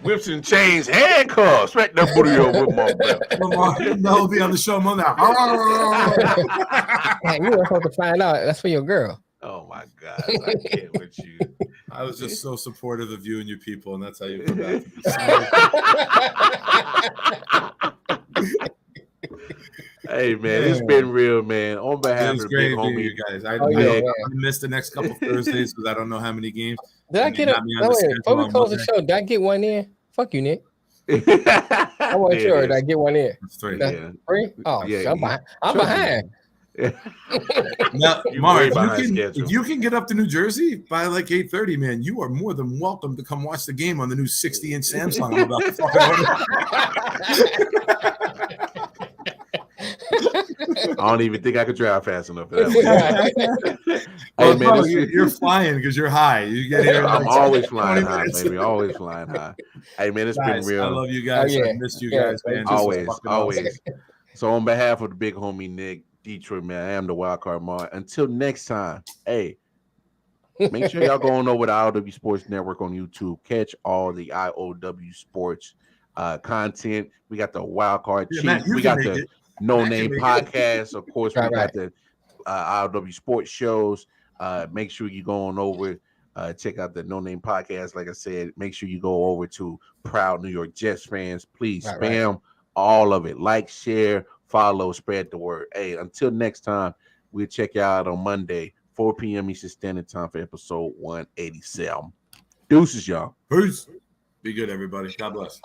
Whips and chains, handcuffs. Right there, booty over with Lamar, will be on the show Monday. Hey, you were supposed to find out. That's for your girl. Oh my God, I can't with you. I was just so supportive of you and your people, and that's how you come back. Hey man, it's been real, man. On behalf of the big homie, you guys. I missed the next couple Thursdays because I don't know how many games. Did I get before we close the show? Did I get one in? Fuck you, Nick. I wasn't sure. Did I get one in? That's three. Three? Oh, yeah, I'm behind. Now, Mark, if you can get up to New Jersey by like 8:30, man, you are more than welcome to come watch the game on the new 60-inch Samsung I'm about to fucking order. I don't even think I could drive fast enough for that. Hey, man, you're flying because you're high. You get here. I'm always flying high, baby. Always flying high. Hey, man, it's been real. I love you guys. I missed you guys, man. Always. So on behalf of the big homie Nick, Detroit, man, I am the wild card Mark. Until next time, hey, Make sure y'all going over to I.O.W Sports Network on YouTube. Catch all the I.O.W Sports content. We got the Wild Card Chief. We got the No Name Podcast. Of course, we got the I.O.W Sports shows. Make sure you go on over. Check out the No Name Podcast. Like I said, make sure you go over to Proud New York Jets fans. Please spam all of it. Like, share, follow, spread the word. Hey, until next time, we'll check you out on Monday, 4 p.m. Eastern Standard Time for episode 187. Deuces, y'all. Peace. Be good, everybody. God bless.